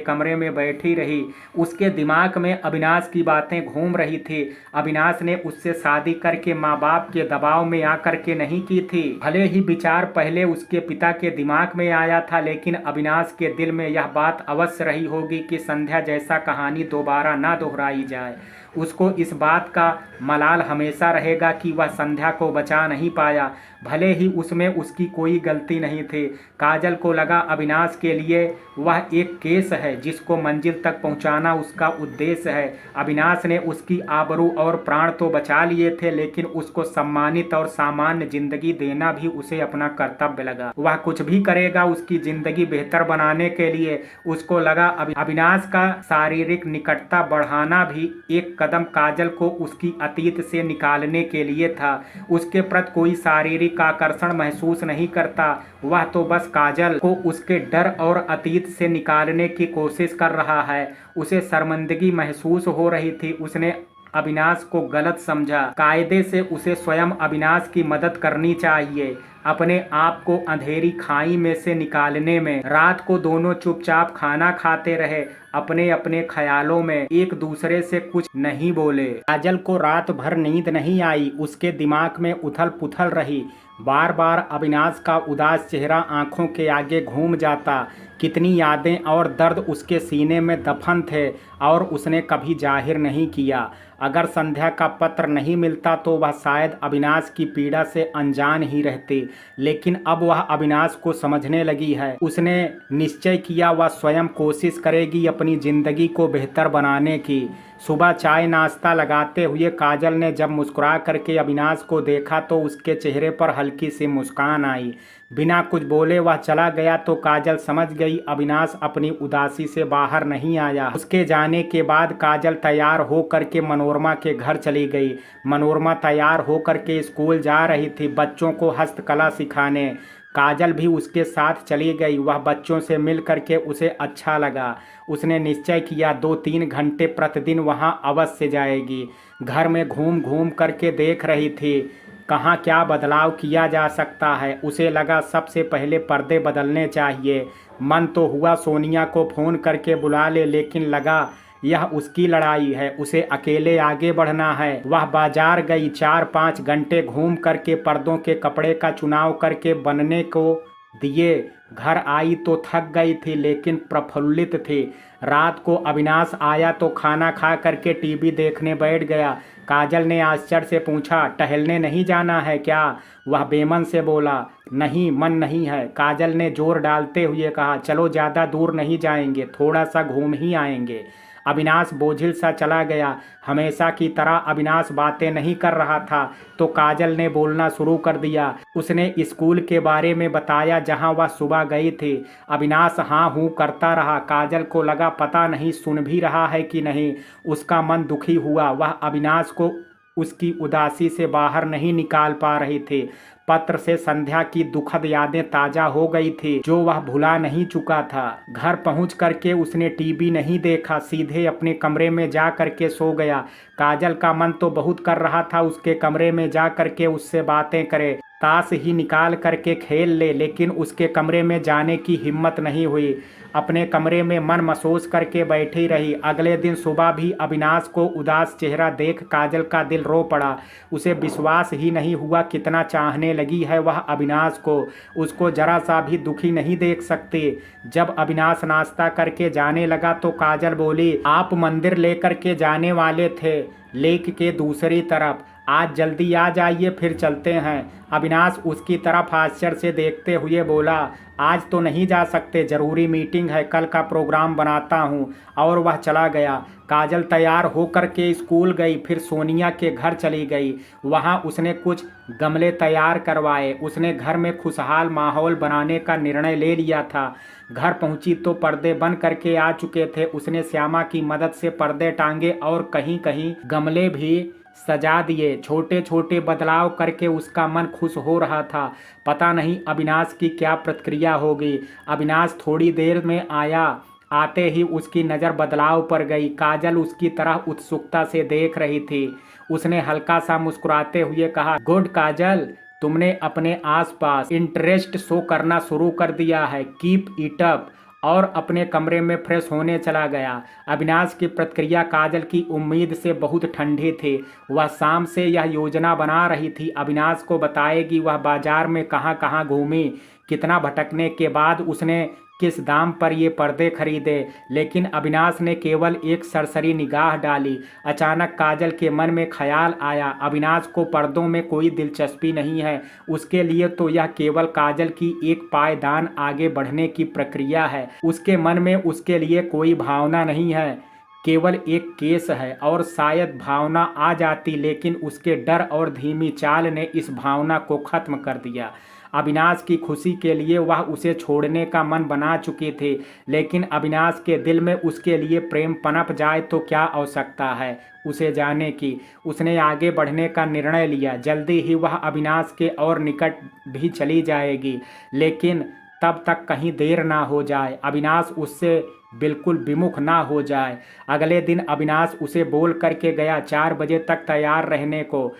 कमरे में बैठी रही। उसके दिमाग में अविनाश की बातें घूम रही थी। अविनाश ने उससे शादी करके माँ बाप के दबाव में आकर के नहीं की थी। भले ही विचार पहले उसके पिता के दिमाग में आया था, लेकिन अविनाश के दिल में यह बात अवश्य रही होगी कि संध्या जैसा कहानी दोबारा ना दोहराई जाए। उसको इस बात का मलाल हमेशा रहेगा कि वह संध्या को बचा नहीं पाया, भले ही उसमें उसकी कोई गलती नहीं थी। काजल को लगा अविनाश के लिए वह एक केस है जिसको मंजिल तक पहुंचाना उसका उद्देश्य है। अविनाश ने उसकी आबरू और प्राण तो बचा लिए थे, लेकिन उसको सम्मानित और सामान्य जिंदगी देना भी उसे अपना कर्तव्य लगा। वह कुछ भी करेगा उसकी जिंदगी बेहतर बनाने के लिए। उसको लगा अविनाश का शारीरिक निकटता बढ़ाना भी एक कदम काजल को उसकी अतीत से निकालने के लिए था। उसके प्रति कोई शारीरिक आकर्षण महसूस नहीं करता। वह तो बस काजल को उसके डर और अतीत से निकालने की कोशिश कर रहा है। उसे शर्मिंदगी महसूस हो रही थी। उसने अविनाश को गलत समझा। कायदे से उसे स्वयं अविनाश की मदद करनी चाहिए अपने आप को अंधेरी खाई में से निकालने में। रात को दोनों चुपचाप खाना खाते रहे, अपने अपने ख्यालों में, एक दूसरे से कुछ नहीं बोले। काजल को रात भर नींद नहीं आई। उसके दिमाग में उथल पुथल रही। बार बार अविनाश का उदास चेहरा आंखों के आगे घूम जाता। कितनी यादें और दर्द उसके सीने में दफन थे और उसने कभी जाहिर नहीं किया। अगर संध्या का पत्र नहीं मिलता तो वह शायद अविनाश की पीड़ा से अनजान ही रहती, लेकिन अब वह अविनाश को समझने लगी है। उसने निश्चय किया वह स्वयं कोशिश करेगी अपनी जिंदगी को बेहतर बनाने की। सुबह चाय नाश्ता लगाते हुए काजल ने जब मुस्कुरा करके अविनाश को देखा तो उसके चेहरे पर हल्की सी मुस्कान आई। बिना कुछ बोले वह चला गया तो काजल समझ गई अविनाश अपनी उदासी से बाहर नहीं आया। उसके जाने के बाद काजल तैयार हो करके मनोरमा के घर चली गई। मनोरमा तैयार हो करके स्कूल जा रही थी, बच्चों को हस्तकला सिखाने। काजल भी उसके साथ चली गई। वह बच्चों से मिल करके उसे अच्छा लगा। उसने निश्चय किया 2-3 घंटे प्रतिदिन वहां अवश्य जाएगी। घर में घूम घूम करके देख रही थी। कहाँ क्या बदलाव किया जा सकता है। उसे लगा सबसे पहले पर्दे बदलने चाहिए। मन तो हुआ सोनिया को फ़ोन करके बुला ले, लेकिन लगा यह उसकी लड़ाई है, उसे अकेले आगे बढ़ना है। वह बाजार गई, 4-5 घंटे घूम करके पर्दों के कपड़े का चुनाव करके बनने को दिए। घर आई तो थक गई थी लेकिन प्रफुल्लित थी। रात को अविनाश आया तो खाना खा करके टीवी देखने बैठ गया। काजल ने आश्चर्य से पूछा, टहलने नहीं जाना है क्या? वह बेमन से बोला, नहीं, मन नहीं है। काजल ने जोर डालते हुए कहा, चलो ज़्यादा दूर नहीं जाएंगे, थोड़ा सा घूम ही आएंगे। अविनाश बोझिल सा चला गया। हमेशा की तरह अविनाश बातें नहीं कर रहा था तो काजल ने बोलना शुरू कर दिया। उसने स्कूल के बारे में बताया जहां वह सुबह गई थी। अविनाश हाँ हूँ करता रहा। काजल को लगा पता नहीं सुन भी रहा है कि नहीं। उसका मन दुखी हुआ। वह अविनाश को उसकी उदासी से बाहर नहीं निकाल पा रही थी। पत्र से संध्या की दुखद यादें ताजा हो गई थी जो वह भुला नहीं चुका था। घर पहुंच करके उसने टीवी नहीं देखा, सीधे अपने कमरे में जा करके सो गया। काजल का मन तो बहुत कर रहा था उसके कमरे में जा करके उससे बातें करे, ताश ही निकाल करके खेल ले, लेकिन उसके कमरे में जाने की हिम्मत नहीं हुई। अपने कमरे में मन मसोस करके बैठी रही। अगले दिन सुबह भी अविनाश को उदास चेहरा देख काजल का दिल रो पड़ा। उसे विश्वास ही नहीं हुआ कितना चाहने लगी है वह अविनाश को। उसको जरा सा भी दुखी नहीं देख सकती। जब अविनाश नाश्ता करके जाने लगा तो काजल बोली, आप मंदिर लेकर के जाने वाले थे लेक के दूसरी तरफ, आज जल्दी आ जाइए फिर चलते हैं। अविनाश उसकी तरफ आश्चर्य से देखते हुए बोला, आज तो नहीं जा सकते, ज़रूरी मीटिंग है, कल का प्रोग्राम बनाता हूँ। और वह चला गया। काजल तैयार होकर के स्कूल गई, फिर सोनिया के घर चली गई। वहाँ उसने कुछ गमले तैयार करवाए। उसने घर में खुशहाल माहौल बनाने का निर्णय ले लिया था। घर पहुंची तो पर्दे बन करके आ चुके थे। उसने श्यामा की मदद से पर्दे टांगे और कहीं कहीं गमले भी सजा दिए। छोटे छोटे बदलाव करके उसका मन खुश हो रहा था। पता नहीं अविनाश की क्या प्रतिक्रिया होगी। अविनाश थोड़ी देर में आया। आते ही उसकी नज़र बदलाव पर गई। काजल उसकी तरह उत्सुकता से देख रही थी। उसने हल्का सा मुस्कुराते हुए कहा, गुड काजल, तुमने अपने आसपास इंटरेस्ट शो करना शुरू कर दिया है, कीप इट अप। और अपने कमरे में फ्रेश होने चला गया। अविनाश की प्रतिक्रिया काजल की उम्मीद से बहुत ठंडी थी। वह शाम से यह योजना बना रही थी, अविनाश को बताएगी वह बाजार में कहाँ कहाँ घूमी, कितना भटकने के बाद उसने किस दाम पर ये पर्दे खरीदे। लेकिन अविनाश ने केवल एक सरसरी निगाह डाली। अचानक काजल के मन में ख्याल आया, अविनाश को पर्दों में कोई दिलचस्पी नहीं है। उसके लिए तो यह केवल काजल की एक पायदान आगे बढ़ने की प्रक्रिया है। उसके मन में उसके लिए कोई भावना नहीं है, केवल एक केस है। और शायद भावना आ जाती, लेकिन उसके डर और धीमी चाल ने इस भावना को खत्म कर दिया। अविनाश की खुशी के लिए वह उसे छोड़ने का मन बना चुकी थी, लेकिन अविनाश के दिल में उसके लिए प्रेम पनप जाए तो क्या आवश्यकता है उसे जाने की। उसने आगे बढ़ने का निर्णय लिया। जल्दी ही वह अविनाश के और निकट भी चली जाएगी, लेकिन तब तक कहीं देर ना हो जाए, अविनाश उससे बिल्कुल विमुख ना हो जाए। अगले दिन अविनाश उसे बोल करके गया 4 बजे तक तैयार रहने को।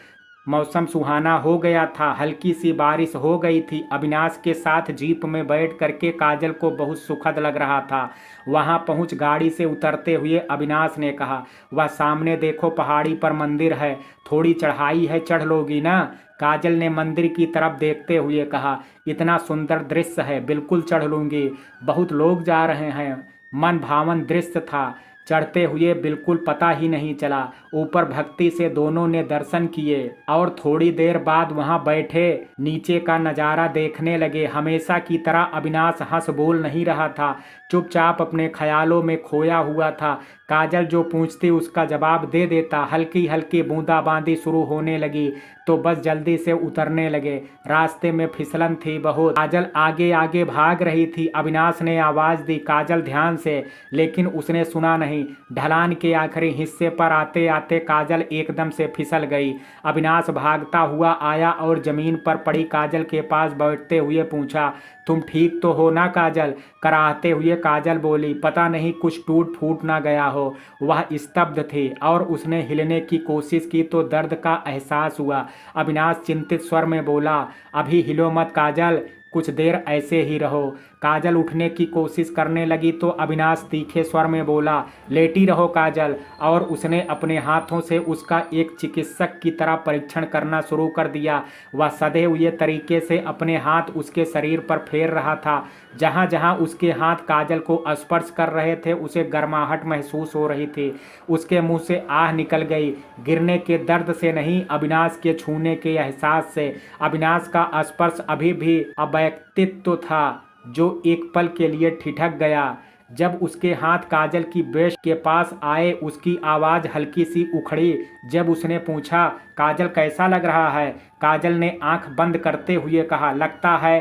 मौसम सुहाना हो गया था, हल्की सी बारिश हो गई थी। अविनाश के साथ जीप में बैठ करके काजल को बहुत सुखद लग रहा था। वहां पहुंच गाड़ी से उतरते हुए अविनाश ने कहा, वह सामने देखो, पहाड़ी पर मंदिर है, थोड़ी चढ़ाई है, चढ़ लोगी ना? काजल ने मंदिर की तरफ देखते हुए कहा, इतना सुंदर दृश्य है, बिल्कुल चढ़ लूँगी, बहुत लोग जा रहे हैं। मन भावन दृश्य था। चढ़ते हुए बिल्कुल पता ही नहीं चला। ऊपर भक्ति से दोनों ने दर्शन किए और थोड़ी देर बाद वहां बैठे नीचे का नज़ारा देखने लगे। हमेशा की तरह अविनाश हंस बोल नहीं रहा था, चुपचाप अपने ख्यालों में खोया हुआ था। काजल जो पूछती उसका जवाब दे देता। हल्की हल्की बूंदाबांदी शुरू होने लगी तो बस जल्दी से उतरने लगे। रास्ते में फिसलन थी बहुत। काजल आगे आगे भाग रही थी। अविनाश ने आवाज़ दी, काजल ध्यान से, लेकिन उसने सुना नहीं। गईं। ढलान के आखिरी हिस्से पर आते आते काजल एकदम से फिसल गई। अविनाश भागता हुआ आया और जमीन पर पड़ी काजल के पास बैठते हुए पूछा, तुम ठीक तो हो ना काजल? कराहते हुए काजल बोली, पता नहीं कुछ टूट फूट ना गया हो। वह स्तब्ध थी और उसने हिलने की कोशिश की तो दर्द का एहसास हुआ। अविनाश चिंतित स्वर में बोला, अभी हिलो मत काजल, कुछ देर ऐसे ही रहो। काजल उठने की कोशिश करने लगी तो अविनाश तीखे स्वर में बोला, लेटी रहो काजल। और उसने अपने हाथों से उसका एक चिकित्सक की तरह परीक्षण करना शुरू कर दिया। वह सधे हुए तरीके से अपने हाथ उसके शरीर पर फेर रहा था। जहाँ जहाँ उसके हाथ काजल को स्पर्श कर रहे थे उसे गर्माहट महसूस हो रही थी। उसके मुंह से आह निकल गई, गिरने के दर्द से नहीं, अविनाश के छूने के एहसास से। अविनाश का स्पर्श अभी भी अव्यक्तित्व था जो एक पल के लिए ठिठक गया। जब उसके हाथ काजल की ब्रेस्ट के पास आए उसकी आवाज़ हल्की सी उखड़ी। जब उसने पूछा, काजल कैसा लग रहा है? काजल ने आंख बंद करते हुए कहा, लगता है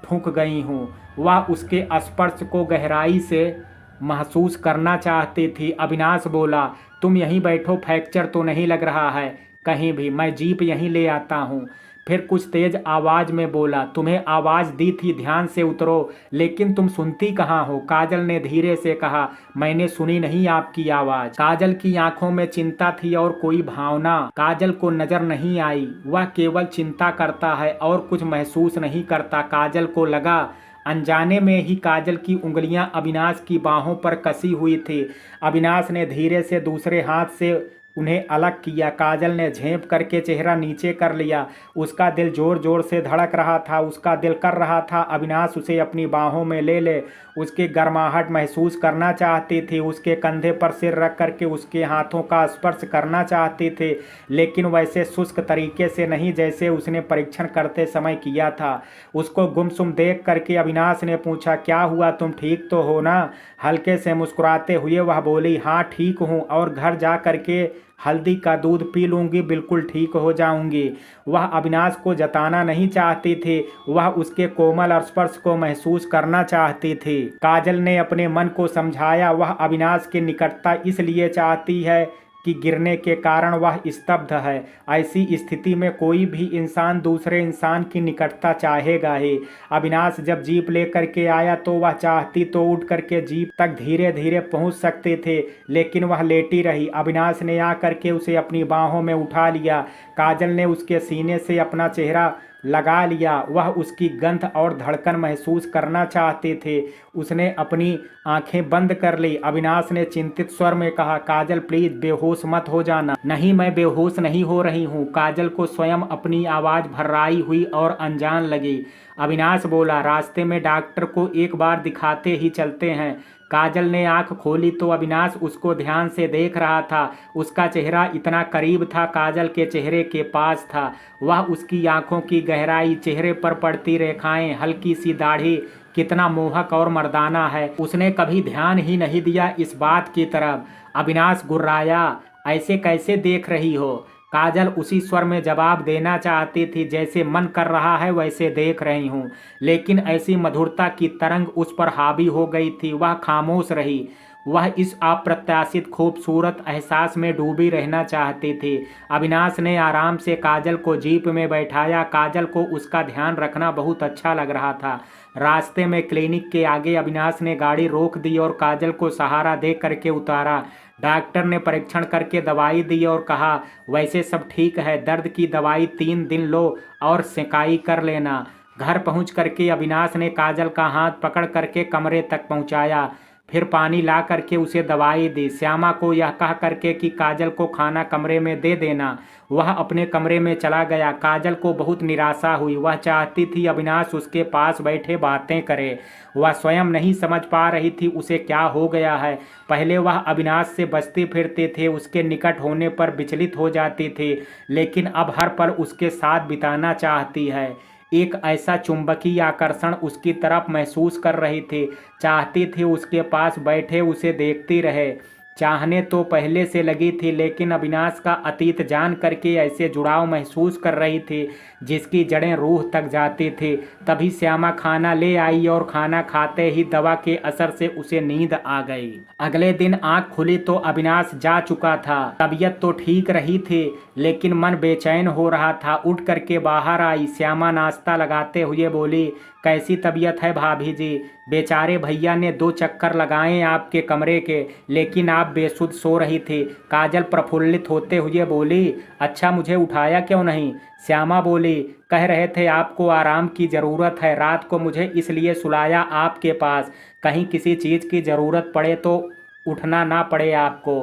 ठुक गई हूँ। वह उसके स्पर्श को गहराई से महसूस करना चाहती थी। अविनाश बोला, तुम यहीं बैठो, फ्रैक्चर तो नहीं लग रहा है कहीं भी, मैं जीप यहीं ले आता हूँ। फिर कुछ तेज आवाज में बोला, तुम्हें आवाज दी थी ध्यान से उतरो, लेकिन तुम सुनती कहाँ हो? काजल ने धीरे से कहा, मैंने सुनी नहीं आपकी आवाज। काजल की आंखों में चिंता थी और कोई भावना काजल को नजर नहीं आई। वह केवल चिंता करता है और कुछ महसूस नहीं करता। काजल को लगा अनजाने में ही काजल की उंगलियां अविनाश की बाहों पर कसी हुई थी। अविनाश ने धीरे से दूसरे हाथ से उन्हें अलग किया। काजल ने झेंप करके चेहरा नीचे कर लिया। उसका दिल जोर जोर से धड़क रहा था। उसका दिल कर रहा था अविनाश उसे अपनी बाहों में ले ले। उसकी गर्माहट महसूस करना चाहती थी। उसके कंधे पर सिर रख करके उसके हाथों का स्पर्श करना चाहती थी, लेकिन वैसे शुष्क तरीके से नहीं जैसे उसने परीक्षण करते समय किया था। उसको गुमसुम देख करके अविनाश ने पूछा, क्या हुआ, तुम ठीक तो हो ना? हल्के से मुस्कुराते हुए वह बोली, हाँ ठीक हूँ, और घर जा करके हल्दी का दूध पी लूँगी, बिल्कुल ठीक हो जाऊँगी। वह अविनाश को जताना नहीं चाहती थी, वह उसके कोमल स्पर्श को महसूस करना चाहती थी। काजल ने अपने मन को समझाया, वह अविनाश की निकटता इसलिए चाहती है कि गिरने के कारण वह स्तब्ध है। ऐसी स्थिति में कोई भी इंसान दूसरे इंसान की निकटता चाहेगा ही। अविनाश जब जीप लेकर के आया तो वह चाहती तो उठ करके जीप तक धीरे धीरे पहुंच सकते थे, लेकिन वह लेटी रही। अविनाश ने आकर के उसे अपनी बाहों में उठा लिया। काजल ने उसके सीने से अपना चेहरा लगा लिया। वह उसकी गंध और धड़कन महसूस करना चाहते थे। उसने अपनी आंखें बंद कर ली। अविनाश ने चिंतित स्वर में कहा, काजल प्लीज बेहोश मत हो जाना। नहीं, मैं बेहोश नहीं हो रही हूँ। काजल को स्वयं अपनी आवाज़ भर्राई हुई और अनजान लगी। अविनाश बोला, रास्ते में डॉक्टर को एक बार दिखाते ही चलते हैं। काजल ने आंख खोली तो अविनाश उसको ध्यान से देख रहा था। उसका चेहरा इतना करीब था, काजल के चेहरे के पास था। वह उसकी आंखों की गहराई, चेहरे पर पड़ती रेखाएं, हल्की सी दाढ़ी कितना मोहक और मर्दाना है। उसने कभी ध्यान ही नहीं दिया इस बात की तरफ। अविनाश गुर्राया, ऐसे कैसे देख रही हो? काजल उसी स्वर में जवाब देना चाहती थी, जैसे मन कर रहा है वैसे देख रही हूँ, लेकिन ऐसी मधुरता की तरंग उस पर हावी हो गई थी। वह खामोश रही। वह इस अप्रत्याशित खूबसूरत एहसास में डूबी रहना चाहती थी। अविनाश ने आराम से काजल को जीप में बैठाया। काजल को उसका ध्यान रखना बहुत अच्छा लग रहा था। रास्ते में क्लिनिक के आगे अविनाश ने गाड़ी रोक दी और काजल को सहारा दे करके उतारा। डॉक्टर ने परीक्षण करके दवाई दी और कहा, वैसे सब ठीक है, दर्द की दवाई 3 दिन लो और सेकाई कर लेना। घर पहुंच करके अविनाश ने काजल का हाथ पकड़ करके कमरे तक पहुंचाया, फिर पानी ला करके उसे दवाई दी। श्यामा को यह कह करके कि काजल को खाना कमरे में दे देना, वह अपने कमरे में चला गया। काजल को बहुत निराशा हुई। वह चाहती थी अविनाश उसके पास बैठे बातें करे। वह स्वयं नहीं समझ पा रही थी उसे क्या हो गया है। पहले वह अविनाश से बचते फिरते थे, उसके निकट होने पर विचलित हो जाती थी, लेकिन अब हर पल उसके साथ बिताना चाहती है। एक ऐसा चुंबकीय आकर्षण उसकी तरफ महसूस कर रही थी, चाहती थी उसके पास बैठे उसे देखती रहे। चाहने तो पहले से लगी थी, लेकिन अविनाश का अतीत जान करके ऐसे जुड़ाव महसूस कर रही थी जिसकी जड़ें रूह तक जाती थी। तभी श्यामा खाना ले आई और खाना खाते ही दवा के असर से उसे नींद आ गई। अगले दिन आंख खुली तो अविनाश जा चुका था। तबीयत तो ठीक रही थी, लेकिन मन बेचैन हो रहा था। उठ करके बाहर आई। श्यामा नाश्ता लगाते हुए बोली, कैसी तबीयत है भाभी जी? बेचारे भैया ने 2 चक्कर लगाए आपके कमरे के, लेकिन आप बेसुध सो रही थी। काजल प्रफुल्लित होते हुए बोली, अच्छा मुझे उठाया क्यों नहीं? श्यामा बोली, कह रहे थे आपको आराम की ज़रूरत है, रात को मुझे इसलिए सुलाया आपके पास, कहीं किसी चीज़ की ज़रूरत पड़े तो उठना ना पड़े आपको।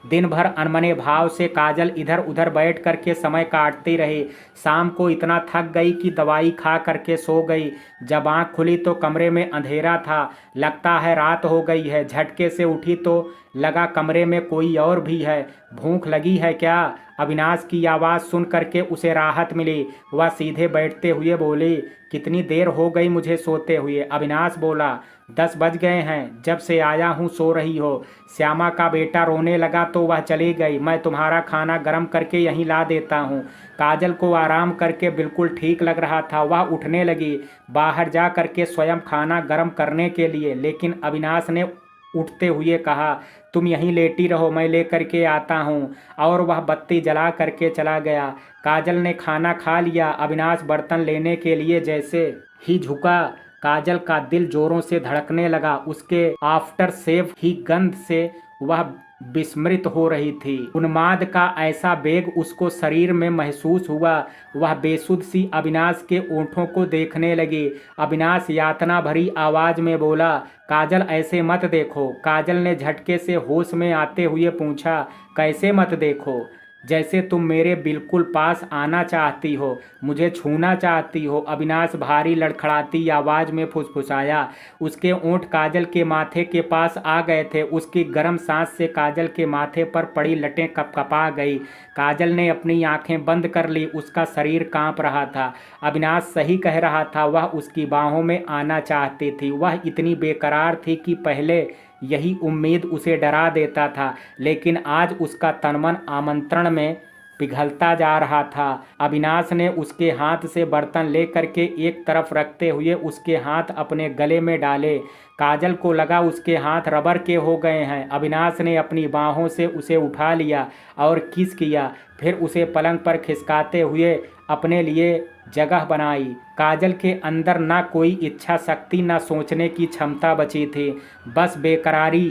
दिन भर अनमने भाव से काजल इधर उधर बैठ करके समय काटती रही। शाम को इतना थक गई कि दवाई खा करके सो गई। जब आँख खुली तो कमरे में अंधेरा था। लगता है रात हो गई है। झटके से उठी तो लगा कमरे में कोई और भी है। भूख लगी है क्या? अविनाश की आवाज़ सुन करके उसे राहत मिली। वह सीधे बैठते हुए बोली, कितनी देर हो गई मुझे सोते हुए? अविनाश बोला, 10 बज गए हैं, जब से आया हूँ सो रही हो। श्यामा का बेटा रोने लगा तो वह चली गई। मैं तुम्हारा खाना गर्म करके यहीं ला देता हूँ। काजल को आराम करके बिल्कुल ठीक लग रहा था। वह उठने लगी बाहर जा करके स्वयं खाना गर्म करने के लिए, लेकिन अविनाश ने उठते हुए कहा, तुम यहीं लेटी रहो, मैं ले करके आता हूँ। और वह बत्ती जला करके चला गया। काजल ने खाना खा लिया। अविनाश बर्तन लेने के लिए जैसे ही झुका, काजल का दिल जोरों से धड़कने लगा। उसके आफ्टर सेव ही गंध से वह विस्मृत हो रही थी। उन्माद का ऐसा वेग उसको शरीर में महसूस हुआ। वह बेसुध सी अविनाश के ओंठों को देखने लगी। अविनाश यातना भरी आवाज में बोला, काजल ऐसे मत देखो। काजल ने झटके से होश में आते हुए पूछा, कैसे मत देखो? जैसे तुम मेरे बिल्कुल पास आना चाहती हो, मुझे छूना चाहती हो। अविनाश भारी लड़खड़ाती आवाज़ में फुसफुसाया। उसके ओंठ काजल के माथे के पास आ गए थे। उसकी गर्म सांस से काजल के माथे पर पड़ी लटें कपकपा गई। काजल ने अपनी आंखें बंद कर ली। उसका शरीर कांप रहा था। अविनाश सही कह रहा था। वह उसकी बाहों में आना चाहती थी। वह इतनी बेकरार थी कि पहले यही उम्मीद उसे डरा देता था, लेकिन आज उसका तनमन आमंत्रण में पिघलता जा रहा था। अविनाश ने उसके हाथ से बर्तन ले करके एक तरफ रखते हुए उसके हाथ अपने गले में डाले। काजल को लगा उसके हाथ रबर के हो गए हैं। अविनाश ने अपनी बाहों से उसे उठा लिया और किस किया, फिर उसे पलंग पर खिसकाते हुए अपने लिए जगह बनाई। काजल के अंदर ना कोई इच्छा शक्ति, ना सोचने की क्षमता बची थी, बस बेकरारी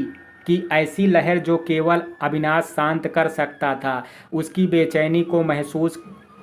की ऐसी लहर जो केवल अविनाश शांत कर सकता था। उसकी बेचैनी को महसूस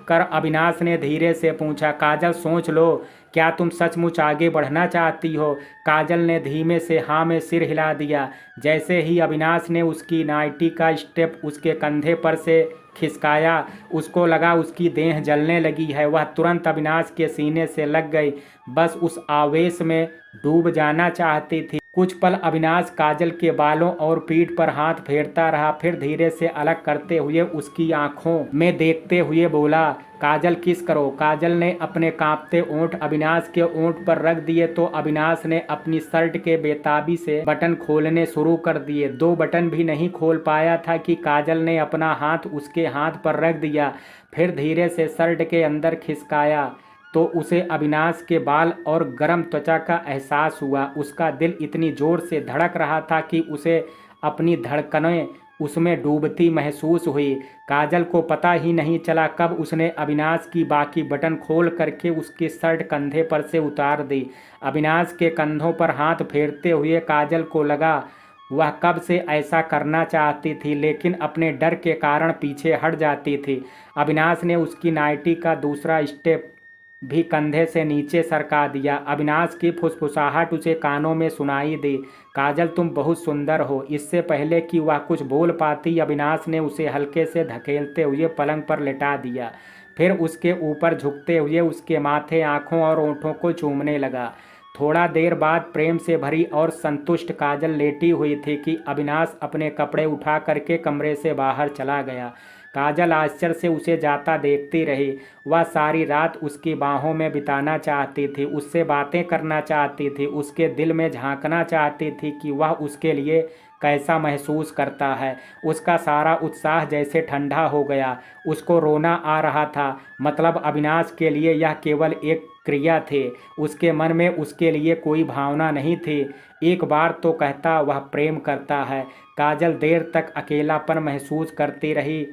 कर अविनाश ने धीरे से पूछा, काजल सोच लो, क्या तुम सचमुच आगे बढ़ना चाहती हो? काजल ने धीमे से हाँ में सिर हिला दिया। जैसे ही अविनाश ने उसकी नाइटी का स्टेप उसके कंधे पर से खिसकाया, उसको लगा उसकी देह जलने लगी है। वह तुरंत अविनाश के सीने से लग गई, बस उस आवेश में डूब जाना चाहती थी। कुछ पल अविनाश काजल के बालों और पीठ पर हाथ फेरता रहा, फिर धीरे से अलग करते हुए उसकी आंखों में देखते हुए बोला, काजल किस करो। काजल ने अपने कांपते ओंठ अविनाश के ओंठ पर रख दिए तो अविनाश ने अपनी शर्ट के बेताबी से बटन खोलने शुरू कर दिए। 2 बटन भी नहीं खोल पाया था कि काजल ने अपना हाथ उसके हाथ पर रख दिया, फिर धीरे से शर्ट के अंदर खिसकाया तो उसे अविनाश के बाल और गर्म त्वचा का एहसास हुआ। उसका दिल इतनी जोर से धड़क रहा था कि उसे अपनी धड़कनें उसमें डूबती महसूस हुई। काजल को पता ही नहीं चला कब उसने अविनाश की बाकी बटन खोल करके उसकी शर्ट कंधे पर से उतार दी। अविनाश के कंधों पर हाथ फेरते हुए काजल को लगा वह कब से ऐसा करना चाहती थी, लेकिन अपने डर के कारण पीछे हट जाती थी। अविनाश ने उसकी नाइटी का दूसरा स्टेप भी कंधे से नीचे सरका दिया। अविनाश की फुसफुसाहट उसे कानों में सुनाई दी, काजल तुम बहुत सुंदर हो। इससे पहले कि वह कुछ बोल पाती, अविनाश ने उसे हल्के से धकेलते हुए पलंग पर लेटा दिया, फिर उसके ऊपर झुकते हुए उसके माथे, आँखों और होठों को चूमने लगा। थोड़ा देर बाद प्रेम से भरी और संतुष्ट काजल लेटी हुई थी कि अविनाश अपने कपड़े उठा करके कमरे से बाहर चला गया। काजल आश्चर्य से उसे जाता देखती रही। वह सारी रात उसकी बाहों में बिताना चाहती थी, उससे बातें करना चाहती थी, उसके दिल में झांकना चाहती थी कि वह उसके लिए कैसा महसूस करता है। उसका सारा उत्साह जैसे ठंडा हो गया। उसको रोना आ रहा था। मतलब अविनाश के लिए यह केवल एक क्रिया थी। उसके मन में उसके लिए कोई भावना नहीं थी। एक बार तो कहता वह प्रेम करता है। काजल देर तक अकेलापन महसूस करती रही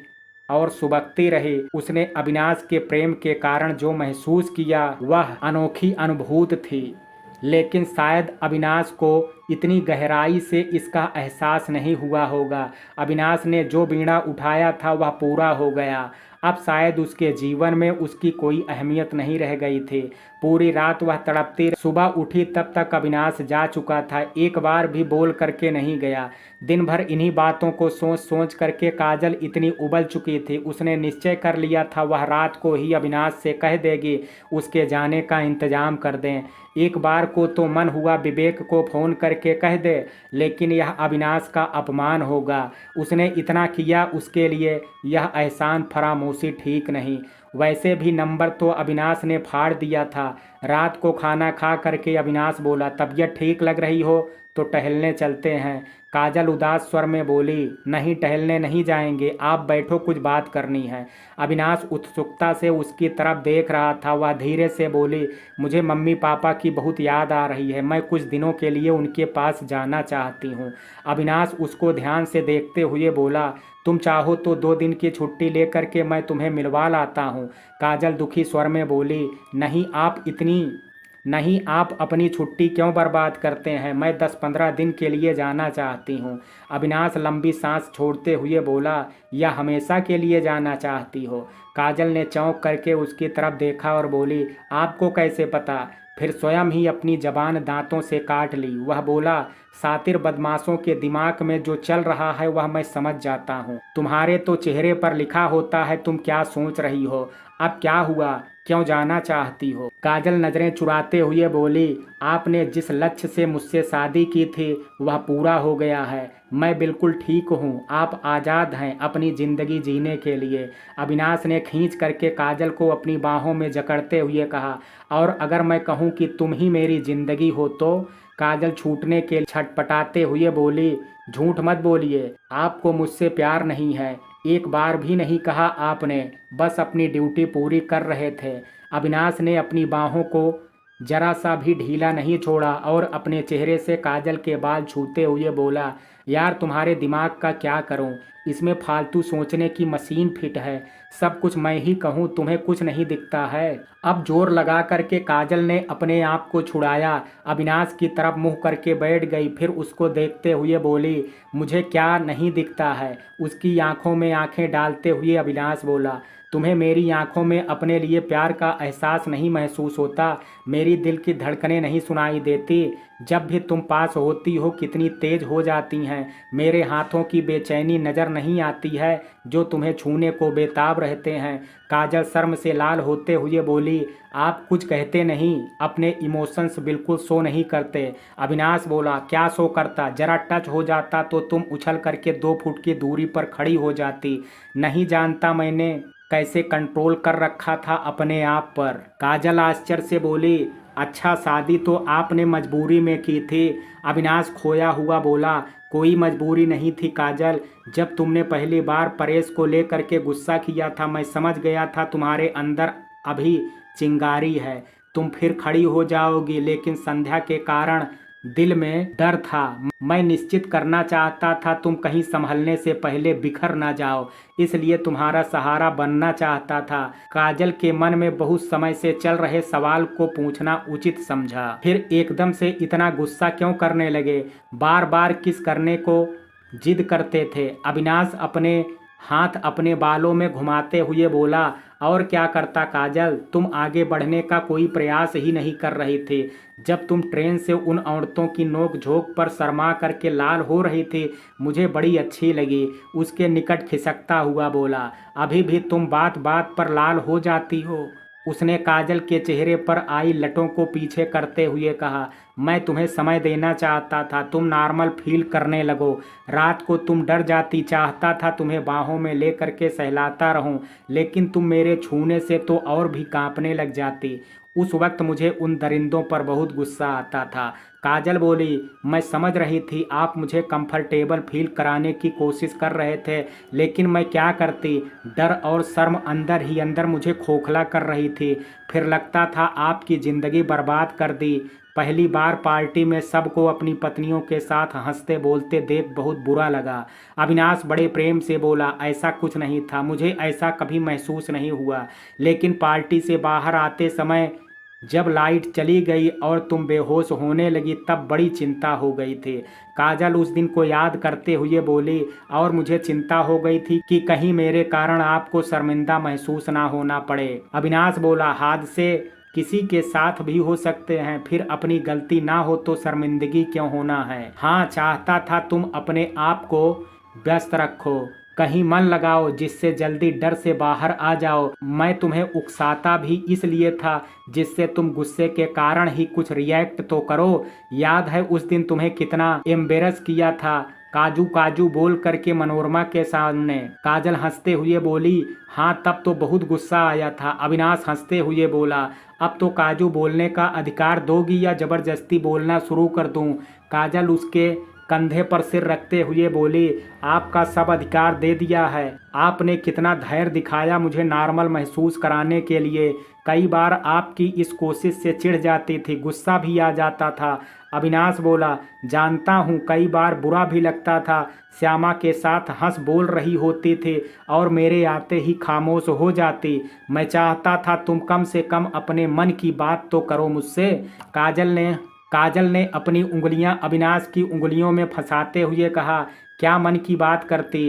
और सुबकती रही। उसने अविनाश के प्रेम के कारण जो महसूस किया वह अनोखी अनुभूति थी, लेकिन शायद अविनाश को इतनी गहराई से इसका एहसास नहीं हुआ होगा। अविनाश ने जो बीड़ा उठाया था वह पूरा हो गया। अब शायद उसके जीवन में उसकी कोई अहमियत नहीं रह गई थी। पूरी रात वह तड़पती रही। सुबह उठी तब तक अविनाश जा चुका था, एक बार भी बोल करके नहीं गया। दिन भर इन्हीं बातों को सोच सोच करके काजल इतनी उबल चुकी थी। उसने निश्चय कर लिया था वह रात को ही अविनाश से कह देगी उसके जाने का इंतजाम कर दें। एक बार को तो मन हुआ विवेक को फ़ोन करके कह दे, लेकिन यह अविनाश का अपमान होगा। उसने इतना किया उसके लिए, यह एहसान फरामोशी ठीक नहीं। वैसे भी नंबर तो अविनाश ने फाड़ दिया था। रात को खाना खा करके अविनाश बोला, तबीयत ठीक लग रही हो तो टहलने चलते हैं। काजल उदास स्वर में बोली, नहीं टहलने नहीं जाएंगे, आप बैठो, कुछ बात करनी है। अविनाश उत्सुकता से उसकी तरफ देख रहा था। वह धीरे से बोली, मुझे मम्मी पापा की बहुत याद आ रही है, मैं कुछ दिनों के लिए उनके पास जाना चाहती हूँ। अविनाश उसको ध्यान से देखते हुए बोला, तुम चाहो तो 2 दिन की छुट्टी लेकर के मैं तुम्हें मिलवा लाता हूँ। काजल दुखी स्वर में बोली, नहीं, आप अपनी छुट्टी क्यों बर्बाद करते हैं, मैं 10-15 दिन के लिए जाना चाहती हूँ। अविनाश लंबी सांस छोड़ते हुए बोला, या हमेशा के लिए जाना चाहती हो? काजल ने चौंक करके उसकी तरफ देखा और बोली, आपको कैसे पता? फिर स्वयं ही अपनी जबान दांतों से काट ली। वह बोला, सातिर बदमाशों के दिमाग में जो चल रहा है वह मैं समझ जाता हूँ। तुम्हारे तो चेहरे पर लिखा होता है तुम क्या सोच रही हो। अब क्या हुआ, क्यों जाना चाहती हो? काजल नजरें चुराते हुए बोली, आपने जिस लक्ष्य से मुझसे शादी की थी वह पूरा हो गया है। मैं बिल्कुल ठीक हूँ, आप आज़ाद हैं अपनी ज़िंदगी जीने के लिए। अविनाश ने खींच करके काजल को अपनी बाहों में जकड़ते हुए कहा, और अगर मैं कहूँ कि तुम ही मेरी ज़िंदगी हो तो? काजल छूटने के छटपटाते हुए बोली, झूठ मत बोलिए, आपको मुझसे प्यार नहीं है। एक बार भी नहीं कहा आपने, बस अपनी ड्यूटी पूरी कर रहे थे। अविनाश ने अपनी बाहों को जरा सा भी ढीला नहीं छोड़ा और अपने चेहरे से काजल के बाल छूते हुए बोला, यार तुम्हारे दिमाग का क्या करूं, इसमें फालतू सोचने की मशीन फिट है। सब कुछ मैं ही कहूं, तुम्हें कुछ नहीं दिखता है? अब जोर लगा करके काजल ने अपने आप को छुड़ाया। अविनाश की तरफ मुंह करके बैठ गई, फिर उसको देखते हुए बोली, मुझे क्या नहीं दिखता है? उसकी आंखों में आंखें डालते हुए अविनाश बोला, तुम्हें मेरी आंखों में अपने लिए प्यार का एहसास नहीं महसूस होता? मेरी दिल की धड़कनें नहीं सुनाई देती? जब भी तुम पास होती हो कितनी तेज हो जाती हैं। मेरे हाथों की बेचैनी नज़र नहीं आती है जो तुम्हें छूने को बेताब रहते हैं। काजल शर्म से लाल होते हुए बोली, आप कुछ कहते नहीं, अपने इमोशंस बिल्कुल शो नहीं करते। अविनाश बोला, क्या शो करता? जरा टच हो जाता तो तुम उछल करके 2 फुट की दूरी पर खड़ी हो जाती। नहीं जानता मैंने कैसे कंट्रोल कर रखा था अपने आप पर। काजल आश्चर्य से बोली, अच्छा शादी तो आपने मजबूरी में की थी? अविनाश खोया हुआ बोला, कोई मजबूरी नहीं थी काजल। जब तुमने पहली बार परेश को लेकर के गुस्सा किया था मैं समझ गया था तुम्हारे अंदर अभी चिंगारी है, तुम फिर खड़ी हो जाओगी। लेकिन संध्या के कारण दिल में डर था। मैं निश्चित करना चाहता था तुम कहीं संभलने से पहले बिखर ना जाओ, इसलिए तुम्हारा सहारा बनना चाहता था। काजल के मन में बहुत समय से चल रहे सवाल को पूछना उचित समझा। फिर एकदम से इतना गुस्सा क्यों करने लगे? बार बार किस करने को जिद करते थे? अविनाश अपने हाथ अपने बालों में घुमाते हुए बोला, और क्या करता काजल, तुम आगे बढ़ने का कोई प्रयास ही नहीं कर रही थी। जब तुम ट्रेन से उन औरतों की नोक झोंक पर शर्मा करके लाल हो रही थी मुझे बड़ी अच्छी लगी। उसके निकट खिसकता हुआ बोला, अभी भी तुम बात बात पर लाल हो जाती हो। उसने काजल के चेहरे पर आई लटों को पीछे करते हुए कहा, मैं तुम्हें समय देना चाहता था, तुम नॉर्मल फील करने लगो। रात को तुम डर जाती, चाहता था तुम्हें बाहों में ले करके सहलाता रहूं, लेकिन तुम मेरे छूने से तो और भी कांपने लग जाती। उस वक्त मुझे उन दरिंदों पर बहुत गुस्सा आता था। काजल बोली, मैं समझ रही थी आप मुझे कंफर्टेबल फील कराने की कोशिश कर रहे थे, लेकिन मैं क्या करती। डर और शर्म अंदर ही अंदर मुझे खोखला कर रही थी। फिर लगता था आपकी ज़िंदगी बर्बाद कर दी। पहली बार पार्टी में सबको अपनी पत्नियों के साथ हंसते बोलते देख बहुत बुरा लगा। अविनाश बड़े प्रेम से बोला, ऐसा कुछ नहीं था, मुझे ऐसा कभी महसूस नहीं हुआ, लेकिन पार्टी से बाहर आते समय जब लाइट चली गई और तुम बेहोश होने लगी तब बड़ी चिंता हो गई थी। काजल उस दिन को याद करते हुए बोली, और मुझे चिंता हो गई थी कि कहीं मेरे कारण आपको शर्मिंदा महसूस ना होना पड़े। अविनाश बोला, हादसे किसी के साथ भी हो सकते हैं, फिर अपनी गलती ना हो तो शर्मिंदगी क्यों होना है। हाँ, चाहता था तुम अपने आप को व्यस्त रखो, कहीं मन लगाओ जिससे जल्दी डर से बाहर आ जाओ। मैं तुम्हें उकसाता भी इसलिए था जिससे तुम गुस्से के कारण ही कुछ रिएक्ट तो करो। याद है उस दिन तुम्हें कितना एम्बेरस किया था, काजू काजू बोल करके मनोरमा के सामने। काजल हंसते हुए बोली, हाँ तब तो बहुत गुस्सा आया था। अविनाश हंसते हुए बोला, अब तो काजू बोलने का अधिकार दोगी या जबरदस्ती बोलना शुरू कर दूं। काजल उसके कंधे पर सिर रखते हुए बोली, आपका सब अधिकार दे दिया है। आपने कितना धैर्य दिखाया मुझे नॉर्मल महसूस कराने के लिए। कई बार आपकी इस कोशिश से चिढ़ जाती थी, गुस्सा भी आ जाता था। अविनाश बोला, जानता हूँ कई बार बुरा भी लगता था। श्यामा के साथ हंस बोल रही होती थी और मेरे आते ही खामोश हो जाती। मैं चाहता था तुम कम से कम अपने मन की बात तो करो मुझसे। काजल ने अपनी उंगलियां अविनाश की उंगलियों में फंसाते हुए कहा, क्या मन की बात करती।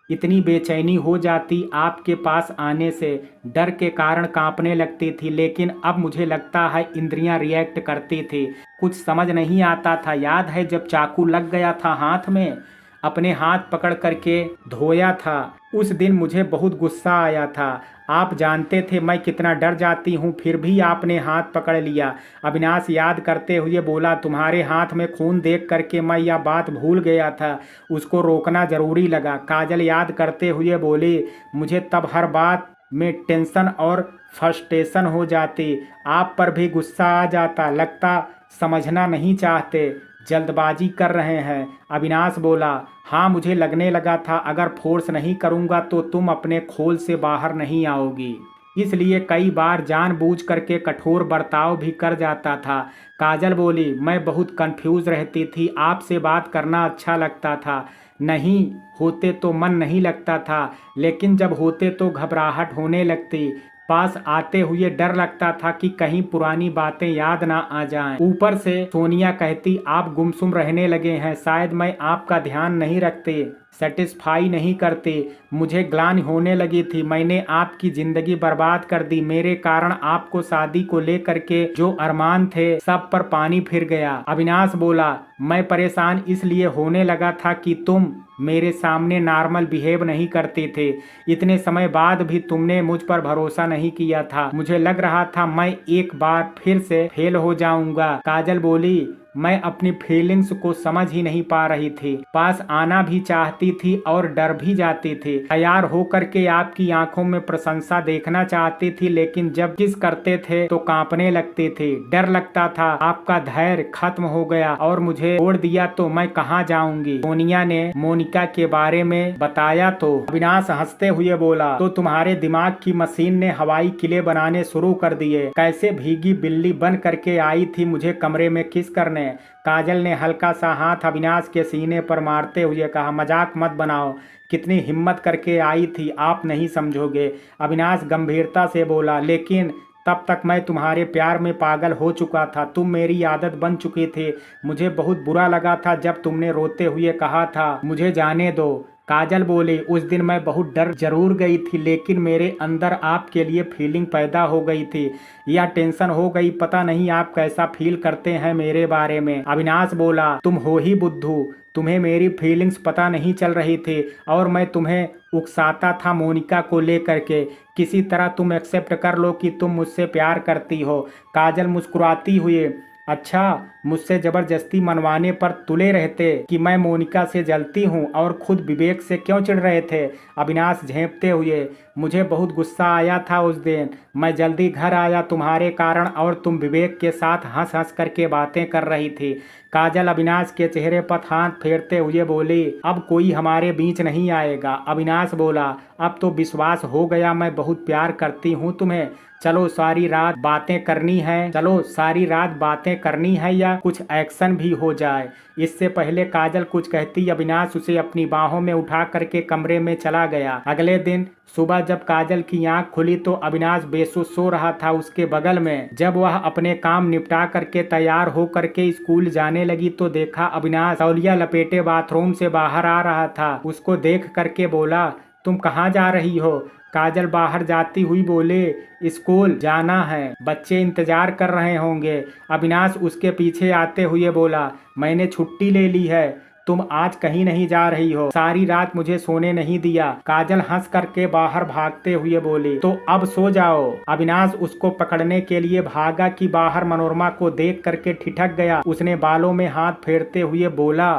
इतनी बेचैनी हो जाती आपके पास आने से, डर के कारण कांपने लगती थी, लेकिन अब मुझे लगता है इंद्रियां रिएक्ट करती थी, कुछ समझ नहीं आता था। याद है जब चाकू लग गया था हाथ में, अपने हाथ पकड़ करके धोया था, उस दिन मुझे बहुत गुस्सा आया था। आप जानते थे मैं कितना डर जाती हूँ, फिर भी आपने हाथ पकड़ लिया। अविनाश याद करते हुए बोला, तुम्हारे हाथ में खून देख करके मैं यह बात भूल गया था, उसको रोकना जरूरी लगा। काजल याद करते हुए बोली, मुझे तब हर बात में टेंशन और फ्रस्ट्रेशन हो जाती, आप पर भी गुस्सा आ जाता, लगता समझना नहीं चाहते, जल्दबाजी कर रहे हैं। अविनाश बोला, हाँ मुझे लगने लगा था अगर फोर्स नहीं करूँगा तो तुम अपने खोल से बाहर नहीं आओगी, इसलिए कई बार जानबूझ करके कठोर बर्ताव भी कर जाता था। काजल बोली, मैं बहुत कंफ्यूज रहती थी, आपसे बात करना अच्छा लगता था, नहीं होते तो मन नहीं लगता था, लेकिन जब होते तो घबराहट होने लगती, पास आते हुए डर लगता था कि कहीं पुरानी बातें याद ना आ जाएं। ऊपर से सोनिया कहती आप गुमसुम रहने लगे हैं, शायद मैं आपका ध्यान नहीं रखते, सेटिस्फाई नहीं करते। मुझे ग्लानि होने लगी थी, मैंने आपकी जिंदगी बर्बाद कर दी, मेरे कारण आपको शादी को लेकर के जो अरमान थे सब पर पानी फिर गया। अविनाश बोला, मैं परेशान इसलिए होने लगा था कि तुम मेरे सामने नॉर्मल बिहेव नहीं करते थे, इतने समय बाद भी तुमने मुझ पर भरोसा नहीं किया था, मुझे लग रहा था मैं एक बार फिर से फेल हो जाऊंगा। काजल बोली, मैं अपनी फीलिंग्स को समझ ही नहीं पा रही थी, पास आना भी चाहती थी और डर भी जाती थी, तैयार होकर के आपकी आंखों में प्रशंसा देखना चाहती थी, लेकिन जब किस करते थे तो कांपने लगती थी, डर लगता था आपका धैर्य खत्म हो गया और मुझे छोड़ दिया तो मैं कहाँ जाऊंगी। सोनिया ने मोनिका के बारे में बताया तो अविनाश हंसते हुए बोला, तो तुम्हारे दिमाग की मशीन ने हवाई किले बनाने शुरू कर दिए, कैसे भीगी बिल्ली बन करके आई थी मुझे कमरे में किस करने। काजल ने हल्का सा हाथ अविनाश के सीने पर मारते हुए कहा, मजाक मत बनाओ, कितनी हिम्मत करके आई थी आप नहीं समझोगे। अविनाश गंभीरता से बोला, लेकिन तब तक मैं तुम्हारे प्यार में पागल हो चुका था, तुम मेरी आदत बन चुकी थी, मुझे बहुत बुरा लगा था जब तुमने रोते हुए कहा था मुझे जाने दो। काजल बोली, उस दिन मैं बहुत डर जरूर गई थी, लेकिन मेरे अंदर आपके लिए फीलिंग पैदा हो गई थी या टेंशन हो गई, पता नहीं आप कैसा फील करते हैं मेरे बारे में। अविनाश बोला, तुम हो ही बुद्धू, तुम्हें मेरी फीलिंग्स पता नहीं चल रही थी और मैं तुम्हें उकसाता था मोनिका को लेकर के। किसी तरह तुम एक्सेप्ट कर लो कि तुम मुझसे प्यार करती हो। काजल मुस्कुराती हुई, अच्छा, मुझसे जबरदस्ती मनवाने पर तुले रहते कि मैं मोनिका से जलती हूँ और खुद विवेक से क्यों चिढ़ रहे थे। अविनाश झेंपते हुए, मुझे बहुत गुस्सा आया था उस दिन, मैं जल्दी घर आया तुम्हारे कारण और तुम विवेक के साथ हंस हंस करके बातें कर रही थी। काजल अविनाश के चेहरे पर हाथ फेरते हुए बोली, अब कोई हमारे बीच नहीं आएगा। अविनाश बोला, अब तो विश्वास हो गया, मैं बहुत प्यार करती हूँ तुम्हें। चलो सारी रात बातें करनी है, चलो सारी रात बातें करनी है या कुछ एक्शन भी हो जाए। इससे पहले काजल कुछ कहती अविनाश उसे अपनी बाहों में उठा करके कमरे में चला गया। अगले दिन सुबह जब काजल की आंख खुली तो अविनाश बेसुध सो रहा था उसके बगल में। जब वह अपने काम निपटा करके तैयार हो करके स्कूल जाने लगी तो देखा अविनाश तौलिया लपेटे बाथरूम से बाहर आ रहा था। उसको देख करके बोला, तुम कहाँ जा रही हो? काजल बाहर जाती हुई बोले, स्कूल जाना है, बच्चे इंतजार कर रहे होंगे। अविनाश उसके पीछे आते हुए बोला, मैंने छुट्टी ले ली है, तुम आज कहीं नहीं जा रही हो, सारी रात मुझे सोने नहीं दिया। काजल हंस करके बाहर भागते हुए बोली, तो अब सो जाओ। अविनाश उसको पकड़ने के लिए भागा कि बाहर मनोरमा को देख करके ठिठक गया। उसने बालों में हाथ फेरते हुए बोला,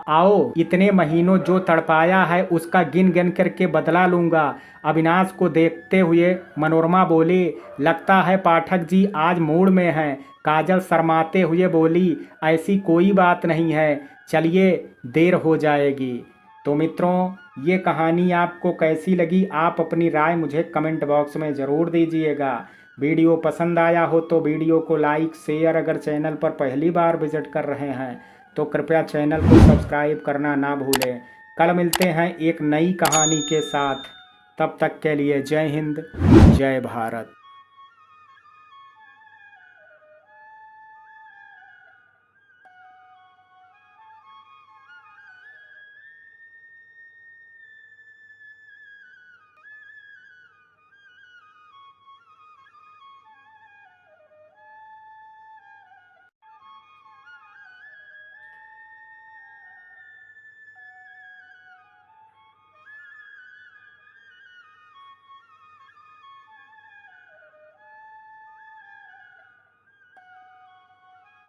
आओ, इतने महीनों जो तड़पाया है उसका गिन गिन करके बदला लूंगा। अविनाश को देखते हुए मनोरमा बोली, लगता है पाठक जी आज मूड में हैं। काजल शर्माते हुए बोली, ऐसी कोई बात नहीं है, चलिए देर हो जाएगी। तो मित्रों, ये कहानी आपको कैसी लगी आप अपनी राय मुझे कमेंट बॉक्स में ज़रूर दीजिएगा। वीडियो पसंद आया हो तो वीडियो को लाइक शेयर, अगर चैनल पर पहली बार विजिट कर रहे हैं तो कृपया चैनल को सब्सक्राइब करना ना भूलें। कल मिलते हैं एक नई कहानी के साथ, तब तक के लिए जय हिंद, जय भारत।